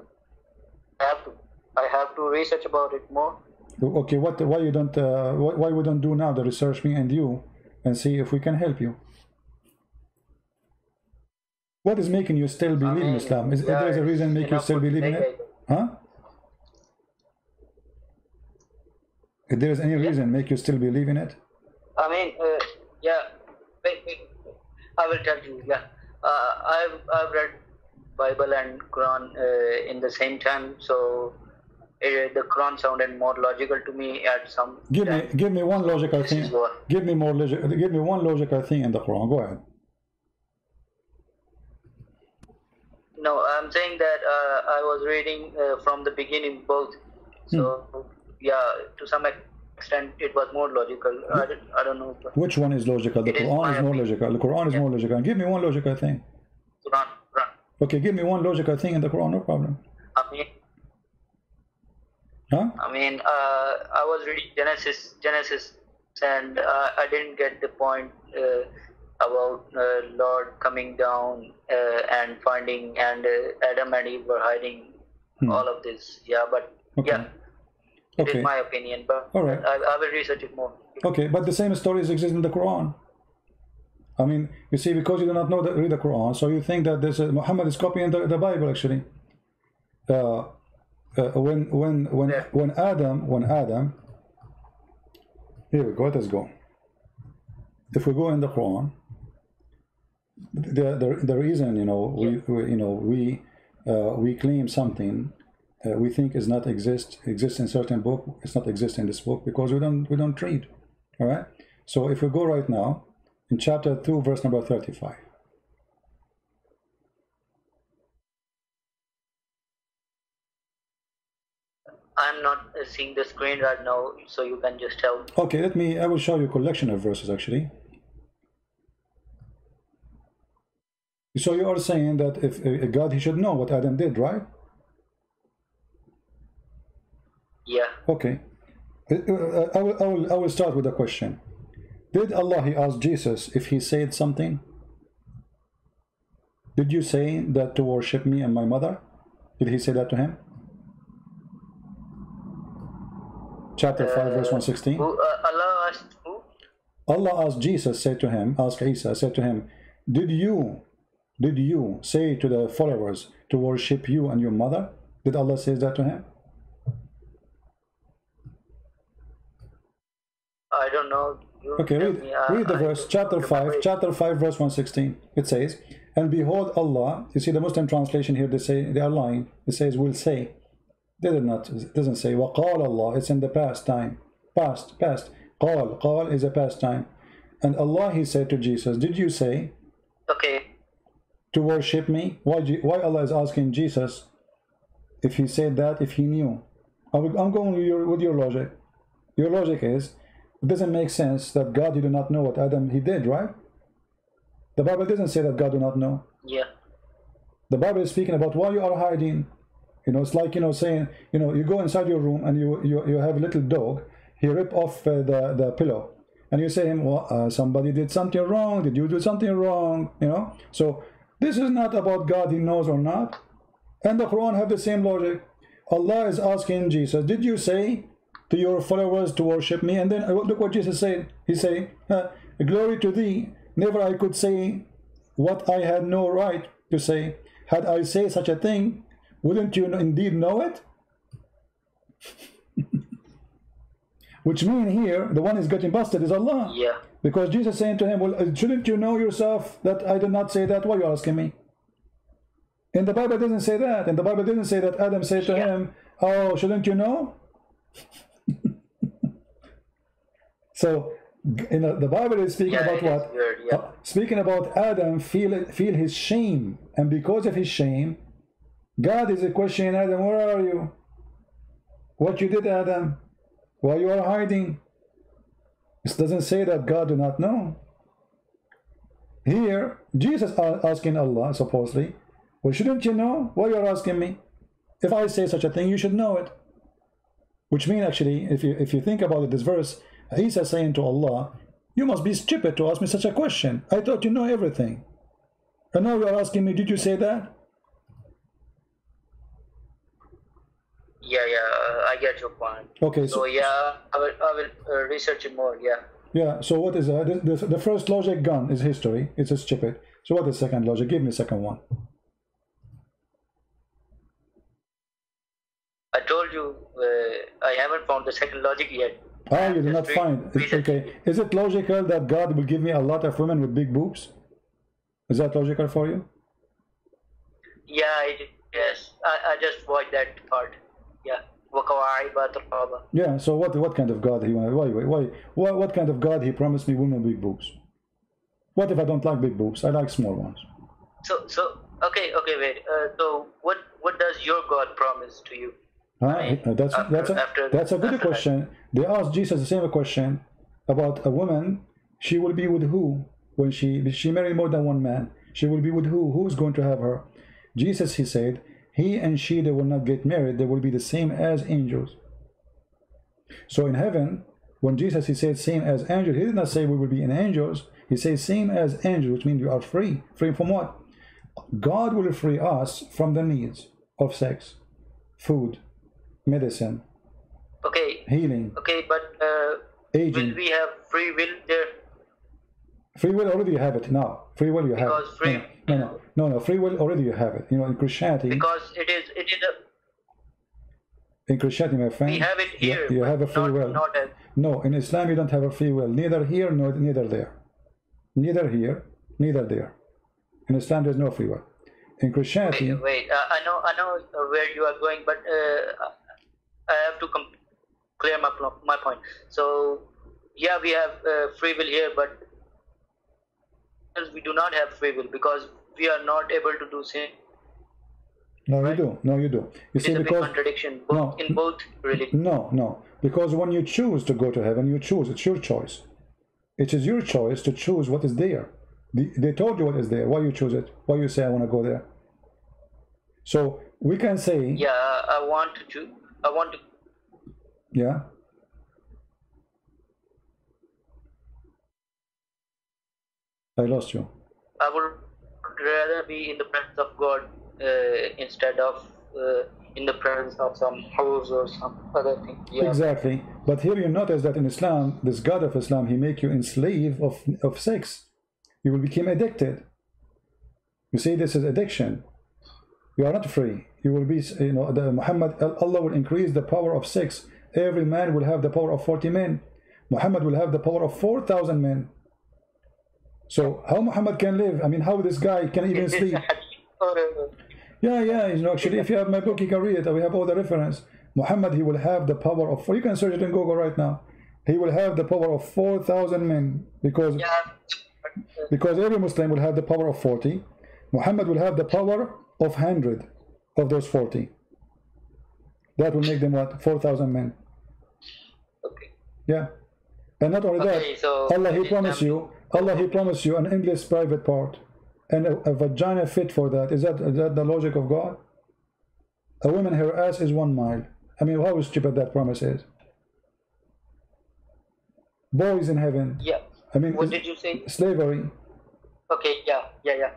I have to research about it more. Okay, why you don't? Why we don't do now the research, me and you, and see if we can help you? What is making you still believe in Islam? Is there a reason make you still believe in it? Huh? If there is any reason make you still believe in it? I mean, yeah. Wait. I will tell you. Yeah. I've read Bible and Quran in the same time, so the Quran sounded more logical to me at some. Give me one logical thing. Give me one logical thing in the Quran. Go ahead. No, I'm saying that I was reading from the beginning both. So yeah, to some extent it was more logical. I don't know. Which one is logical? The Quran is more logical. The Quran is more logical. Give me one logical thing. Quran. Okay, give me one logical thing in the Quran. No problem. I mean, I was reading Genesis, and I didn't get the point about Lord coming down and finding, and Adam and Eve were hiding all of this. Yeah, but yeah. It Okay. is my opinion, but All right. I will research it more. Okay, but the same stories exist in the Quran. I mean, you see, because you do not know read the Quran, so you think that this Muhammad is copying the Bible actually. When Adam, here we go. Let's go. If we go in the Quran, the reason we claim something we think is not exists in certain book, it's not exist in this book because we don't read. All right. So if we go right now in chapter 2, verse number 35. I'm not seeing the screen right now, so you can just tell me. Okay, I will show you a collection of verses actually. So you are saying that if God, he should know what Adam did, right? Yeah. Okay. I will start with a question. Did Allah, he asked Jesus if he said something? Did you say that to worship me and my mother? Did he say that to him? Chapter 5, verse 116. Allah asked who? Allah asked Jesus, said to him, asked Isa, said to him, did you say to the followers to worship you and your mother? Did Allah say that to him? I don't know. You Okay, read the verse, chapter 5, verse 116. It says, and behold Allah, you see the Muslim translation here, they are lying. It says, will say. They did not, it doesn't say, وَقَالَ Allah, it's in the past time. Past. Qal is a past time. And Allah, he said to Jesus, did you say Okay. to worship me? Why Allah is asking Jesus if he said that, if he knew? I'm going with your logic. Your logic is, it doesn't make sense that God, he did not know what Adam, he did, right? The Bible doesn't say that God do not know. Yeah. The Bible is speaking about why you are hiding. It's like, saying, you go inside your room and you have a little dog. He rip off the pillow. And you say him, well, somebody did something wrong. Did you do something wrong? So this is not about God, he knows or not. And the Quran have the same logic. Allah is asking Jesus, did you say to your followers to worship me? And then look what Jesus said. He said, glory to thee. Never I could say what I had no right to say. Had I say such a thing, wouldn't you indeed know it? Which means here, the one is getting busted is Allah. Yeah. Because Jesus saying to him, well, shouldn't you know yourself that I did not say that? Why are you asking me? And the Bible doesn't say that. And the Bible didn't say that Adam said to him, oh, shouldn't you know? So, the Bible is speaking about what? Weird, yeah. Speaking about Adam feel his shame. And because of his shame, God is questioning Adam, where are you? What you did, Adam? Why you are hiding? This doesn't say that God do not know. Here, Jesus asking Allah, supposedly, well, shouldn't you know? Why you are asking me? If I say such a thing, you should know it. Which means, actually, if you think about it, this verse, Isa saying to Allah, you must be stupid to ask me such a question. I thought you know everything. And now you are asking me, did you say that? Yeah, I get your point. Okay, So yeah, I will research it more. Yeah. Yeah, so what is the first logic gone is history. It's a stupid. So what is second logic? Give me a second one. I told you I haven't found the second logic yet. Ah, you did not find. Okay, is it logical that God will give me a lot of women with big boobs? Is that logical for you? Yeah, yes. I just watched that part. Yeah. Yeah. So what kind of God he wanted? Why? What kind of God he promised me women with big boobs? What if I don't like big boobs? I like small ones. So okay, wait. So what does your God promise to you? That's a good question. They asked Jesus the same question about a woman. She will be with who when she marry more than one man? She will be with who? Who is going to have her? Jesus, he said, he and she, they will not get married. They will be the same as angels. So in heaven, when Jesus, he said same as angels, he did not say we will be in angels. He says same as angels, which means you are free. Free from what? God will free us from the needs of sex, food, medicine, Okay. healing, Okay, but aging. will we have free will there? Free will already you have it now. Free will you have Because it. free No. Free will already you have it. You know, in Christianity. because it is In Christianity, my friend, we have it here. you but have a free will. Not as No, in Islam you don't have a free will. Neither here, nor neither there. Neither here, neither there. In Islam, there's no free will. In Christianity, wait. I know where you are going, but I have to clear my point. So yeah, we have free will here, but we do not have free will because we are not able to do sin. no, right? you do. No, you do. You It see, is a big because contradiction no, in both religions. no, because when you choose to go to heaven, you choose. It's your choice. It is your choice to choose what is there. They told you what is there. Why you choose it? Why you say I want to go there? So we can say, Yeah, I want to. yeah. I lost you. I would rather be in the presence of God instead of in the presence of some house or some other thing. Yeah. Exactly. But here you notice that in Islam, this God of Islam, he make you enslave of sex. You will become addicted. You see, this is addiction. You are not free. You will be, you know, Allah will increase the power of sex. Every man will have the power of 40 men. Muhammad will have the power of 4,000 men. So how Muhammad can live? I mean, how this guy can even Is this sleep? a hadith or Yeah, you know, actually, if you have my book, you can read it. We have all the reference. Muhammad, he will have the power of, you can search it in Google right now. He will have the power of 4,000 men because every Muslim will have the power of 40. Muhammad will have the power of 100 of those 40. That will make them what? 4,000 men. Okay. Yeah. And not only Okay, that, so Allah, he promised you an endless private part and a vagina fit for that. Is that the logic of God? A woman, her ass is 1 mile. I mean, how stupid that promise is. Boys in heaven. Yeah. I mean, What did you say? slavery. Okay. Yeah.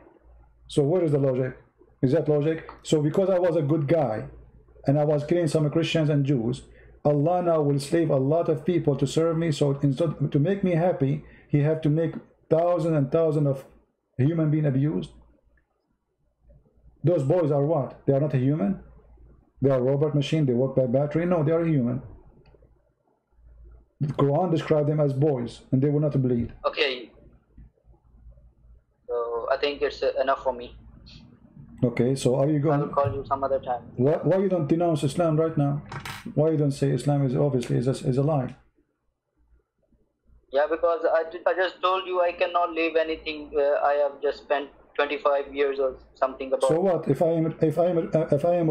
So where is the logic? Is that logic? So because I was a good guy and I was killing some Christians and Jews, Allah now will slave a lot of people to serve me. So instead to make me happy, he have to make thousands and thousands of human being abused. Those boys are what? They are not a human. They are robot machine. They work by battery. No, they are human. The Quran described them as boys, and they will not bleed. Okay. So I think it's enough for me. Okay, so are you I going? will call you some other time. Why you don't denounce Islam right now? Why you don't say Islam is obviously is a lie? Yeah, because I just told you I cannot leave anything. I have just spent 25 years or something about. So what if I am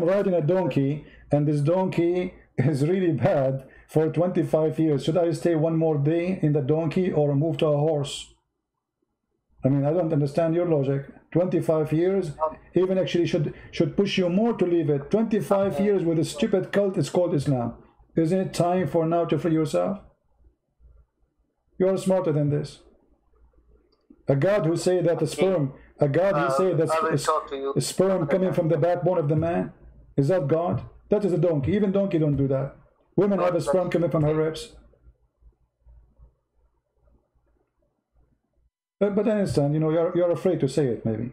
riding a donkey and this donkey is really bad for 25 years? Should I stay one more day in the donkey or move to a horse? I mean, I don't understand your logic. 25 years, even actually should push you more to leave it. 25 years with a stupid cult, it's called Islam. Isn't it time for now to free yourself? You are smarter than this. A God who say that the sperm, a God who say that sperm coming from the backbone of the man, is that God? That is a donkey. Even donkey don't do that. Women have a sperm coming from her ribs. But I understand, you know, you're afraid to say it, maybe.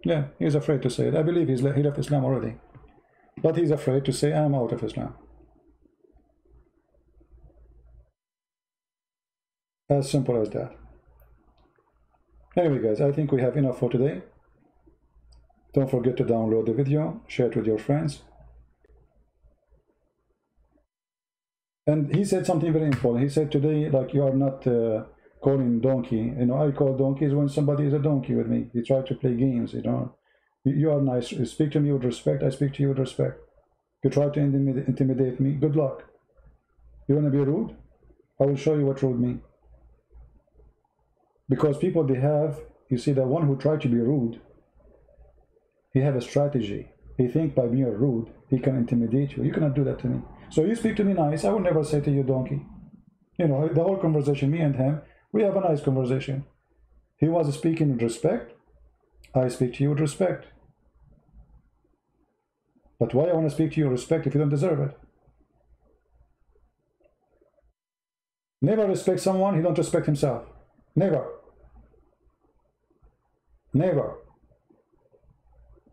Yeah, he's afraid to say it. I believe he left Islam already. But he's afraid to say, I'm out of Islam. As simple as that. Anyway, guys, I think we have enough for today. Don't forget to download the video, share it with your friends. And he said something very important. He said today, like, you are not calling donkey. You know, I call donkeys when somebody is a donkey with me. He tried to play games, you know. You are nice. You speak to me with respect. I speak to you with respect. You try to intimidate me. Good luck. You want to be rude? I will show you what rude means. Because people, they have, you see, the one who tried to be rude, he have a strategy. He think by being rude, he can intimidate you. You cannot do that to me. So you speak to me nice, I will never say to you donkey. You know, the whole conversation, me and him, we have a nice conversation. He was speaking with respect. I speak to you with respect. But why I want to speak to you respect if you don't deserve it? Never respect someone, he don't respect himself. Never. Never.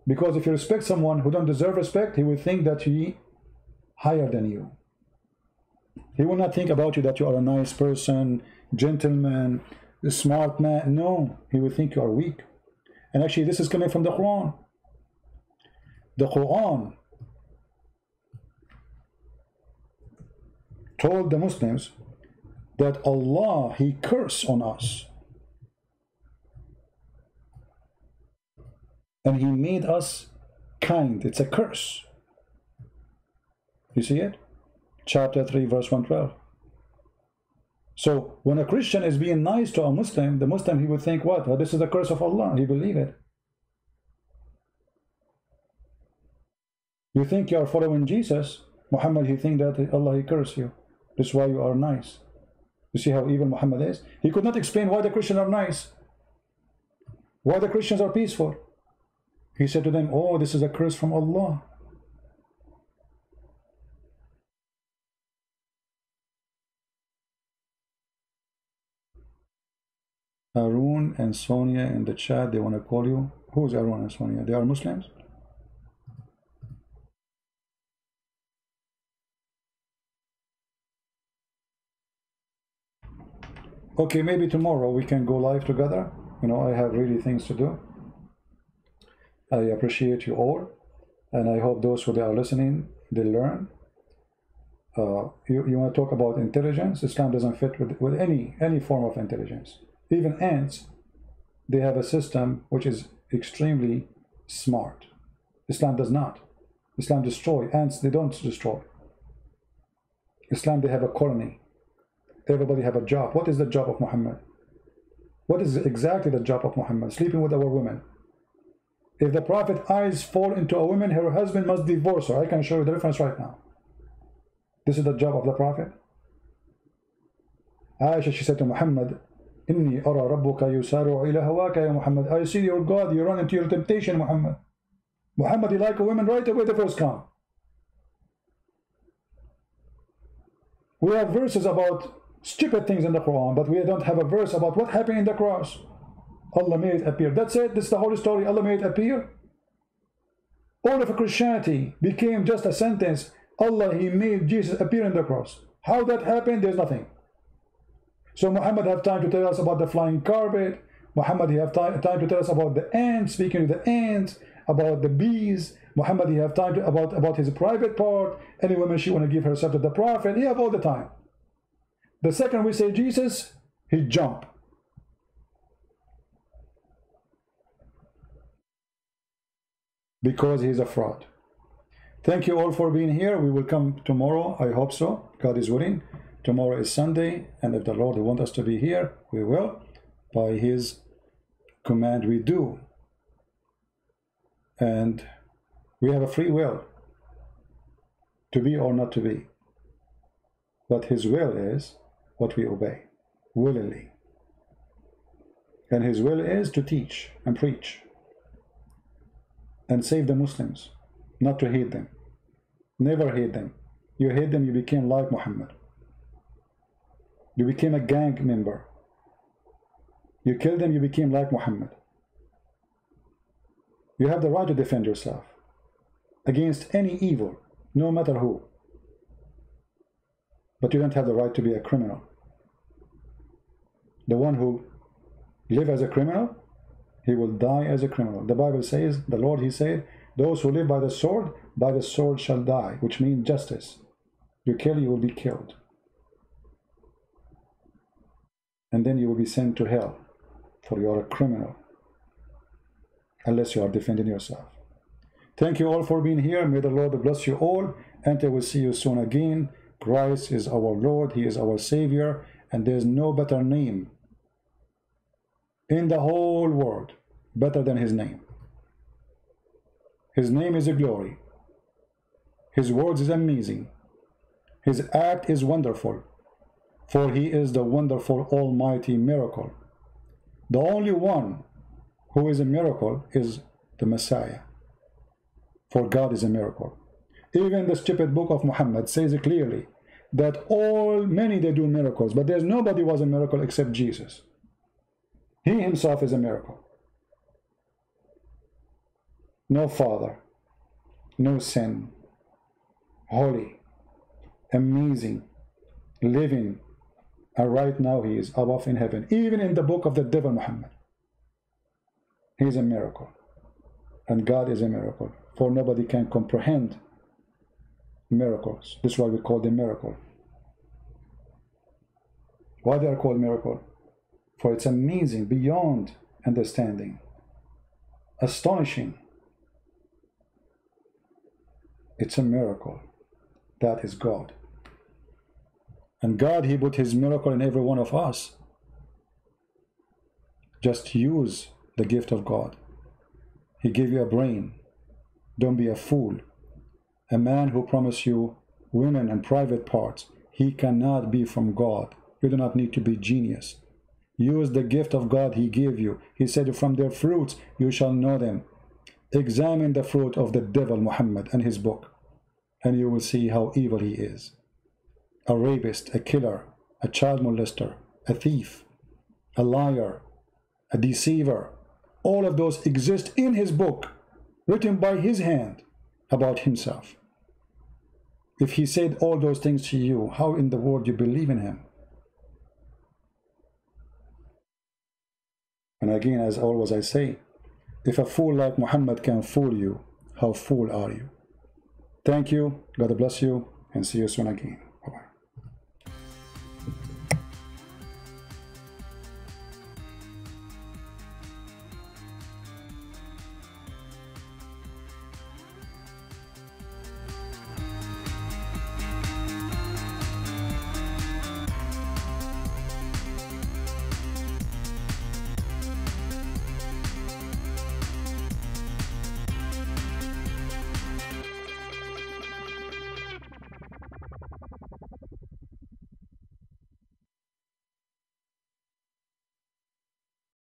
Because if you respect someone who don't deserve respect, he will think that he higher than you. He will not think about you that you are a nice person, gentleman, a smart man. No, he will think you are weak. And actually this is coming from the Quran. The Quran told the Muslims that Allah, he cursed on us. And he made us kind. It's a curse. You see it? Chapter 3, verse 112. So when a Christian is being nice to a Muslim, the Muslim, he would think, what? Well, this is the curse of Allah. He believe it. You think you are following Jesus. Muhammad, he think that Allah, he curse you. That's why you are nice. You see how evil Muhammad is? He could not explain why the Christians are nice. Why the Christians are peaceful. He said to them, oh, this is a curse from Allah. Arun and Sonia in the chat, they want to call you. Who's Arun and Sonia? They are Muslims? Okay, maybe tomorrow we can go live together. You know, I have really things to do. I appreciate you all, and I hope those who are listening, they learn. You want to talk about intelligence? Islam doesn't fit with any form of intelligence. Even ants, they have a system which is extremely smart. Islam does not. Islam destroy. Ants, they don't destroy. Islam, they have a colony. Everybody have a job. What is the job of Muhammad? What is exactly the job of Muhammad? Sleeping with our women. If the Prophet's eyes fall into a woman, her husband must divorce her. I can show you the difference right now. This is the job of the Prophet. Aisha, she said to Muhammad, Inni ara rabbuka yusaru ila hawaka ya Muhammad. I see your God, you run into your temptation, Muhammad. Muhammad, you like a woman right away the first come. We have verses about stupid things in the Quran, but we don't have a verse about what happened in the cross. Allah made it appear. That's it. This is the whole story. Allah made it appear. All of Christianity became just a sentence. Allah, he made Jesus appear in the cross. How that happened, there's nothing. So Muhammad have time to tell us about the flying carpet. Muhammad, he have time to tell us about the ants, speaking to the ants, about the bees. Muhammad, he have time to, about his private part. Any woman she want to give herself to the Prophet. He have all the time. The second we say Jesus, he jump. Because he's a fraud. Thank you all for being here. We will come tomorrow. I hope so. God is willing. Tomorrow is Sunday, and if the Lord wants us to be here, we will. By his command we do. And we have a free will to be or not to be. But his will is what we obey willingly. And his will is to teach and preach and save the Muslims, not to hate them. Never hate them. You hate them, you became like Muhammad. You became a gang member. You killed them, you became like Muhammad. You have the right to defend yourself against any evil, no matter who. But you don't have the right to be a criminal. The one who lives as a criminal, he will die as a criminal. The Bible says, the Lord, he said, those who live by the sword shall die, which means justice. You kill, you will be killed. And then you will be sent to hell, for you are a criminal, unless you are defending yourself. Thank you all for being here. May the Lord bless you all, and I will see you soon again. Christ is our Lord, he is our Savior, and there is no better name in the whole world better than his name. His name is a glory. His words is amazing. His act is wonderful, for he is the wonderful almighty miracle. The only one who is a miracle is the Messiah, for God is a miracle. Even the stupid book of Muhammad says clearly that many they do miracles, but there's nobody was a miracle except Jesus. He himself is a miracle. No father, no sin, holy, amazing, living, and right now he is above in heaven. Even in the book of the devil Muhammad, he is a miracle, and God is a miracle, for nobody can comprehend miracles. This is why we call them miracle. Why they are called miracle? For it's amazing, beyond understanding, astonishing. It's a miracle. That is God. And God, he put his miracle in every one of us. Just use the gift of God. He gave you a brain. Don't be a fool. A man who promised you women and private parts, he cannot be from God. You do not need to be genius. Use the gift of God he gave you. He said, from their fruits you shall know them. Examine the fruit of the devil Muhammad and his book, and you will see how evil he is. A rapist, a killer, a child molester, a thief, a liar, a deceiver. All of those exist in his book, written by his hand about himself. If he said all those things to you, how in the world you believe in him? And again, as always I say, if a fool like Muhammad can fool you, how fool are you? Thank you, God bless you, and see you soon again.